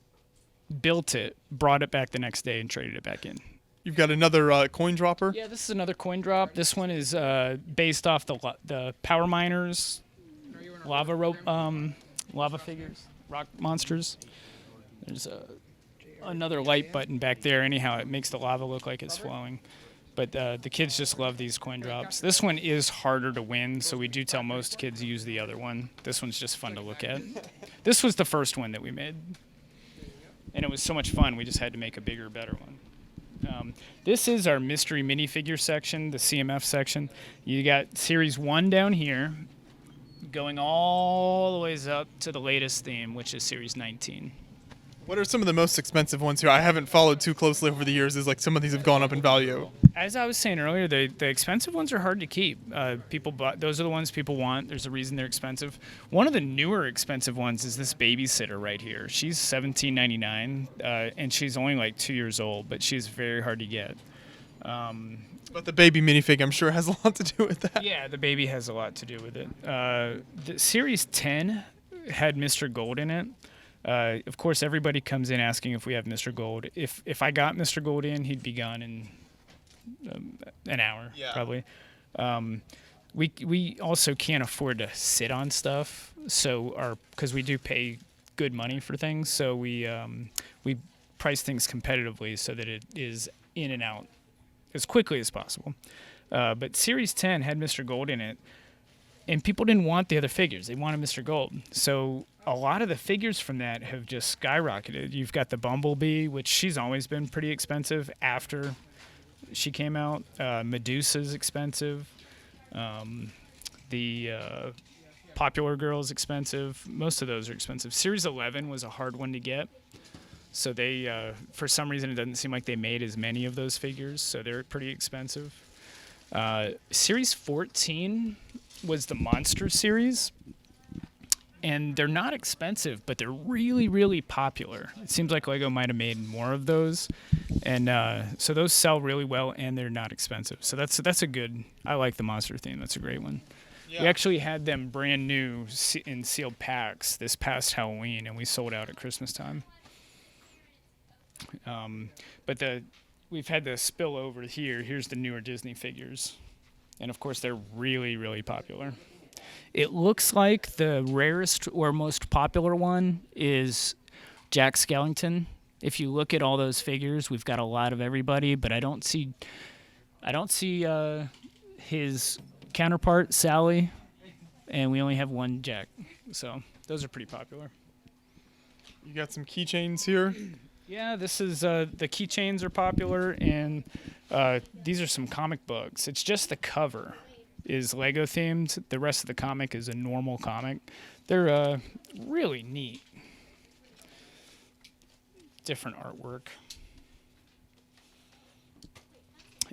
built it, brought it back the next day, and traded it back in. You've got another coin dropper. Yeah, this is another coin drop. This one is based off the Power Miners, lava figures, rock monsters. There's another light button back there. Anyhow, it makes the lava look like it's flowing. But the kids just love these coin drops. This one is harder to win, so we do tell most kids use the other one. This one's just fun to look at. This was the first one that we made. And it was so much fun, we just had to make a bigger, better one. This is our mystery minifigure section, the CMF section. You got Series 1 down here, going all the ways up to the latest theme, which is Series 19. What are some of the most expensive ones here? I haven't followed too closely over the years. Is like some of these have gone up in value. As I was saying earlier, the expensive ones are hard to keep. Those are the ones people want. There's a reason they're expensive. One of the newer expensive ones is this babysitter right here. She's $17.99, and she's only like 2 years old, but she's very hard to get. But the baby minifig, I'm sure, has a lot to do with that. Yeah, the baby has a lot to do with it. The Series 10 had Mr. Gold in it. Of course, everybody comes in asking if we have Mr. Gold. If I got Mr. Gold in, he'd be gone in an hour, probably. We also can't afford to sit on stuff, because we do pay good money for things. So we price things competitively so that it is in and out as quickly as possible. But Series 10 had Mr. Gold in it, and people didn't want the other figures. They wanted Mr. Gold. So a lot of the figures from that have just skyrocketed. You've got the Bumblebee, which she's always been pretty expensive after she came out. Medusa's expensive. The Popular Girl's expensive. Most of those are expensive. Series 11 was a hard one to get. So they, for some reason, it doesn't seem like they made as many of those figures, so they're pretty expensive. Series 14 was the Monster series. And they're not expensive, but they're really, really popular. It seems like Lego might have made more of those. And so those sell really well, and they're not expensive. So that's a good, I like the monster theme. That's a great one. Yeah. We actually had them brand new in sealed packs this past Halloween, and we sold out at Christmas time. But we've had the spill over here. Here's the newer Disney figures. And, of course, they're really, really popular. It looks like the rarest or most popular one is Jack Skellington. If you look at all those figures, we've got a lot of everybody, but I don't see his counterpart, Sally, and we only have one Jack. So those are pretty popular. You got some keychains here. Yeah, this is the keychains are popular, and these are some comic books. It's just the cover is Lego themed. The rest of the comic is a normal comic. They're really neat. Different artwork.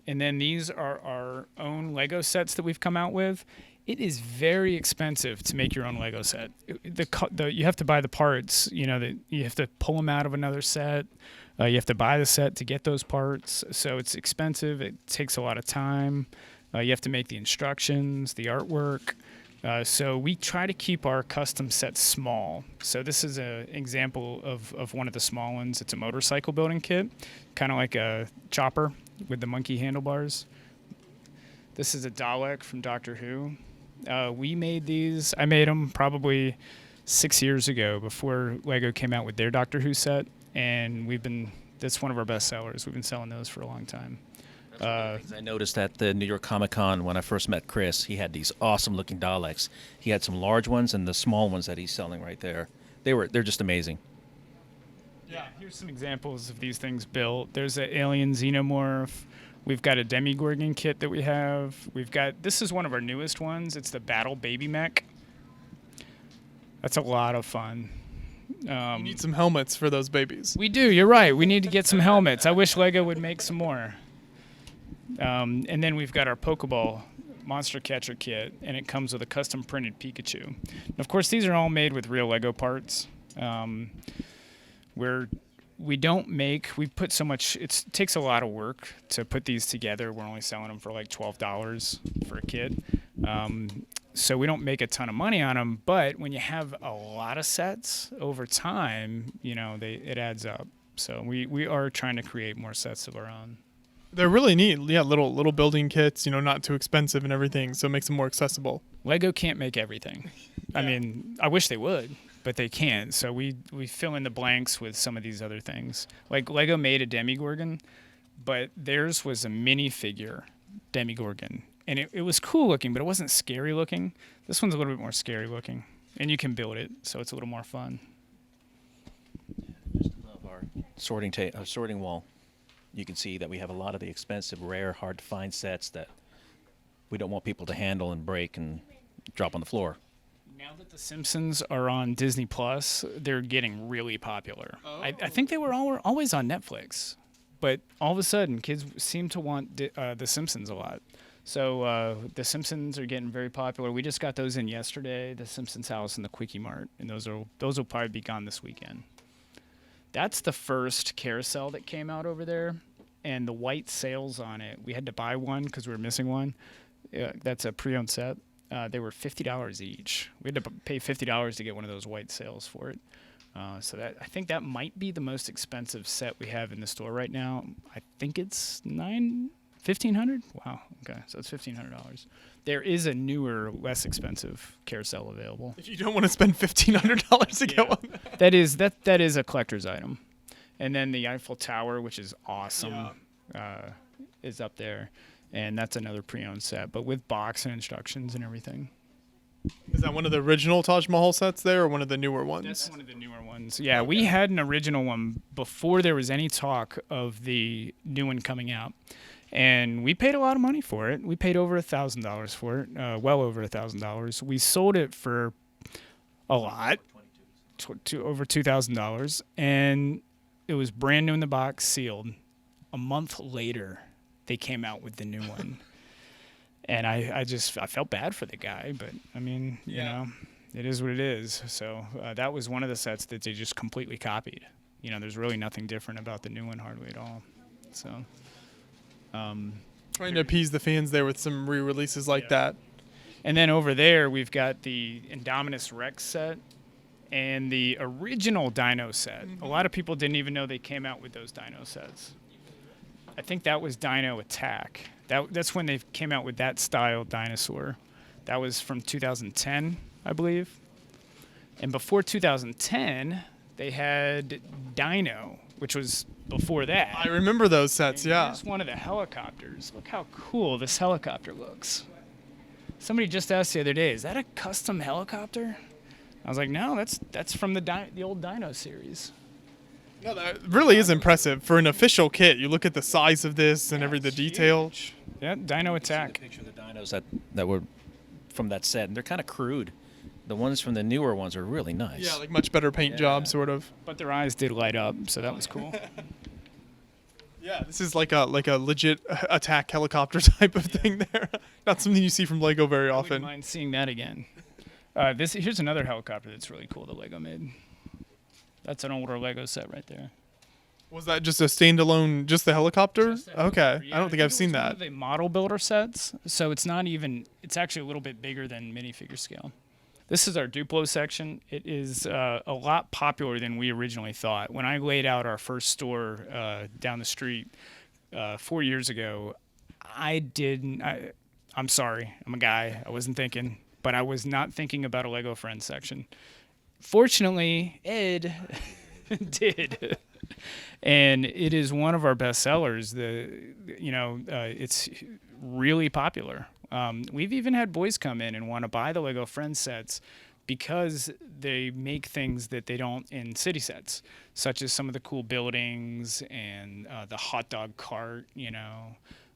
And then these are our own Lego sets that we've come out with. It is very expensive to make your own Lego set. You have to buy the parts, that you have to pull them out of another set. You have to buy the set to get those parts. So it's expensive. It takes a lot of time. You have to make the instructions, the artwork. So we try to keep our custom sets small. So this is an example of one of the small ones. It's a motorcycle building kit, kind of like a chopper with the monkey handlebars. This is a Dalek from Doctor Who. We made these. I made them probably 6 years ago before Lego came out with their Doctor Who set. and that's one of our best sellers. We've been selling those for a long time. Things I noticed at the New York Comic Con when I first met Chris, he had these awesome looking Daleks. He had some large ones and the small ones that he's selling right there. They're just amazing. Yeah, here's some examples of these things built. There's an alien xenomorph. We've got a Demigorgon kit that we have. This is one of our newest ones. It's the Battle Baby Mech. That's a lot of fun. You need some helmets for those babies. We do, you're right. We need to get some helmets. I wish Lego would make some more. And then we've got our Pokeball monster catcher kit, and it comes with a custom printed Pikachu. And of course, these are all made with real Lego parts. We put so much, it takes a lot of work to put these together. We're only selling them for like $12 for a kit. So we don't make a ton of money on them, but when you have a lot of sets over time, it adds up. So we are trying to create more sets of our own. They're really neat. Yeah, little building kits, not too expensive and everything, so it makes them more accessible. Lego can't make everything. Yeah. I mean, I wish they would, but they can't. So we fill in the blanks with some of these other things. Like Lego made a Demigorgon, but theirs was a minifigure Demigorgon. And it was cool looking, but it wasn't scary looking. This one's a little bit more scary looking. And you can build it, so it's a little more fun. Just above our sorting wall, you can see that we have a lot of the expensive, rare, hard-to-find sets that we don't want people to handle and break and drop on the floor. Now that The Simpsons are on Disney Plus, they're getting really popular. Oh. I think they were always on Netflix, but all of a sudden, kids seem to want The Simpsons a lot. So The Simpsons are getting very popular. We just got those in yesterday, The Simpsons House and the Quickie Mart, and those will probably be gone this weekend. That's the first carousel that came out over there, and the white sails on it, we had to buy one because we were missing one. That's a pre-owned set. They were $50 each. We had to pay $50 to get one of those white sails for it. So I think that might be the most expensive set we have in the store right now. I think it's $1,500? Wow, okay, so it's $1,500. There is a newer, less expensive carousel available. If you don't want to spend $1,500 to get one. That is a collector's item. And then the Eiffel Tower, which is awesome, is up there. And that's another pre-owned set, but with box and instructions and everything. Is that one of the original Taj Mahal sets there, or one of the newer ones? That's one of the newer ones. Yeah, okay. We had an original one before there was any talk of the new one coming out. And we paid a lot of money for it. We paid over $1,000 for it, well over $1,000. We sold it for a lot, over $2,000, and it was brand new in the box, sealed. A month later, they came out with the new one, and I felt bad for the guy, but I mean, it is what it is. So that was one of the sets that they just completely copied. There's really nothing different about the new one hardly at all. So. Trying to appease the fans there with some re-releases like that. And then over there, we've got the Indominus Rex set and the original Dino set. Mm-hmm. A lot of people didn't even know they came out with those Dino sets. I think that was Dino Attack. That's when they came out with that style dinosaur. That was from 2010, I believe. And before 2010, they had Dino, which was before that. I remember those sets, yeah. Here's one of the helicopters. Look how cool this helicopter looks. Somebody just asked the other day, is that a custom helicopter? I was like, no, that's from the old Dino series. No, that really is impressive. For an official kit, you look at the size of this and the detail. Huge. Yeah, Dino Attack. Picture of the dinos that were from that set, and they're kind of crude. The ones from the newer ones are really nice. Yeah, like much better paint job, sort of. But their eyes did light up, so that was cool. Yeah, this is like a legit attack helicopter type of thing there. Not something you see from Lego very often. I wouldn't mind seeing that again. Here's another helicopter that's really cool that Lego made. That's an older Lego set right there. Was that just a standalone, just the helicopter? Okay, yeah, I don't think I've seen that. One of the model builder sets, so it's actually a little bit bigger than minifigure scale. This is our Duplo section. It is a lot popular than we originally thought. When I laid out our first store down the street 4 years ago, I'm sorry, I'm a guy, I wasn't thinking, but I was not thinking about a Lego Friends section. Fortunately, Ed did. And it is one of our best sellers. It's really popular. We've even had boys come in and want to buy the Lego Friends sets because they make things that they don't in city sets, such as some of the cool buildings and the hot dog cart,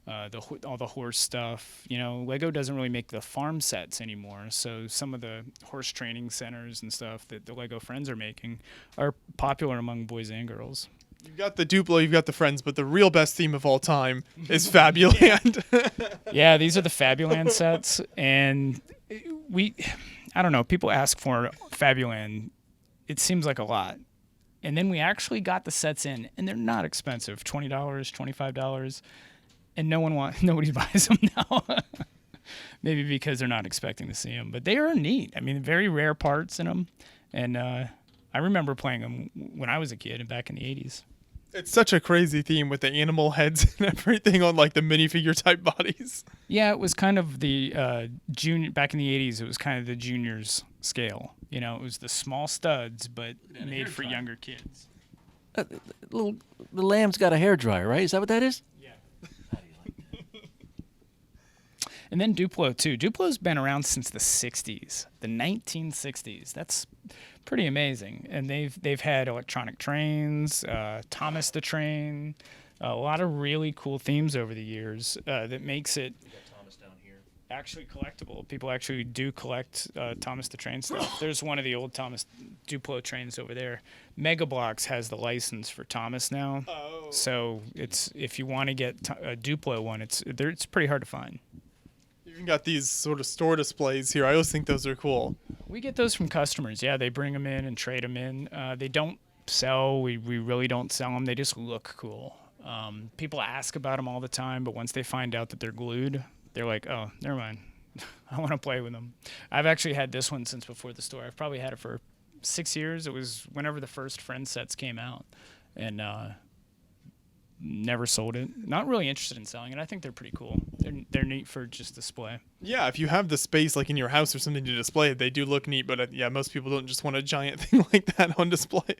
all the horse stuff. Lego doesn't really make the farm sets anymore, so some of the horse training centers and stuff that the Lego Friends are making are popular among boys and girls. You've got the Duplo, you've got the Friends, but the real best theme of all time is Fabuland. Yeah, these are the Fabuland sets, and I don't know, people ask for Fabuland. It seems like a lot. And then we actually got the sets in, and they're not expensive, $20, $25, and nobody buys them now. Maybe because they're not expecting to see them, but they are neat. I mean, very rare parts in them, and I remember playing them when I was a kid and back in the 80s. It's such a crazy theme with the animal heads and everything on like the minifigure type bodies. Yeah, it was kind of the junior back in the 80s. It was kind of the juniors scale. It was the small studs, but made for younger kids. The lamb's got a hairdryer, right? Is that what that is? Yeah. And then Duplo too. Duplo's been around since the 60s, the 1960s. That's pretty amazing. And they've had electronic trains, Thomas the Train, a lot of really cool themes over the years that makes it actually collectible. People actually do collect Thomas the Train stuff. There's one of the old Thomas Duplo trains over there. Mega Bloks has the license for Thomas now. Oh. So if you want to get a Duplo one, it's pretty hard to find. You even got these sort of store displays here. I always think those are cool. We get those from customers. Yeah, they bring them in and trade them in. They don't sell. We really don't sell them. They just look cool. People ask about them all the time, but once they find out that they're glued, they're like, oh, never mind. I want to play with them. I've actually had this one since before the store. I've probably had it for 6 years. It was whenever the first Friends sets came out, and never sold it. Not really interested in selling it. I think they're pretty cool. They're neat for just display. Yeah, if you have the space like in your house or something to display it, they do look neat. But yeah, most people don't just want a giant thing like that on display.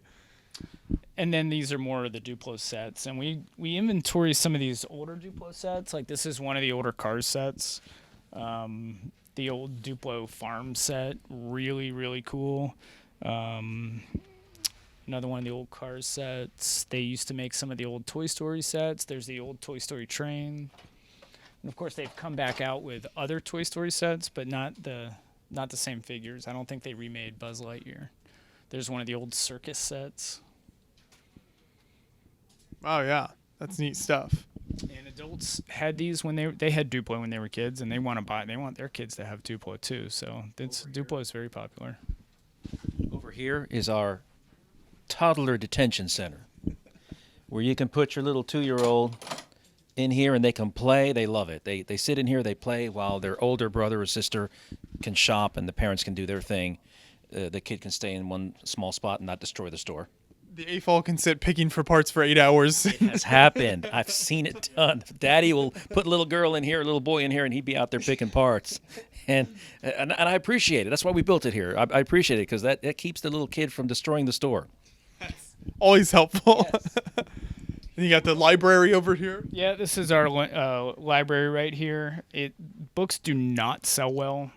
And then these are more of the Duplo sets, and we inventory some of these older Duplo sets. Like this is one of the older Cars sets. The old Duplo farm set, really, really cool. Another one of the old Cars sets. They used to make some of the old Toy Story sets. There's the old Toy Story train. And of course, they've come back out with other Toy Story sets, but not the same figures. I don't think they remade Buzz Lightyear. There's one of the old circus sets. Oh yeah, that's neat stuff. And adults had these when they had Duplo when they were kids, and they want their kids to have Duplo too. So Duplo is very popular. Over here is our toddler detention center, where you can put your little 2-year-old in here and they can play. They love it. They sit in here, they play while their older brother or sister can shop and the parents can do their thing. The kid can stay in one small spot and not destroy the store. The AFOL can sit picking for parts for 8 hours. It has happened. I've seen it done. Daddy will put a little girl in here, a little boy in here, and he'd be out there picking parts. And I appreciate it. That's why we built it here. I appreciate it because that keeps the little kid from destroying the store. Always helpful. Yes. And you got the library over here. Yeah, this is our library right here. Books do not sell well.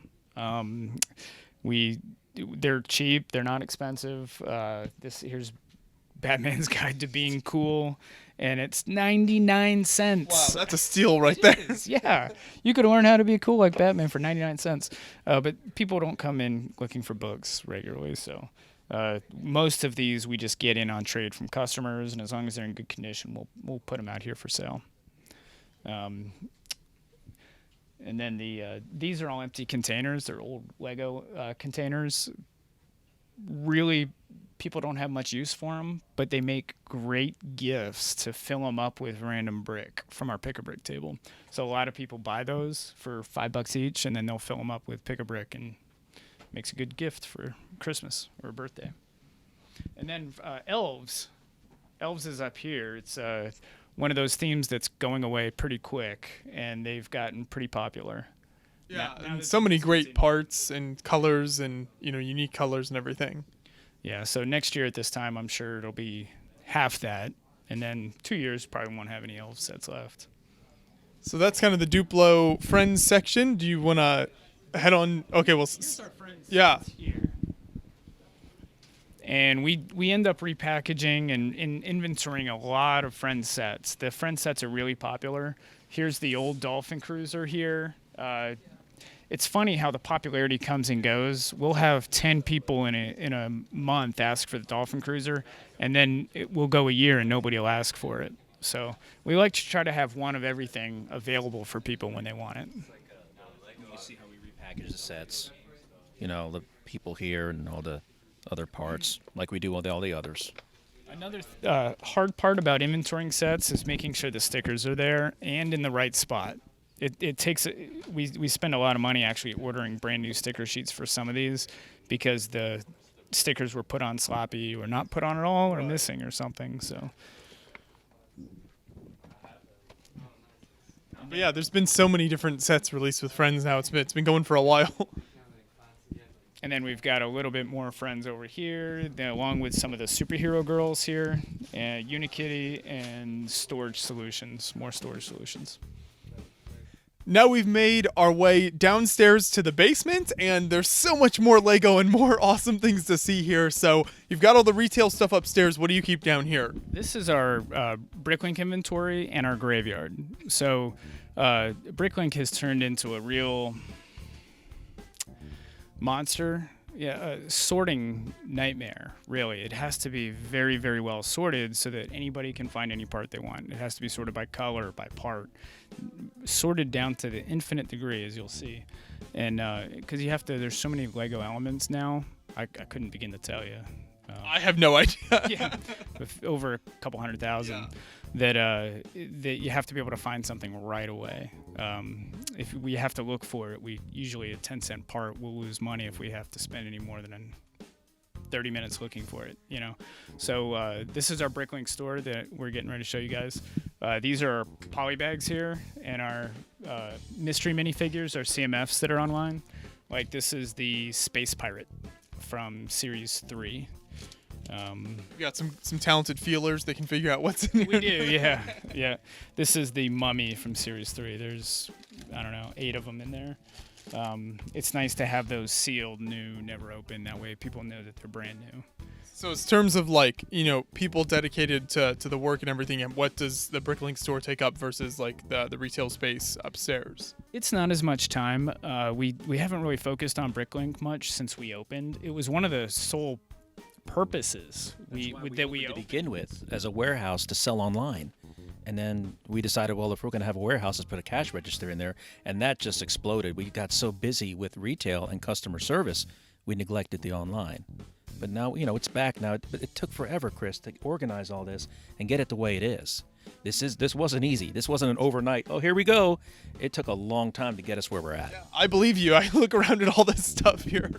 They're cheap. They're not expensive. Here's Batman's Guide to Being Cool, and it's 99 cents. Wow, that's a steal right there. Yeah, you could learn how to be cool like Batman for 99 cents. But people don't come in looking for books regularly, so most of these we just get in on trade from customers, and as long as they're in good condition, we'll put them out here for sale. And then these are all empty containers. They're old Lego containers. Really, people don't have much use for them, but they make great gifts to fill them up with random brick from our Pick-a-Brick table. So a lot of people buy those for $5 each, and then they'll fill them up with Pick-a-Brick, and makes a good gift for Christmas or a birthday. And then elves. Elves is up here. It's one of those themes that's going away pretty quick, and they've gotten pretty popular. Yeah, and so many great parts and colors and unique colors and everything. Yeah, so next year at this time, I'm sure it'll be half that, and then 2 years probably won't have any elf sets left. So that's kind of the Duplo Friends section. Do you want to head on? Okay, well, yeah. Here. And we end up repackaging and inventorying a lot of Friends sets. The Friends sets are really popular. Here's the old Dolphin Cruiser here. It's funny how the popularity comes and goes. We'll have 10 people in a month ask for the Dolphin Cruiser, and then it will go a year and nobody will ask for it. So we like to try to have one of everything available for people when they want it. You see how we repackage the sets. You know, the people here and all the other parts, like we do with all the others. Another hard part about inventorying sets is making sure the stickers are there and in the right spot. It takes we spend a lot of money actually ordering brand new sticker sheets for some of these because the stickers were put on sloppy or not put on at all or missing or something. So. But yeah, there's been so many different sets released with Friends now. It's been going for a while. And then we've got a little bit more Friends over here, along with some of the superhero girls here, and Unikitty and storage solutions, more storage solutions. Now we've made our way downstairs to the basement, and there's so much more Lego and more awesome things to see here. So you've got all the retail stuff upstairs. What do you keep down here? This is our Bricklink inventory and our graveyard. So Bricklink has turned into a real monster. Yeah, sorting nightmare, really. It has to be very, very well sorted so that anybody can find any part they want. It has to be sorted by color, by part, sorted down to the infinite degree, as you'll see. And because you have to, there's so many Lego elements now, I couldn't begin to tell you. I have no idea. Yeah, with over a couple 100,000, that you have to be able to find something right away. If we have to look for it, we usually a 10-cent part. We'll lose money if we have to spend any more than 30 minutes looking for it. You know, so this is our Bricklink store that we're getting ready to show you guys. These are our poly bags here, and our mystery minifigures, our CMFs that are online. Like this is the Space Pirate from Series 3. We got some talented feelers that can figure out what's in here. We do, yeah. This is the Mummy from Series 3. There's, I don't know, 8 of them in there. It's nice to have those sealed, new, never open. That way people know that they're brand new. So in terms of like, you know, people dedicated to the work and everything, and what does the Bricklink store take up versus like the retail space upstairs? It's not as much time. We haven't really focused on Bricklink much since we opened. It was one of the sole purposes we to begin with as a warehouse to sell online, and then we decided, well, if we're going to have a warehouse, let's put a cash register in there, and that just exploded. We got so busy with retail and customer service, we neglected the online. But now, you know, it's back now. But it took forever, Chris, to organize all this and get it the way it is. This wasn't easy. This wasn't an overnight, oh, here we go. It took a long time to get us where we're at. Yeah, I believe you. I look around at all this stuff here.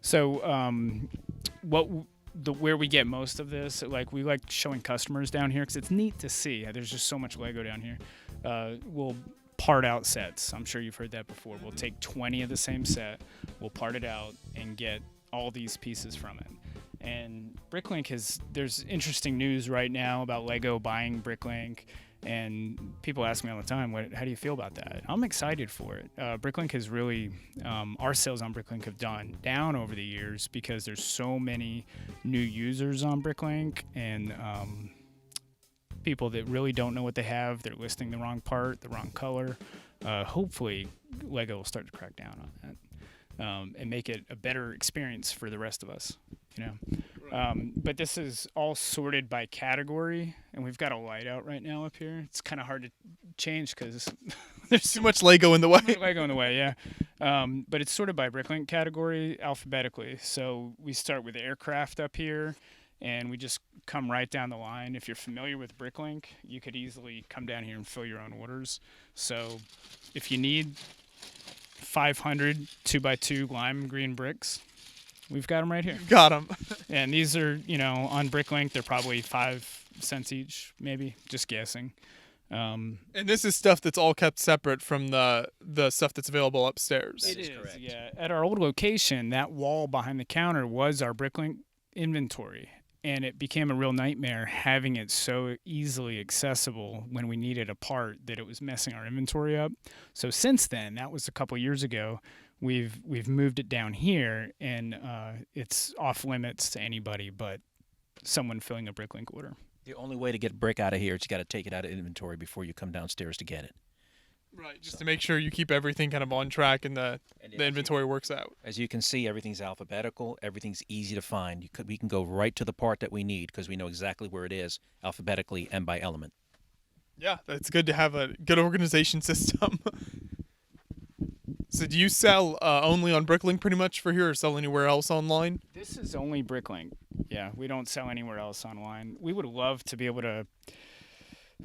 So where we get most of this, like we like showing customers down here because it's neat to see. There's just so much Lego down here. We'll part out sets. I'm sure you've heard that before. We'll take 20 of the same set, we'll part it out and get all these pieces from it. And Bricklink there's interesting news right now about Lego buying Bricklink, and people ask me all the time, how do you feel about that? I'm excited for it. Bricklink has really, our sales on Bricklink have gone down over the years because there's so many new users on Bricklink, and people that really don't know what they have. They're listing the wrong part, the wrong color. Hopefully, Lego will start to crack down on that and make it a better experience for the rest of us. You know, but this is all sorted by category, and we've got a light out right now up here. It's kind of hard to change because there's too much Lego in the way. Lego in the way, yeah. But it's sorted by Bricklink category alphabetically. So we start with aircraft up here, and we just come right down the line. If you're familiar with Bricklink, you could easily come down here and fill your own orders. So if you need 500 2x2 lime green bricks, we've got them right here. Got them. And these are, you know, on Bricklink, they're probably 5 cents each, maybe, just guessing. And this is stuff that's all kept separate from the stuff that's available upstairs. It is, correct. Yeah. At our old location, that wall behind the counter was our Bricklink inventory. and it became a real nightmare having it so easily accessible when we needed a part that it was messing our inventory up. So since then, that was a couple years ago, we've moved it down here, and it's off limits to anybody but someone filling a Bricklink order. The only way to get brick out of here is you got to take it out of inventory before you come downstairs to get it. Right, just to make sure you keep everything kind of on track and the inventory works out. As you can see, everything's alphabetical. Everything's easy to find. We can go right to the part that we need because we know exactly where it is alphabetically and by element. Yeah, it's good to have a good organization system. So do you sell only on Bricklink pretty much for here, or sell anywhere else online? This is only Bricklink. Yeah, we don't sell anywhere else online. We would love to be able to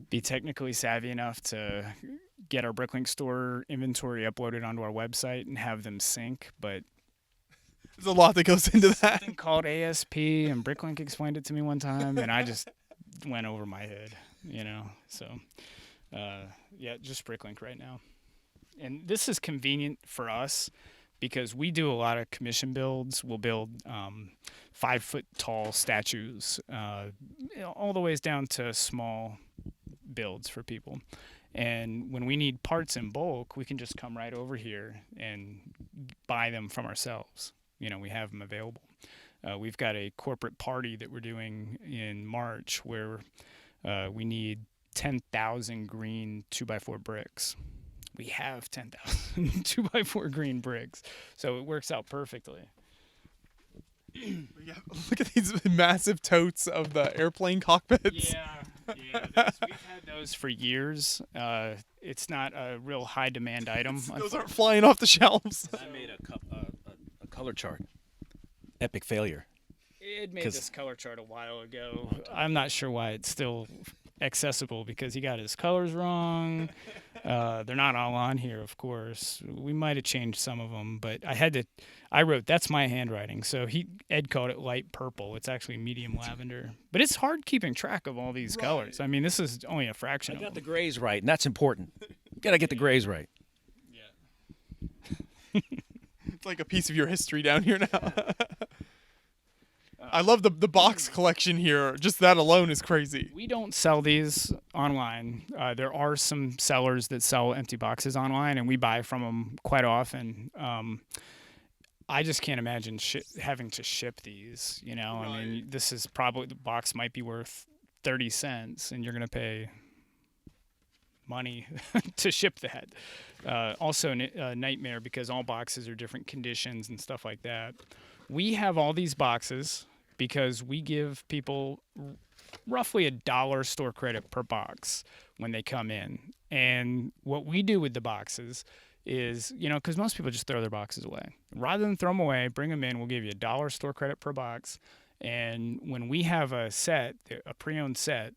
be technically savvy enough to get our Bricklink store inventory uploaded onto our website and have them sync, but there's a lot that goes into that. Something called ASP, and Bricklink explained it to me one time, and I just went over my head, you know. So, yeah, just Bricklink right now. And this is convenient for us because we do a lot of commission builds. We'll build 5-foot-tall statues, all the ways down to small builds for people. And when we need parts in bulk, we can just come right over here and buy them from ourselves. You know, we have them available. We've got a corporate party that we're doing in March where we need 10,000 green 2x4 bricks. We have 10,000 2x4 green bricks, so it works out perfectly. Yeah, look at these massive totes of the airplane cockpits. We've had those for years. It's not a real high demand item. Those aren't flying off the shelves. I made a color chart. Epic failure. It made this color chart a while ago. I'm not sure why it's still accessible because he got his colors wrong. They're not all on here, of course. We might have changed some of them, but I wrote, that's my handwriting. So Ed called it light purple. It's actually medium lavender. But it's hard keeping track of all these colors. I mean, this is only a fraction of them. I got the grays right, and that's important. You got to get the grays right. Yeah. It's like a piece of your history down here now. I love the box collection here. Just that alone is crazy. We don't sell these online. There are some sellers that sell empty boxes online, and we buy from them quite often. I just can't imagine having to ship these. You know, I mean, this is probably, the box might be worth 30 cents, and you're going to pay money to ship that. Also a nightmare because all boxes are different conditions and stuff like that. We have all these boxes because we give people roughly $1 store credit per box when they come in. And what we do with the boxes is, you know, because most people just throw their boxes away. Rather than throw them away, bring them in, we'll give you $1 store credit per box. And when we have a set, a pre-owned set,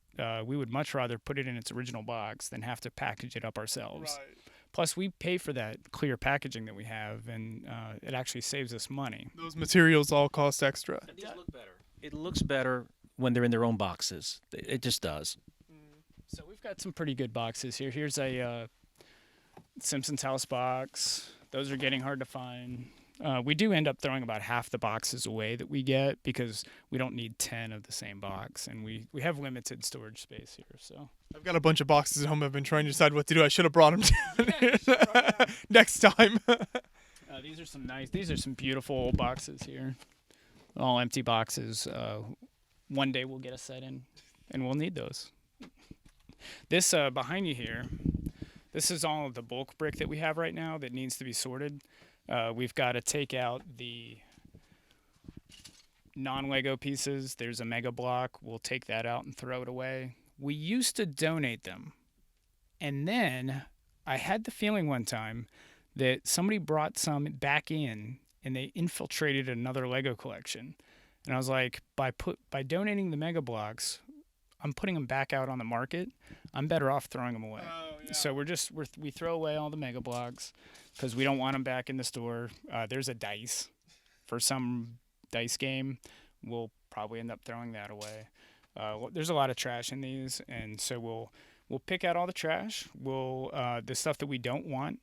we would much rather put it in its original box than have to package it up ourselves. Right. Plus, we pay for that clear packaging that we have, and it actually saves us money. Those materials all cost extra. And these look better. It looks better when they're in their own boxes. It just does. So we've got some pretty good boxes here. Here's a Simpsons House box. Those are getting hard to find. We do end up throwing about half the boxes away that we get because we don't need 10 of the same box, and we have limited storage space here. So I've got a bunch of boxes at home. I've been trying to decide what to do. I should have brought them down next time. These are some beautiful old boxes here. All empty boxes. One day we'll get a set in, and we'll need those. This behind you here, this is all of the bulk brick that we have right now that needs to be sorted. We've got to take out the non-Lego pieces. There's a mega block. We'll take that out and throw it away. We used to donate them. And then I had the feeling one time that somebody brought some back in and they infiltrated another Lego collection. And I was like, by donating the mega blocks, I'm putting them back out on the market. I'm better off throwing them away. Oh, yeah. So we throw away all the mega blocks because we don't want them back in the store. There's a dice for some dice game. We'll probably end up throwing that away. There's a lot of trash in these, and so we'll pick out all the trash. The stuff that we don't want,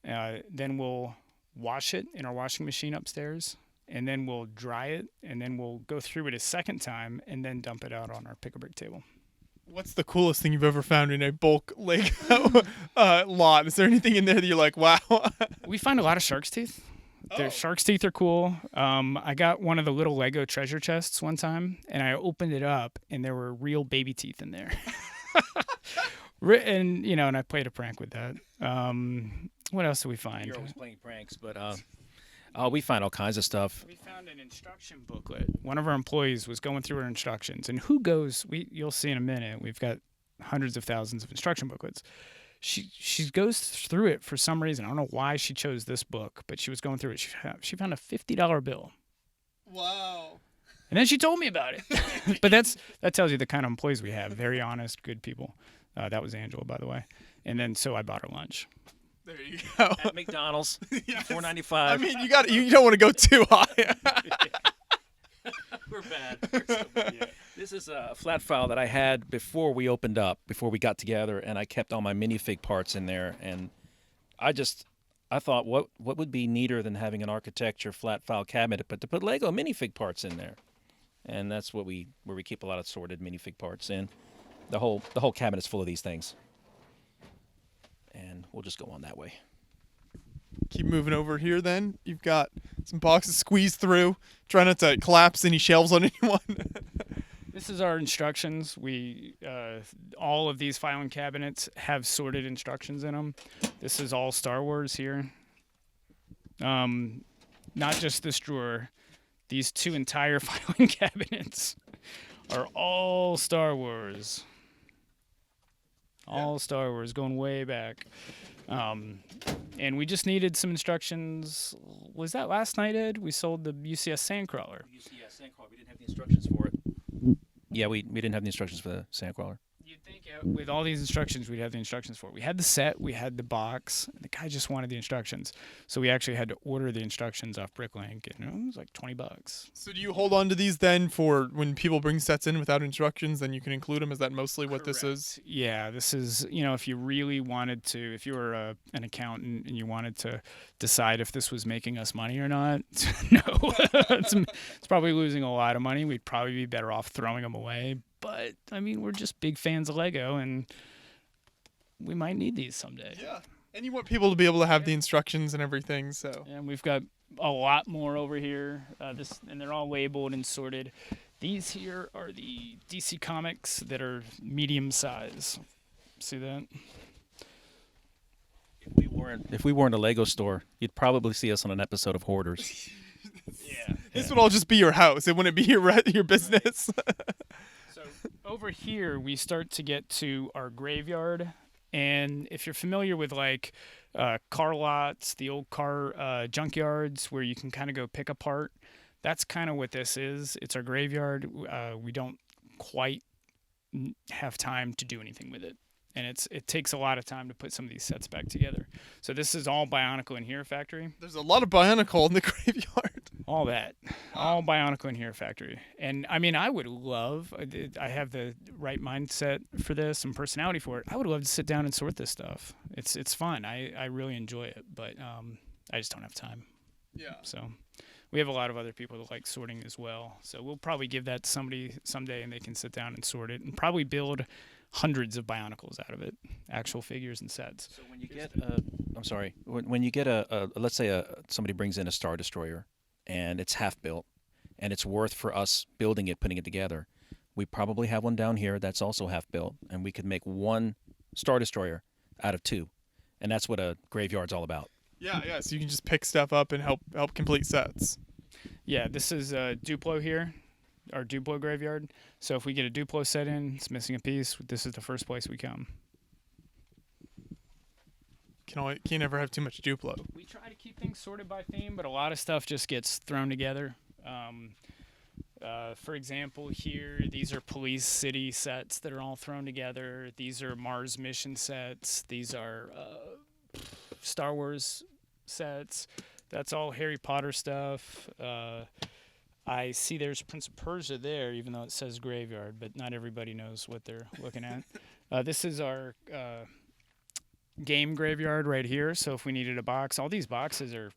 then we'll wash it in our washing machine upstairs, and then we'll dry it, and then we'll go through it a second time, and then dump it out on our pick-a-brick table. What's the coolest thing you've ever found in a bulk Lego lot? Is there anything in there that you're like, wow? We find a lot of shark's teeth. The shark's teeth are cool. I got one of the little Lego treasure chests one time, and I opened it up, and there were real baby teeth in there. And and I played a prank with that. What else do we find? You're always playing pranks, but we find all kinds of stuff. We found an instruction booklet. One of our employees was going through her instructions, and you'll see in a minute, we've got hundreds of thousands of instruction booklets. She goes through it for some reason. I don't know why she chose this book, but she was going through it. She found a $50 bill. Wow. And then she told me about it. But that tells you the kind of employees we have. Very honest, good people. That was Angela, by the way. And then so I bought her lunch. There you go. At McDonald's, Yes. $4.95. I mean, you don't want to go too high. We're bad. We're so bad. Yeah. This is a flat file that I had before we opened up, before we got together, and I kept all my minifig parts in there. And I thought, what would be neater than having an architecture flat file cabinet, but to put Lego minifig parts in there. And that's where we keep a lot of sorted minifig parts in. The whole cabinet's full of these things. And we'll just go on that way. Keep moving over here then. You've got some boxes squeezed through. Try not to collapse any shelves on anyone. This is our instructions. All of these filing cabinets have sorted instructions in them. This is all Star Wars here. Not just this drawer. These two entire filing cabinets are all Star Wars. All Star Wars, going way back. And we just needed some instructions. Was that last night, Ed? We sold the UCS Sandcrawler. UCS Sandcrawler. We didn't have the instructions for it. Yeah, we didn't have the instructions for the Sandcrawler. You'd think with all these instructions, we'd have the instructions for it. We had the set, we had the box. The guy just wanted the instructions. So we actually had to order the instructions off Bricklink, and it was like $20. So do you hold on to these then for when people bring sets in without instructions, then you can include them? Is that mostly what this is? Yeah, this is, if you really wanted to, if you were an accountant and you wanted to decide if this was making us money or not, no. It's probably losing a lot of money. We'd probably be better off throwing them away. But, I mean, we're just big fans of Lego, and we might need these someday. Yeah. And you want people to be able to have the instructions and everything, so. And we've got a lot more over here, and they're all labeled and sorted. These here are the DC Comics that are medium size. See that? If we weren't a Lego store, you'd probably see us on an episode of Hoarders. Yeah. This would all just be your house. It wouldn't be your business. So over here, we start to get to our graveyard. And if you're familiar with like car lots, the old car junkyards where you can kind of go pick apart, that's kind of what this is. It's our graveyard. We don't quite have time to do anything with it. And it takes a lot of time to put some of these sets back together. So this is all Bionicle in Here Factory. There's a lot of Bionicle in the graveyard. All that. All Bionicle in Here Factory. And, I mean, I would love, I have the right mindset for this and personality for it. I would love to sit down and sort this stuff. It's fun. I really enjoy it. But I just don't have time. Yeah. So we have a lot of other people that like sorting as well. So we'll probably give that to somebody someday and they can sit down and sort it and probably build hundreds of Bionicles out of it, actual figures and sets. So when you get when you get let's say somebody brings in a Star Destroyer and it's half built and it's worth for us building it, putting it together, we probably have one down here that's also half built, and we could make one Star Destroyer out of two, and that's what a graveyard's all about. Yeah. So you can just pick stuff up and help complete sets. Yeah, this is Duplo here, our Duplo graveyard. So if we get a Duplo set in, it's missing a piece, this is the first place we come. Can't never have too much Duplo. We try to keep things sorted by theme, but a lot of stuff just gets thrown together. For example, here, these are Police City sets that are all thrown together. These are Mars mission sets. These are Star Wars sets. That's all Harry Potter stuff. I see there's Prince of Persia there, even though it says graveyard, but not everybody knows what they're looking at. This is our game graveyard right here. So if we needed a box, all these boxes are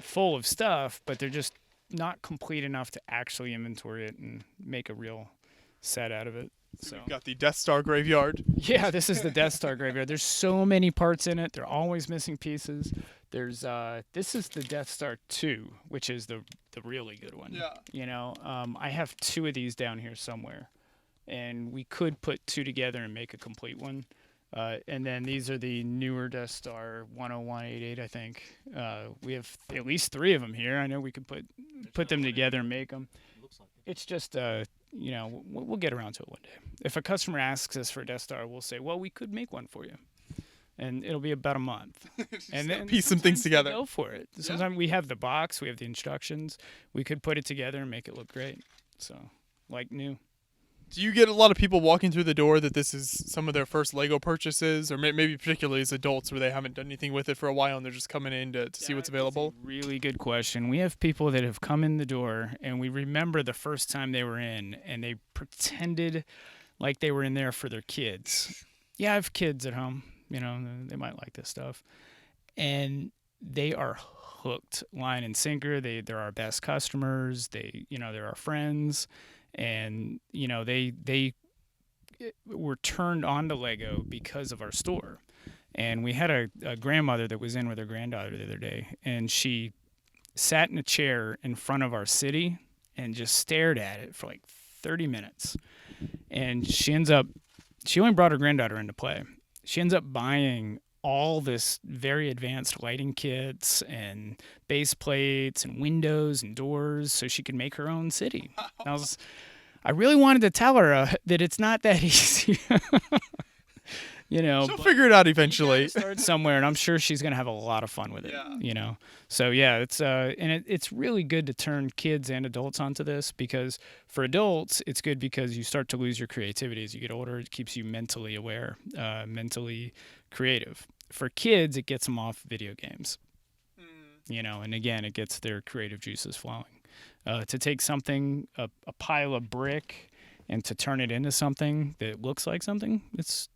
full of stuff, but they're just not complete enough to actually inventory it and make a real set out of it. So We've got the Death Star graveyard. yeah, this is the Death Star graveyard. There's so many parts in it. They're always missing pieces. There's this is the Death Star 2, which is the really good one. Yeah. You know, I have 2 of these down here somewhere, and we could put 2 together and make a complete one. And then these are the newer Death Star 10188, I think. We have at least 3 of them here. I know we could put them together and make them. It's just, you know, we'll get around to it one day. If a customer asks us for a Death Star, we'll say, well, we could make one for you. And it'll be about a month. And then piece some things together. Go for it. Sometimes we have the box, we have the instructions. We could put it together and make it look great. So, like new. Do you get a lot of people walking through the door that this is some of their first Lego purchases, or maybe particularly as adults where they haven't done anything with it for a while and they're just coming in to see what's available? That's a really good question. We have people that have come in the door and we remember the first time they were in and they pretended like they were in there for their kids. Yeah, I have kids at home. You know, they might like this stuff. And they are hooked line and sinker. They're our best customers. They're our friends. And, you know, they were turned on to Lego because of our store. And we had a grandmother that was in with her granddaughter the other day, and she sat in a chair in front of our city and just stared at it for like 30 minutes. And she only brought her granddaughter into play. She ends up buying all this very advanced lighting kits and base plates and windows and doors so she could make her own city. I really wanted to tell her that it's not that easy. You know, She'll figure it out eventually. Start somewhere, and I'm sure she's gonna have a lot of fun with it. Yeah. You know, so yeah, it's really good to turn kids and adults onto this, because for adults it's good because you start to lose your creativity as you get older. It keeps you mentally aware, mentally creative. For kids, it gets them off video games. You know, and again, it gets their creative juices flowing. To take something, a pile of brick, and to turn it into something that looks like something, it's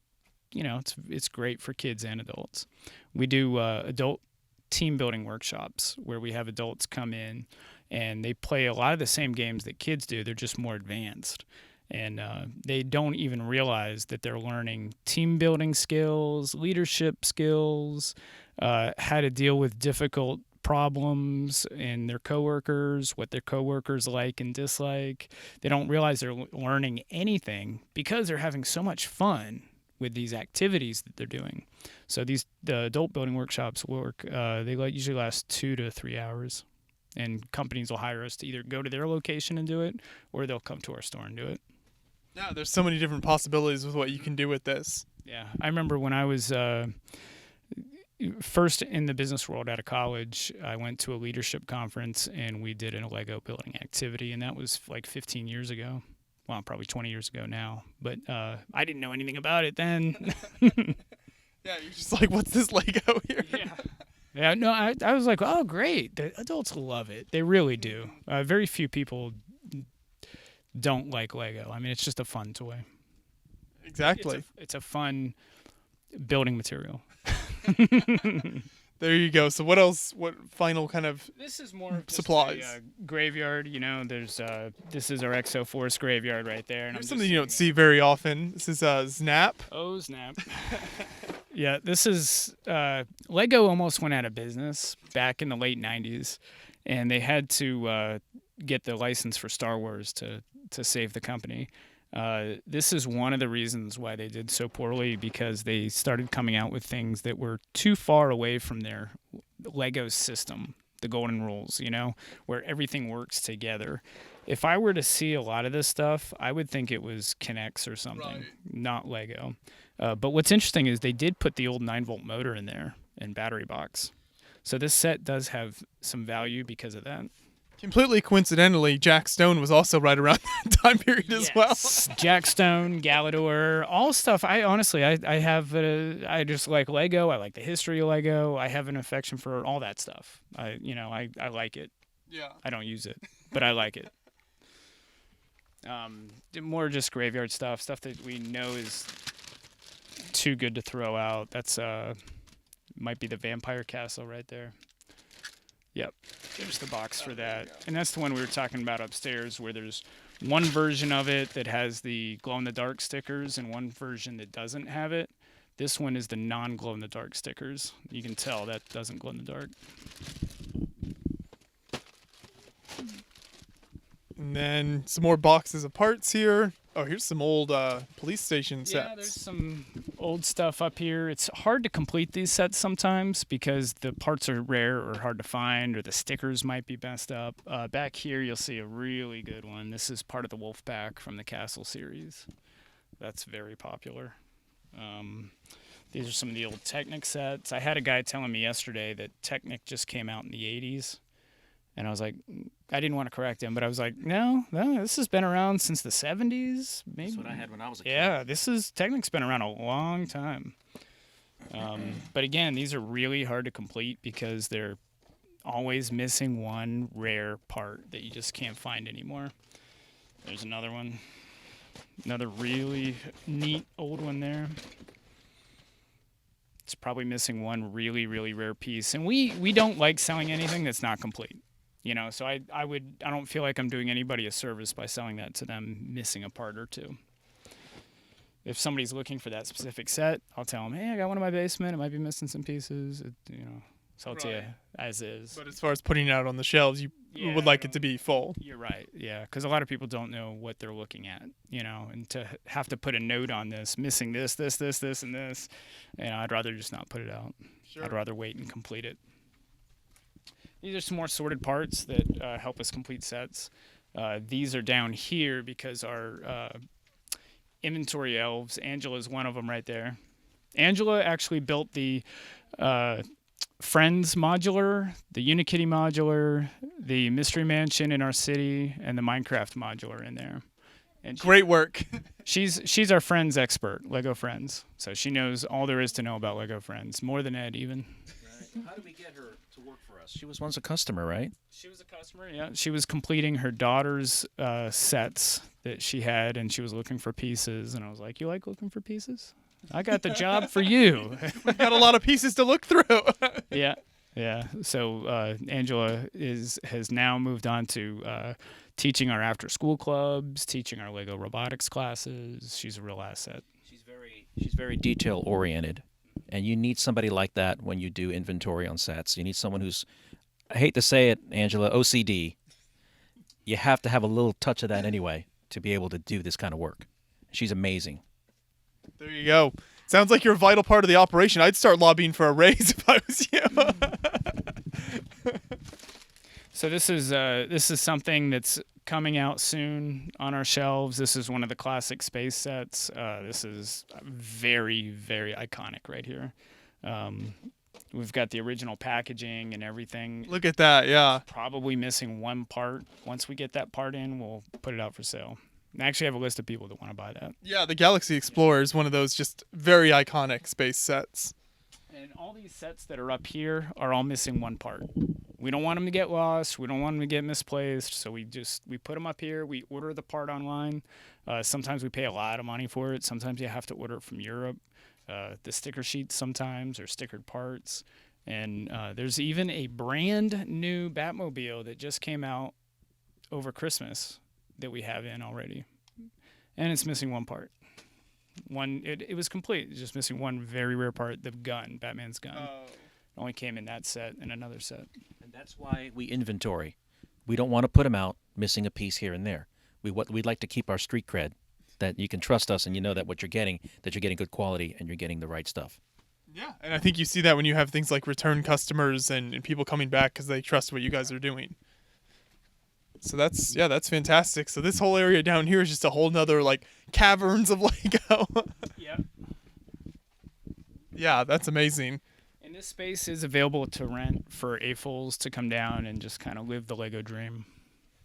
great for kids and adults. We do adult team building workshops where we have adults come in and they play a lot of the same games that kids do. They're just more advanced. And they don't even realize that they're learning team building skills, leadership skills, how to deal with difficult problems in their coworkers, what their coworkers like and dislike. They don't realize they're learning anything because they're having so much fun with these activities that they're doing. So the adult building workshops work. They usually last 2 to 3 hours, and companies will hire us to either go to their location and do it, or they'll come to our store and do it. Yeah, there's so many different possibilities with what you can do with this. Yeah, I remember when I was first in the business world out of college, I went to a leadership conference and we did a Lego building activity, and that was like 15 years ago. Well, probably 20 years ago now, but I didn't know anything about it then. Yeah, you're just like, what's this Lego here? Yeah, no, I was like, oh, great. The adults love it. They really do. Very few people don't like Lego. I mean, it's just a fun toy. Exactly. It's a fun building material. There you go. So what else? What final kind of This is more supplies? just a graveyard. You know, there's this is our Exo Force graveyard right there. And Here's I'm something just you don't see very often. This is Snap. Oh, snap. Yeah, this is Lego almost went out of business back in the late 90s, and they had to get the license for Star Wars to save the company. This is one of the reasons why they did so poorly, because they started coming out with things that were too far away from their Lego system, the golden rules, you know, where everything works together. If I were to see a lot of this stuff, I would think it was Connects or something, not Lego. But what's interesting is they did put the old 9-volt motor in there and battery box. So this set does have some value because of that. Completely coincidentally, Jack Stone was also right around that time period as well. Jack Stone, Galador, all stuff. I honestly have, I just like Lego. I like the history of Lego. I have an affection for all that stuff. I like it. Yeah. I don't use it, but I like it. More just graveyard stuff that we know is too good to throw out. That's might be the Vampire Castle right there. Yep. There's the box for that. And that's the one we were talking about upstairs, where there's one version of it that has the glow-in-the-dark stickers and one version that doesn't have it. This one is the non-glow-in-the-dark stickers. You can tell that doesn't glow in the dark. And then some more boxes of parts here. Oh, here's some old police station sets. Yeah, there's some old stuff up here. It's hard to complete these sets sometimes because the parts are rare or hard to find, or the stickers might be messed up. Back here, you'll see a really good one. This is part of the Wolf Pack from the Castle series. That's very popular. These are some of the old Technic sets. I had a guy telling me yesterday that Technic just came out in the 80s. And I was like, I didn't want to correct him, but I was like, no, this has been around since the 70s, maybe. That's what I had when I was a kid. Yeah, Technic's been around a long time. But again, these are really hard to complete because they're always missing one rare part that you just can't find anymore. There's another one. Another really neat old one there. It's probably missing one really, really rare piece. And we don't like selling anything that's not complete. You know, so I don't feel like I'm doing anybody a service by selling that to them missing a part or two. If somebody's looking for that specific set, I'll tell them, hey, I got one in my basement. It might be missing some pieces. Sell it to you as is. But as far as putting it out on the shelves, you would like it to be full. You're right, yeah, because a lot of people don't know what they're looking at, and to have to put a note on this, missing this, and this, I'd rather just not put it out. Sure. I'd rather wait and complete it. These are some more sorted parts that help us complete sets. These are down here because our inventory elves, Angela's one of them right there. Angela actually built the Friends modular, the Unikitty modular, the Mystery Mansion in our city, and the Minecraft modular in there. And Great work. she's our Friends expert, Lego Friends. So she knows all there is to know about Lego Friends, more than Ed even. Right. How did we get her to work for us? She was once a customer, right? She was a customer, yeah. She was completing her daughter's sets that she had, and she was looking for pieces. And I was like, you like looking for pieces? I got the job for you. We've got a lot of pieces to look through. Yeah. So Angela has now moved on to teaching our after-school clubs, teaching our Lego robotics classes. She's a real asset. She's very detail-oriented, and you need somebody like that when you do inventory on sets. You need someone who's, I hate to say it, Angela, OCD. You have to have a little touch of that anyway to be able to do this kind of work. She's amazing. There you go. Sounds like you're a vital part of the operation. I'd start lobbying for a raise if I was you. So this is something that's coming out soon on our shelves. This is one of the classic space sets. This is very, very iconic right here. We've got the original packaging and everything. Look at that, yeah. Probably missing one part. Once we get that part in, we'll put it out for sale. I actually have a list of people that want to buy that. Yeah, the Galaxy Explorer is one of those just very iconic space sets. And all these sets that are up here are all missing one part. We don't want them to get lost. We don't want them to get misplaced. So we put them up here. We order the part online. Sometimes we pay a lot of money for it. Sometimes you have to order it from Europe. The sticker sheets sometimes are stickered parts. And there's even a brand new Batmobile that just came out over Christmas that we have in already, and it's missing one part. It was complete. It's just missing one very rare part, the gun, Batman's gun. It only came in that set and another set. And that's why we inventory. We don't want to put them out missing a piece here and there. We'd like to keep our street cred, that you can trust us and you know that what you're getting good quality and you're getting the right stuff. Yeah, and I think you see that when you have things like return customers and people coming back because they trust what you guys are doing. So that's fantastic. So this whole area down here is just a whole nother like caverns of Lego. Yeah. Yeah, that's amazing. And this space is available to rent for AFOLs to come down and just kind of live the Lego dream.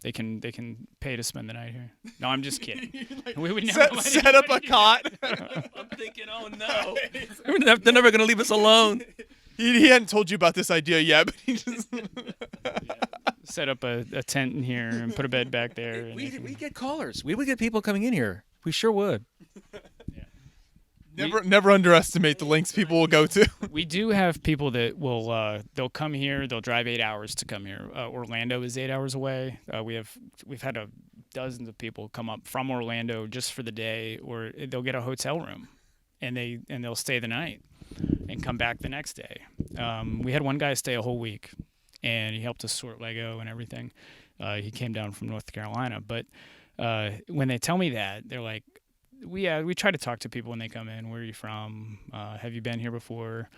They can pay to spend the night here. No, I'm just kidding. Like, we would never set up a cot. I'm thinking, oh no, they're never going to leave us alone. He hadn't told you about this idea yet, but he just set up a tent in here and put a bed back there. We get callers. We would get people coming in here. We sure would. Yeah. Never underestimate the lengths people will go to. We do have people that will they'll come here. They'll drive 8 hours to come here. Orlando is 8 hours away. We've had dozens of people come up from Orlando just for the day, or they'll get a hotel room, and they'll stay the night and come back the next day. We had one guy stay a whole week, and he helped us sort Lego and everything. He came down from North Carolina, but when they tell me that, they're like, we try to talk to people when they come in. Where are you from? Have you been here before?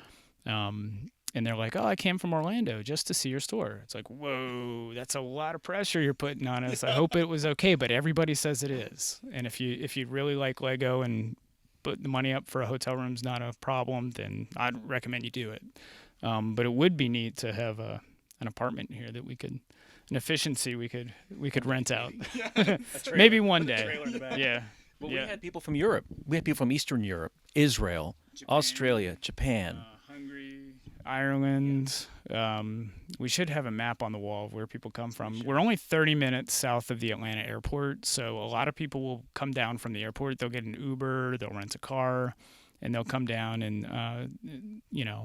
And they're like, oh, I came from Orlando just to see your store. It's like, whoa, that's a lot of pressure you're putting on us. I hope it was okay, but everybody says it is. And if you really like Lego and put the money up for a hotel room's not a problem, then I'd recommend you do it. But it would be neat to have an apartment here that an efficiency we could rent out. Maybe one day. Yeah. Well, we had people from Europe. We had people from Eastern Europe, Israel, Australia, Japan. Hungary, Ireland. We should have a map on the wall of where people come from. We're only 30 minutes south of the Atlanta airport, so a lot of people will come down from the airport. They'll get an Uber, they'll rent a car, and they'll come down and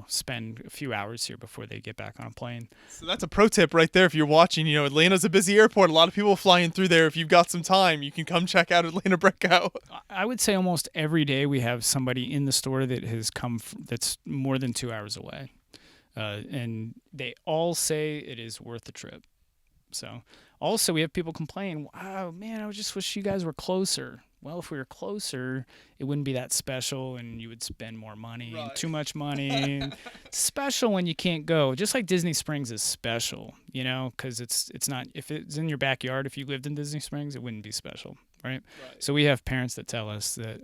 spend a few hours here before they get back on a plane. So that's a pro tip right there. If you're watching, Atlanta's a busy airport. A lot of people flying through there. If you've got some time, you can come check out Atlanta Brick Co. I would say almost every day we have somebody in the store that has come that's more than 2 hours away. And they all say it is worth the trip. So also we have people complain, wow, man, I just wish you guys were closer. Well, if we were closer, it wouldn't be that special, and you would spend more money, and too much money. It's special when you can't go. Just like Disney Springs is special, because it's not. If it's in your backyard, if you lived in Disney Springs, it wouldn't be special, right? So we have parents that tell us that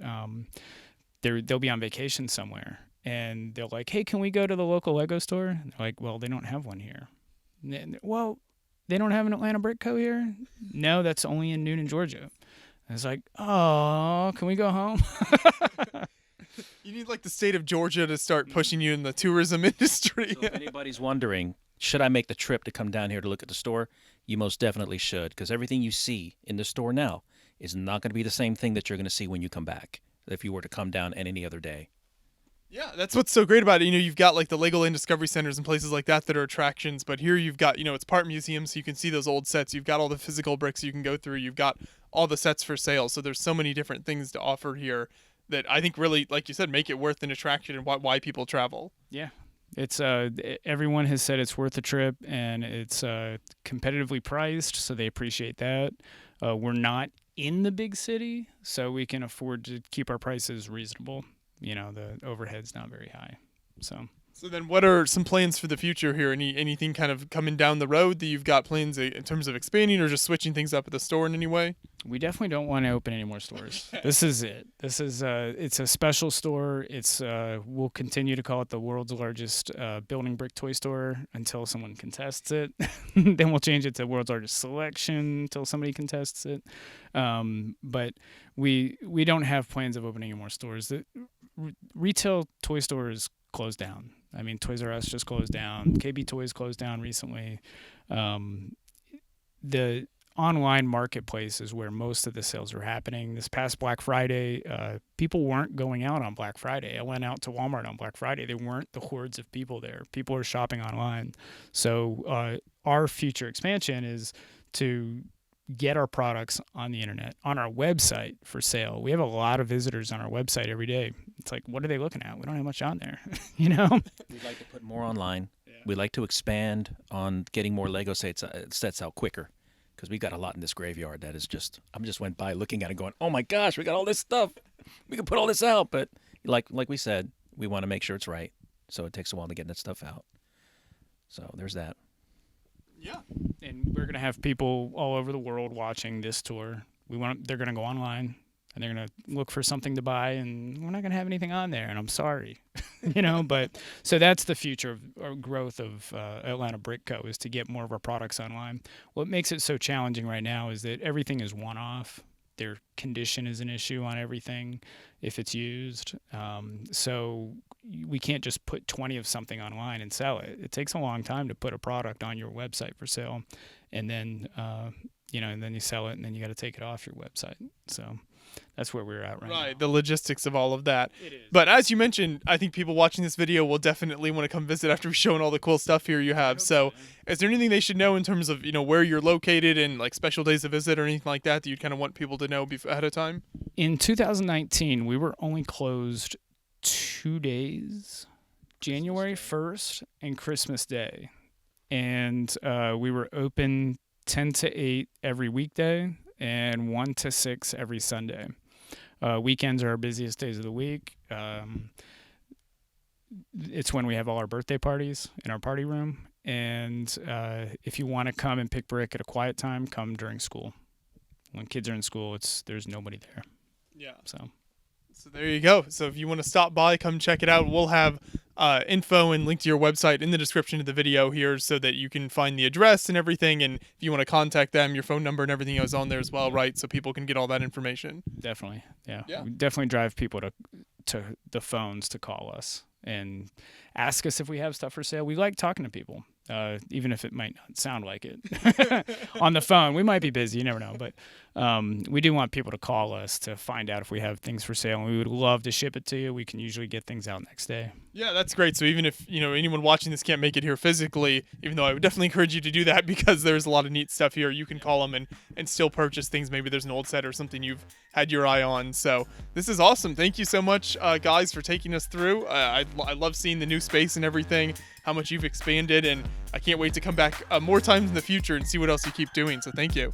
they'll be on vacation somewhere, and they're like, "Hey, can we go to the local Lego store?" And they're like, "Well, they don't have one here." Well, they don't have an Atlanta Brick Co. here? No, that's only in Newnan, Georgia. It's like, oh, can we go home? You need the state of Georgia to start pushing you in the tourism industry. So if anybody's wondering, should I make the trip to come down here to look at the store? You most definitely should, because everything you see in the store now is not going to be the same thing that you're going to see when you come back, if you were to come down any other day. Yeah, that's what's so great about it. You've got the Legoland Discovery Centers and places like that are attractions, but here you've got, it's part museum, so you can see those old sets. You've got all the physical bricks you can go through. You've got all the sets for sale. So there's so many different things to offer here that I think really, like you said, make it worth an attraction and why people travel. Yeah. It's everyone has said it's worth the trip, and it's competitively priced, so they appreciate that. We're not in the big city, so we can afford to keep our prices reasonable. The overhead's not very high. So then what are some plans for the future here? Anything kind of coming down the road that you've got plans in terms of expanding or just switching things up at the store in any way? We definitely don't want to open any more stores. This is it. This is it's a special store. We'll continue to call it the world's largest building brick toy store until someone contests it. Then we'll change it to world's largest selection until somebody contests it. But we don't have plans of opening any more stores. The retail toy stores closed down. I mean, Toys R Us just closed down. KB Toys closed down recently. The online marketplace is where most of the sales are happening. This past Black Friday, people weren't going out on Black Friday. I went out to Walmart on Black Friday. There weren't the hordes of people there. People are shopping online. So our future expansion is to get our products on the internet, on our website for sale. We have a lot of visitors on our website every day. It's like, what are they looking at? We don't have much on there, We'd like to put more online. Yeah. We'd like to expand on getting more Lego sets out quicker, because we've got a lot in this graveyard that is just, I just went by looking at it going, oh my gosh, we got all this stuff. We can put all this out. But like we said, we want to make sure it's right. So it takes a while to get that stuff out. So there's that. Yeah. And we're going to have people all over the world watching this tour. They're going to go online and they're going to look for something to buy, and we're not going to have anything on there, and I'm sorry. But so that's the future of our growth of Atlanta Brick Co. is to get more of our products online. What makes it so challenging right now is that everything is one-off. Their condition is an issue on everything if it's used. So we can't just put 20 of something online and sell it. It takes a long time to put a product on your website for sale, and then and then you sell it, and then you got to take it off your website. So that's where we're at right now. Right, the logistics of all of that. It is. But as you mentioned, I think people watching this video will definitely want to come visit after we've shown all the cool stuff here you have. So is there anything they should know in terms of, where you're located and like special days of visit or anything like that you'd kind of want people to know ahead of time? In 2019, we were only closed 2 days, January 1st and Christmas Day. And we were open 10 to 8 every weekday and 1 to 6 every Sunday. Weekends are our busiest days of the week. It's when we have all our birthday parties in our party room. And if you want to come and pick brick at a quiet time, come during school. When kids are in school, there's nobody there. Yeah. So there you go. So if you want to stop by, come check it out. We'll have info and link to your website in the description of the video here so that you can find the address and everything. And if you want to contact them, your phone number and everything is on there as well, right? So people can get all that information. definitely, yeah. Yeah. We definitely drive people to the phones to call us and ask us if we have stuff for sale. We like talking to people, even if it might not sound like it on the phone. We might be busy, you never know, but we do want people to call us to find out if we have things for sale, and we would love to ship it to you. We can usually get things out next day. Yeah, that's great. So even if, anyone watching this can't make it here physically, even though I would definitely encourage you to do that because there's a lot of neat stuff here, you can call them and still purchase things. Maybe there's an old set or something you've had your eye on. So this is awesome. Thank you so much, guys, for taking us through. I love seeing the new space and everything, how much you've expanded, and I can't wait to come back more times in the future and see what else you keep doing. So thank you.